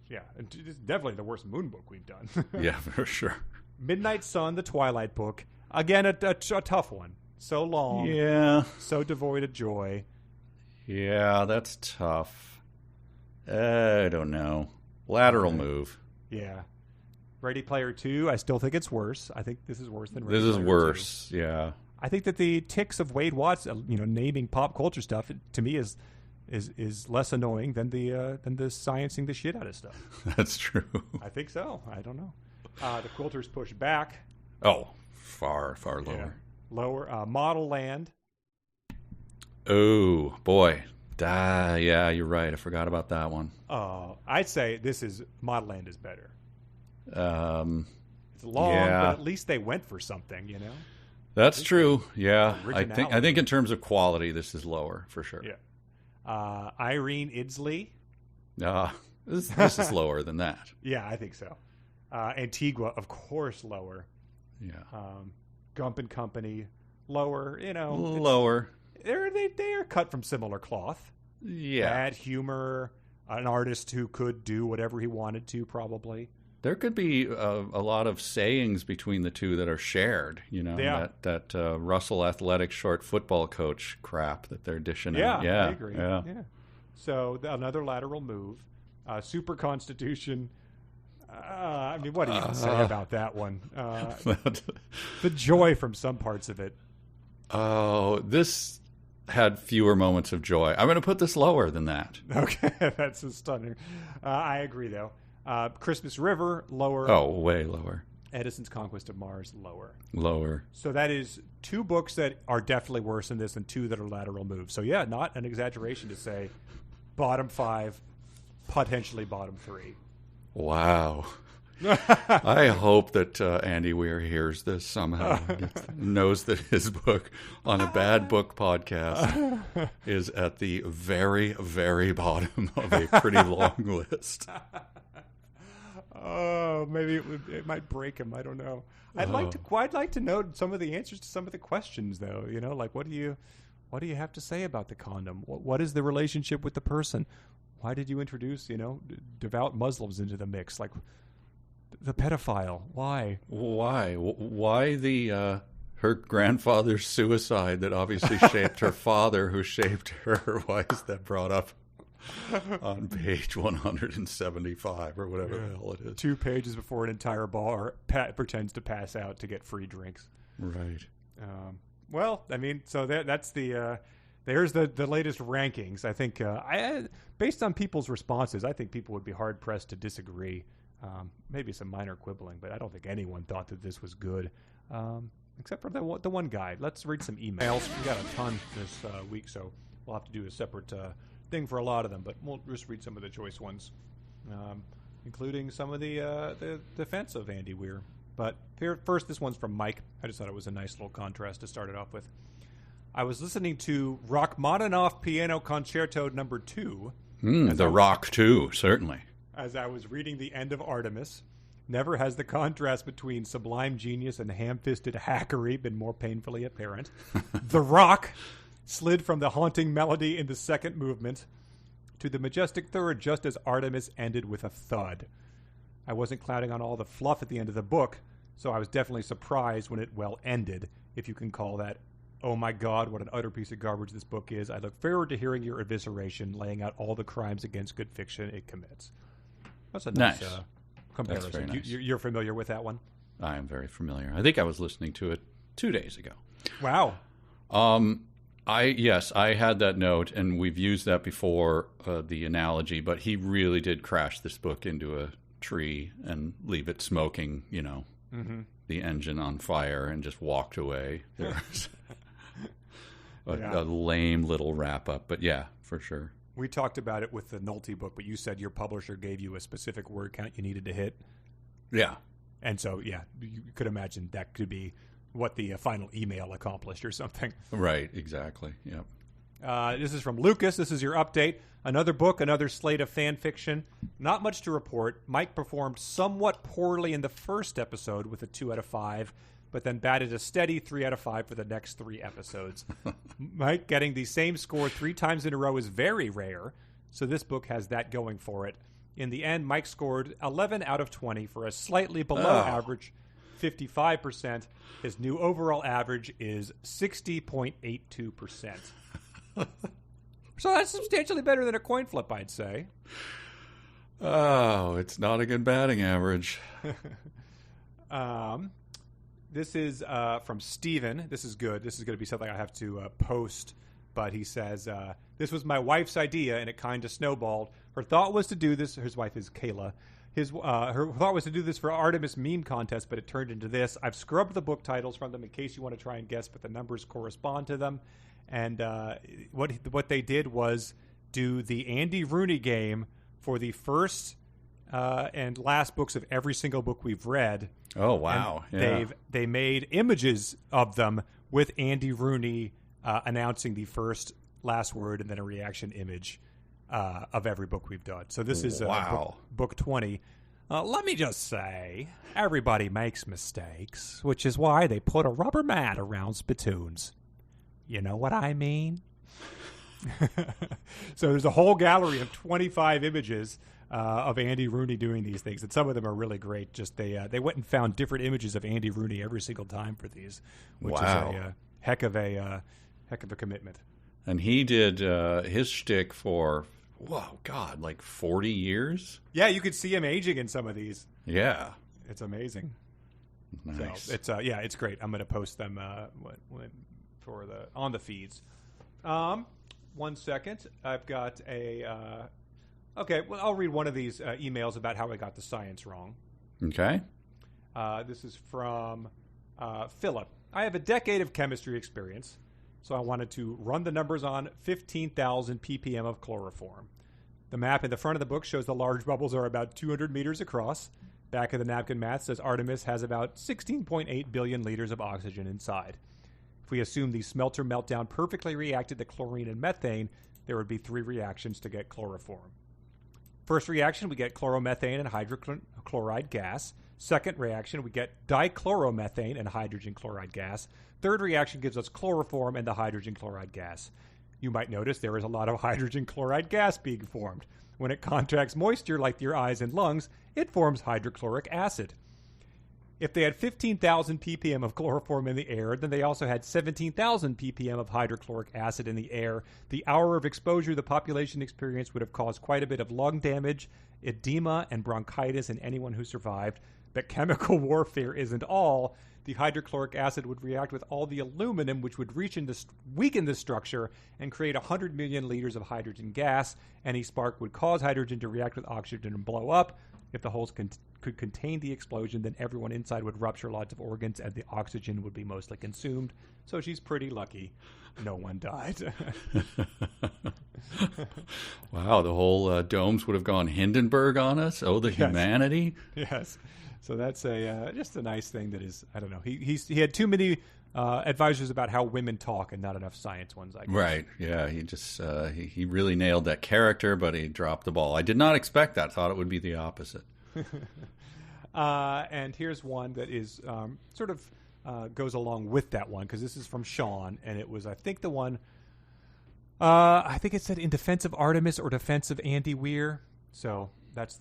Yeah, and it's definitely the worst Moon book we've done. Yeah, for sure. Midnight Sun, the Twilight book, again a tough one. So long. Yeah. So devoid of joy. Yeah, that's tough. I don't know. Lateral move. Yeah. Ready Player 2, I still think it's worse. I think this is worse than Ready Player 2. This is worse, 2. Yeah. I think that the tics of Wade Watts, naming pop culture stuff, to me is less annoying than the sciencing the shit out of stuff. That's true. I think so. I don't know. The Quilters Push Back. Oh, far lower. Yeah. Lower. Model Land. Oh, boy. Yeah, you're right. I forgot about that one. I'd say Model Land is better. It's long, but at least they went for something, That's true. Yeah, I originality. think in terms of quality, this is lower for sure. Yeah. Irene Idsley. This is lower than that. Yeah, I think so. Antigua, of course, lower. Yeah. Gump and Company, lower. Lower. They are cut from similar cloth. Yeah. Bad humor. An artist who could do whatever he wanted to, probably. There could be a lot of sayings between the two that are shared, that Russell Athletic short football coach crap that they're dishing out. Yeah, I agree. Yeah. So another lateral move. Super Constitution. What do you say about that one? The joy from some parts of it. Oh, this had fewer moments of joy. I'm going to put this lower than that. Okay, that's stunning. I agree, though. Christmas River, lower. Oh, way lower. Edison's Conquest of Mars, lower. Lower. So that is 2 books that are definitely worse than this and 2 that are lateral moves. So, yeah, not an exaggeration to say bottom 5, potentially bottom 3. Wow. I hope that Andy Weir hears this somehow. Knows that his book on a bad book podcast is at the very, very bottom of a pretty long list. Oh, maybe it might break him. I don't know. I'd like to know some of the answers to some of the questions, though. Like what do you have to say about the condom? What is the relationship with the person? Why did you introduce devout Muslims into the mix? Like the pedophile. Why? Why the her grandfather's suicide that obviously shaped her father, who shaped her? Why is that brought up on page 175 or whatever the hell it is? 2 pages before an entire bar pretends to pass out to get free drinks. Right. Well, I mean, so that's the there's the latest rankings. I think based on people's responses, I think people would be hard pressed to disagree. Maybe some minor quibbling, but I don't think anyone thought that this was good, except for the one guy. Let's read some emails. We got a ton this week, so we'll have to do a separate thing for a lot of them. But we'll just read some of the choice ones, including some of the defense of Andy Weir. But first, this one's from Mike. I just thought it was a nice little contrast to start it off with. I was listening to Rachmaninoff Piano Concerto No. 2. Rock 2, certainly. As I was reading the end of Artemis. Never has the contrast between sublime genius and ham-fisted hackery been more painfully apparent. The Rock slid from the haunting melody in the second movement to the majestic third just as Artemis ended with a thud. I wasn't clouding on all the fluff at the end of the book, so I was definitely surprised when it well ended, if you can call that. Oh my God, what an utter piece of garbage this book is. I look forward to hearing your evisceration, laying out all the crimes against good fiction it commits. That's a nice comparison. That's very nice. You're familiar with that one? I am very familiar. I think I was listening to it 2 days ago. Wow. I had that note, and we've used that before, the analogy, but he really did crash this book into a tree and leave it smoking, the engine on fire, and just walked away. A lame little wrap-up, but yeah, for sure. We talked about it with the Nolte book, but you said your publisher gave you a specific word count you needed to hit. Yeah. And so, yeah, you could imagine that could be what the final email accomplished or something. Right, exactly, yep. This is from Lucas. This is your update. Another book, another slate of fan fiction. Not much to report. Mike performed somewhat poorly in the first episode with a 2 out of 5, but then batted a steady 3 out of 5 for the next 3 episodes. Mike getting the same score 3 times in a row is very rare, so this book has that going for it. In the end, Mike scored 11 out of 20 for a slightly below average 55%. His new overall average is 60.82%. So that's substantially better than a coin flip, I'd say. Oh, it's not a good batting average. This is from Steven. This is good. This is going to be something I have to post. But he says, this was my wife's idea, and it kind of snowballed. Her thought was to do this. His wife is Kayla. Her thought was to do this for Artemis meme contest, but it turned into this. I've scrubbed the book titles from them in case you want to try and guess, but the numbers correspond to them. And what they did was do the Andy Rooney game for the first and last books of every single book we've read. Oh, wow. Yeah. They made images of them with Andy Rooney announcing the first, last word, and then a reaction image of every book we've done. So this is book 20. Let me just say, everybody makes mistakes, which is why they put a rubber mat around spittoons. You know what I mean? So there's a whole gallery of 25 images of Andy Rooney doing these things, and some of them are really great. Just they went and found different images of Andy Rooney every single time for these, which is a heck of a commitment. And he did his shtick for like 40 years. Yeah, you could see him aging in some of these. Yeah, it's amazing. Nice. So it's great. I'm going to post them on the feeds. 1 second. I've got a. Okay, well, I'll read one of these emails about how I got the science wrong. Okay. This is from Philip. I have a decade of chemistry experience, so I wanted to run the numbers on 15,000 ppm of chloroform. The map in the front of the book shows the large bubbles are about 200 meters across. Back of the napkin math says Artemis has about 16.8 billion liters of oxygen inside. If we assume the smelter meltdown perfectly reacted to chlorine and methane, there would be 3 reactions to get chloroform. First reaction, we get chloromethane and hydrochloride gas. Second reaction, we get dichloromethane and hydrogen chloride gas. Third reaction gives us chloroform and the hydrogen chloride gas. You might notice there is a lot of hydrogen chloride gas being formed. When it contracts moisture like your eyes and lungs, it forms hydrochloric acid. If they had 15,000 ppm of chloroform in the air, then they also had 17,000 ppm of hydrochloric acid in the air. The hour of exposure the population experienced would have caused quite a bit of lung damage, edema, and bronchitis in anyone who survived. But chemical warfare isn't all. The hydrochloric acid would react with all the aluminum, which would weaken the structure and create 100 million liters of hydrogen gas. Any spark would cause hydrogen to react with oxygen and blow up. If the holes could contain the explosion, then everyone inside would rupture lots of organs and the oxygen would be mostly consumed. So she's pretty lucky. No one died. Wow, the whole domes would have gone Hindenburg on us. Oh, the humanity. Yes. So that's just a nice thing that is, I don't know. He had too many advisors about how women talk and not enough science ones, I guess. Right. Yeah. He just he really nailed that character, but he dropped the ball. I did not expect that. Thought it would be the opposite. And here's one that is sort of goes along with that one, because this is from Sean, and it was, I think, the one. I think it said in defense of Artemis or defense of Andy Weir. So that's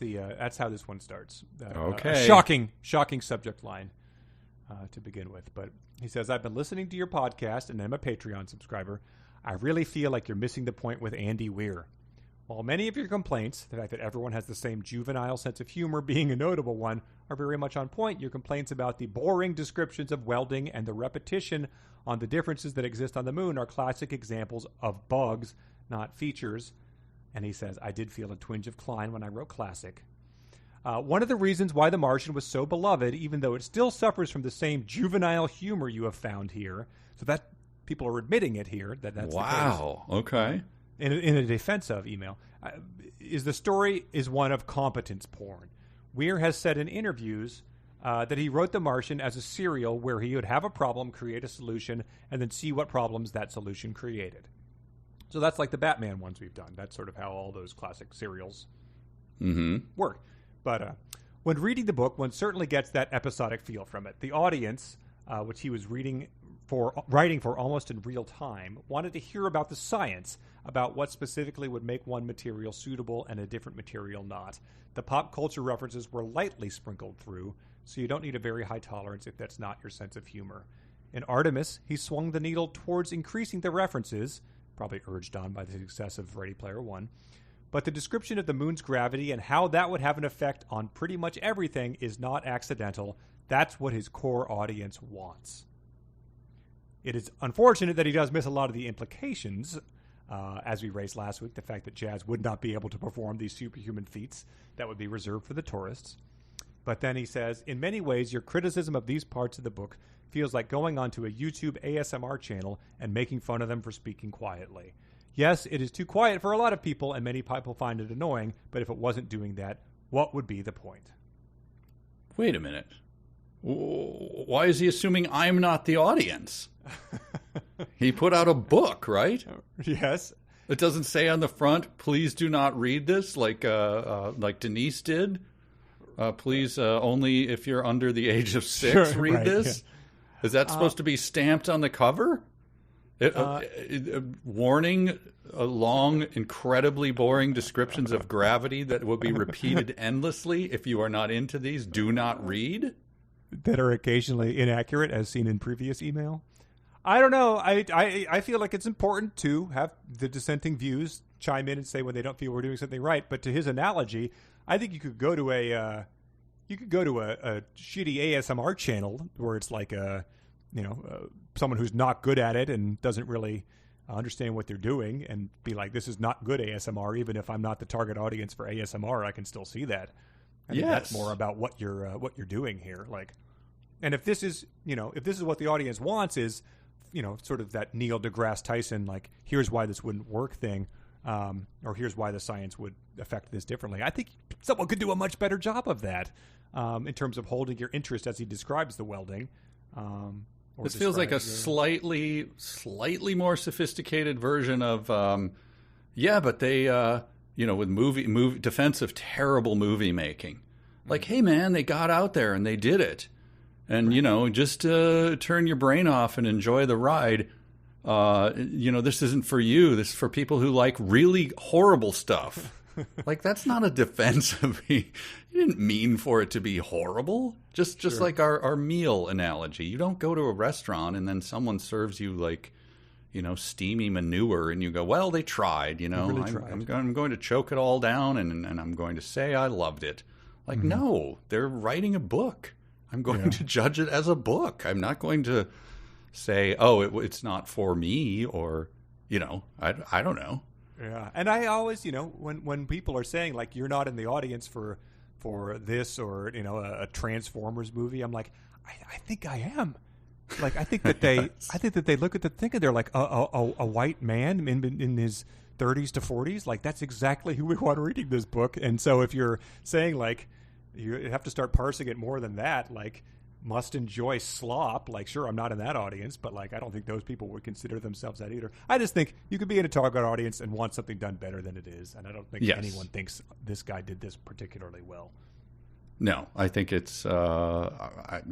how this one starts. Okay. Shocking subject line to begin with. But he says, I've been listening to your podcast and I'm a Patreon subscriber. I really feel like you're missing the point with Andy Weir. While many of your complaints, the fact that everyone has the same juvenile sense of humor being a notable one, are very much on point, your complaints about the boring descriptions of welding and the repetition on the differences that exist on the moon are classic examples of bugs, not features. And he says, I did feel a twinge of Klein when I wrote classic. One of the reasons why The Martian was so beloved, even though it still suffers from the same juvenile humor you have found here, so that people are admitting it here, that's the case. Wow. Okay. In a defense of email, is the story is one of competence porn. Weir has said in interviews that he wrote The Martian as a serial where he would have a problem, create a solution, and then see what problems that solution created. So that's like the Batman ones we've done. That's sort of how all those classic serials work. But when reading the book, one certainly gets that episodic feel from it. The audience, which he was writing for almost in real time, wanted to hear about the science, about what specifically would make one material suitable and a different material not. The pop culture references were lightly sprinkled through, so you don't need a very high tolerance if that's not your sense of humor. In Artemis, he swung the needle towards increasing the references, probably urged on by the success of Ready Player One, but the description of the moon's gravity and how that would have an effect on pretty much everything is not accidental. That's what his core audience wants. It is unfortunate that he does miss a lot of the implications, as we raised last week, the fact that Jazz would not be able to perform these superhuman feats that would be reserved for the tourists. But then he says, in many ways, your criticism of these parts of the book feels like going onto a YouTube ASMR channel and making fun of them for speaking quietly. Yes, it is too quiet for a lot of people, and many people find it annoying, but if it wasn't doing that, what would be the point? Wait a minute. Why is he assuming I'm not the audience? He put out a book, right? Yes. It doesn't say on the front, please do not read this, like Denise did. Please, only if you're under the age of 6, read right, this. Yeah. Is that supposed to be stamped on the cover? Warning, long, incredibly boring descriptions of gravity that will be repeated endlessly. If you are not into these, do not read. That are occasionally inaccurate, as seen in previous email. I don't know. I feel like it's important to have the dissenting views chime in and say when they don't feel we're doing something right. But to his analogy, I think you could go to a shitty ASMR channel where it's like someone who's not good at it and doesn't really understand what they're doing, and be like, this is not good ASMR. Even if I'm not the target audience for ASMR, I can still see that. I think that's more about what you're doing here. Like, and if this is what the audience wants is, sort of that Neil deGrasse Tyson, like, here's why this wouldn't work thing, or here's why the science would affect this differently. I think someone could do a much better job of that in terms of holding your interest as he describes the welding. This feels like a slightly more sophisticated version of, but they, with movie defense of terrible movie making. Like, hey man, they got out there and they did it. And, just turn your brain off and enjoy the ride. This isn't for you. This is for people who like really horrible stuff. Like, that's not a defense of me. You didn't mean for it to be horrible. Just Sure. like our meal analogy. You don't go to a restaurant and then someone serves you, like, steamy manure, and you go, well, they tried, really tried. I'm going to choke it all down, and I'm going to say I loved it. Like, no, they're writing a book. I'm going to judge it as a book. I'm not going to say, oh, it's not for me, or, I don't know. Yeah, and I always, when people are saying like you're not in the audience for this or a Transformers movie, I'm like, I think I am. Like I think that they Yes. I think that they look at the thing and they're like a white man in his 30s to 40s. Like that's exactly who we want reading this book. And so if you're saying like you have to start parsing it more than that, like must enjoy slop. Like, sure, I'm not in that audience, but like, I don't think those people would consider themselves that either. I just think you could be in a target audience and want something done better than it is, and I don't think Yes. anyone thinks this guy did this particularly well. No, I think it's. I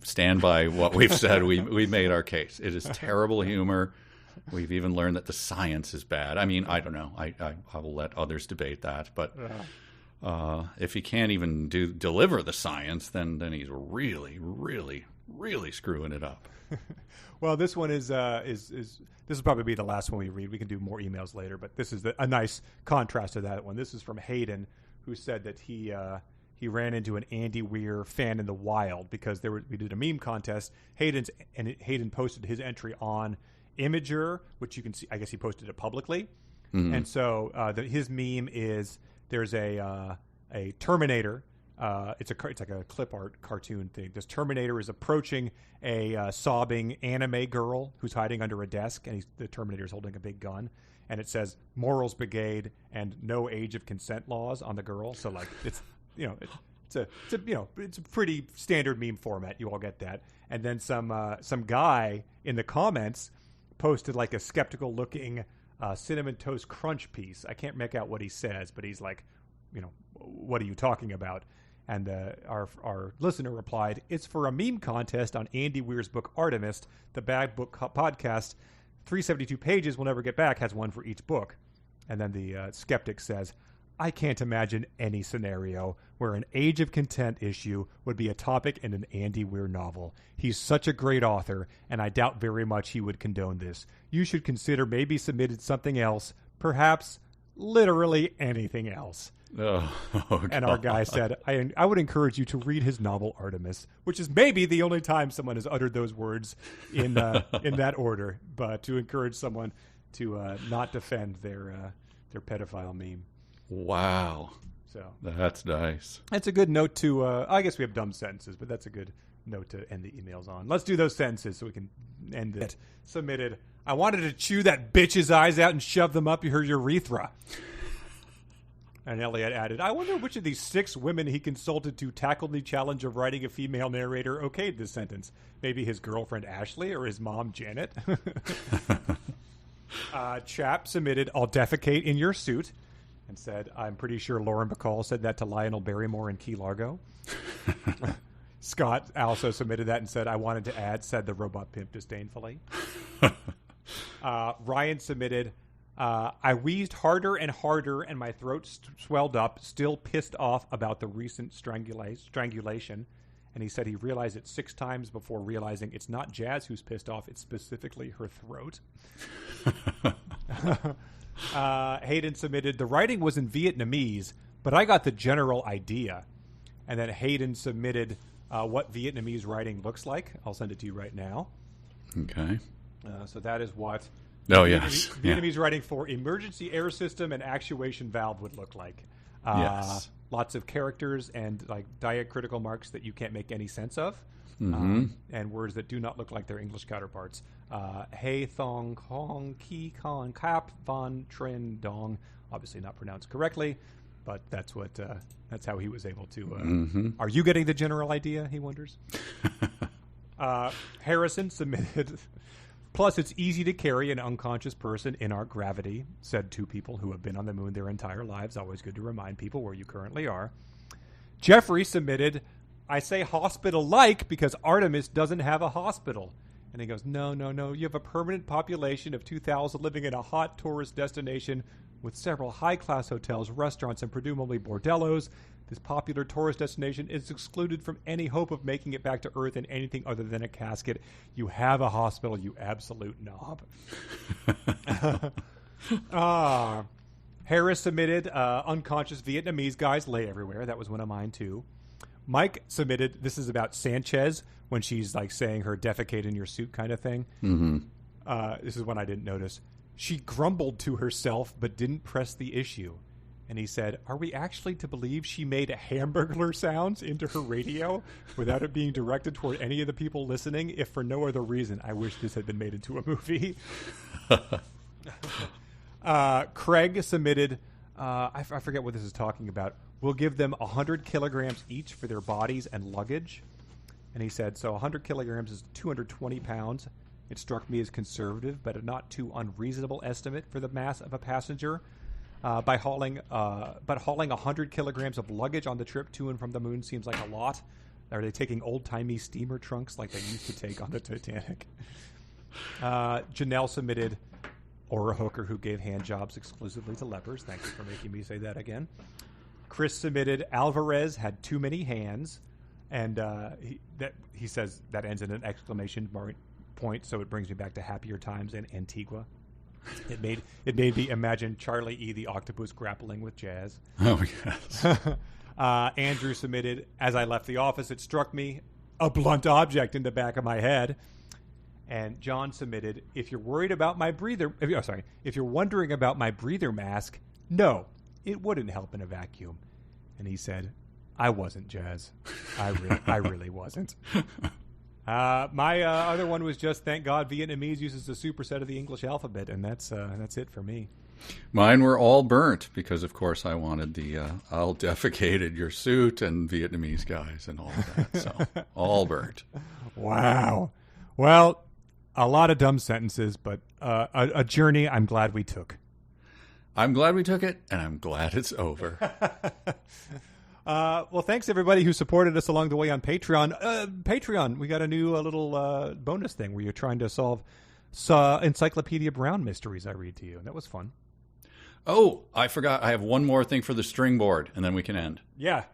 stand by what we've said. We made our case. It is terrible humor. We've even learned that the science is bad. I mean, I don't know. I will let others debate that, but. If he can't even deliver the science, then he's really, really, really screwing it up. Well, this one is this will probably be the last one we read. We can do more emails later, but this is a nice contrast to that one. This is from Hayden, who said that he ran into an Andy Weir fan in the wild because we did a meme contest. Hayden posted his entry on Imager, which you can see. I guess he posted it publicly, and so his meme is. There's a Terminator. It's like a clip art cartoon thing. This Terminator is approaching a sobbing anime girl who's hiding under a desk, and the Terminator is holding a big gun. And it says "Morals Brigade" and "No age of consent laws" on the girl. So like it's a pretty standard meme format. You all get that. And then some guy in the comments posted like a skeptical looking. Cinnamon Toast Crunch piece. I can't make out what he says, but he's like, what are you talking about? And our listener replied, it's for a meme contest on Andy Weir's book Artemis. The Bad Book podcast, 372 pages, we'll never get back, has one for each book. And then the skeptic says, I can't imagine any scenario where an Age of Content issue would be a topic in an Andy Weir novel. He's such a great author, and I doubt very much he would condone this. You should consider maybe submitted something else, perhaps literally anything else. Oh, and our guy said, I would encourage you to read his novel Artemis, which is maybe the only time someone has uttered those words in that order, but to encourage someone to not defend their pedophile meme. Wow. So that's nice. That's a good note to, I guess we have dumb sentences, but that's a good note to end the emails on. Let's do those sentences so we can end it. Submitted. I wanted to chew that bitch's eyes out and shove them up her urethra. And Elliot added, I wonder which of these 6 women he consulted to tackle the challenge of writing a female narrator okayed this sentence. Maybe his girlfriend Ashley or his mom Janet. Chap submitted, I'll defecate in your suit. And said, I'm pretty sure Lauren Bacall said that to Lionel Barrymore in Key Largo. Scott also submitted that and said, I wanted to add, said the robot pimp disdainfully. Ryan submitted, I wheezed harder and harder and my throat swelled up, still pissed off about the recent strangulation. And he said he realized it 6 times before realizing it's not Jazz who's pissed off, it's specifically her throat. Hayden submitted, the writing was in Vietnamese, but I got the general idea. And then Hayden submitted what Vietnamese writing looks like. I'll send it to you right now. Okay. So that is what Vietnamese writing for emergency air system and actuation valve would look like. Yes. Lots of characters and like diacritical marks that you can't make any sense of. And words that do not look like their English counterparts. Hey Thong Kong Ki Con Kap Von Tren Dong. Obviously not pronounced correctly, but that's how he was able to. Are you getting the general idea? He wonders. Harrison submitted. Plus, it's easy to carry an unconscious person in our gravity, said 2 people who have been on the moon their entire lives. Always good to remind people where you currently are. Jeffrey submitted, I say hospital-like because Artemis doesn't have a hospital. And he goes, no. You have a permanent population of 2,000 living in a hot tourist destination With several high-class hotels, restaurants, and presumably bordellos, this popular tourist destination is excluded from any hope of making it back to Earth in anything other than a casket. You have a hospital, you absolute knob. Harris submitted unconscious Vietnamese guys lay everywhere. That was one of mine, too. Mike submitted, this is about Sanchez, when she's like saying her defecate in your suit kind of thing. Mm-hmm. This is one I didn't notice. She grumbled to herself but didn't press the issue. And he said, are we actually to believe she made hamburglar sounds into her radio without it being directed toward any of the people listening? If for no other reason, I wish this had been made into a movie. Craig submitted, I forget what this is talking about. We'll give them 100 kilograms each for their bodies and luggage. And he said, so 100 kilograms is 220 pounds. It struck me as conservative, but a not too unreasonable estimate for the mass of a passenger. But hauling 100 kilograms of luggage on the trip to and from the moon seems like a lot. Are they taking old-timey steamer trunks like they used to take on the Titanic? Janelle submitted, or a hooker who gave hand jobs exclusively to lepers. Thank you for making me say that again. Chris submitted, Alvarez had too many hands. And he says that ends in an exclamation point, so it brings me back to happier times in Antigua. It made me imagine Charlie E. the octopus grappling with jazz. Oh, yes. Andrew submitted, as I left the office, it struck me, a blunt object in the back of my head. And John submitted, if you're wondering about my breather mask, no, it wouldn't help in a vacuum. And he said, I wasn't, Jazz. I really wasn't. My other one was just, thank God Vietnamese uses a superset of the English alphabet, and that's it for me. Mine were all burnt because, of course, I wanted the I'll defecated your suit and Vietnamese guys and all of that. So all burnt. Wow. Well, a lot of dumb sentences, but a journey I'm glad we took. I'm glad we took it, and I'm glad it's over. Well, thanks everybody who supported us along the way on Patreon. Patreon, we got a new little bonus thing where you're trying to solve Encyclopedia Brown mysteries I read to you, and that was fun. Oh, I forgot. I have one more thing for the string board, and then we can end. Yeah.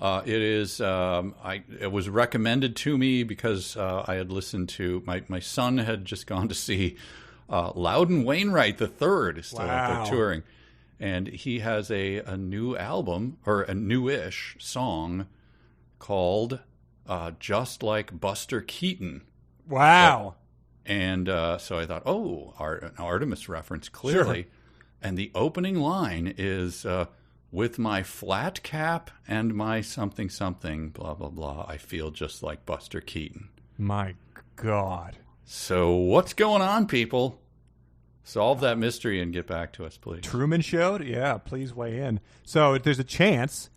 It is. It was recommended to me because I had listened to my son had just gone to see Loudon Wainwright III still out there touring. And he has a new album, or a newish song, called Just Like Buster Keaton. Wow. And so I thought, an Artemis reference, clearly. Sure. And the opening line is, with my flat cap and my something, something, blah, blah, blah, I feel just like Buster Keaton. My God. So what's going on, people? Solve that mystery and get back to us, please. Truman Show? Yeah, please weigh in. So there's a chance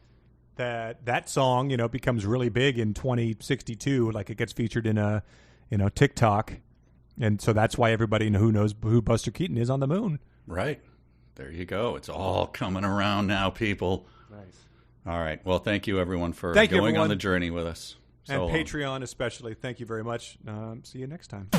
that song, becomes really big in 2062, like it gets featured in a, TikTok. And so that's why everybody who knows who Buster Keaton is on the moon. Right. There you go. It's all coming around now, people. Nice. All right. Well, thank you, everyone, for going on the journey with us. And Patreon especially. Thank you very much. See you next time.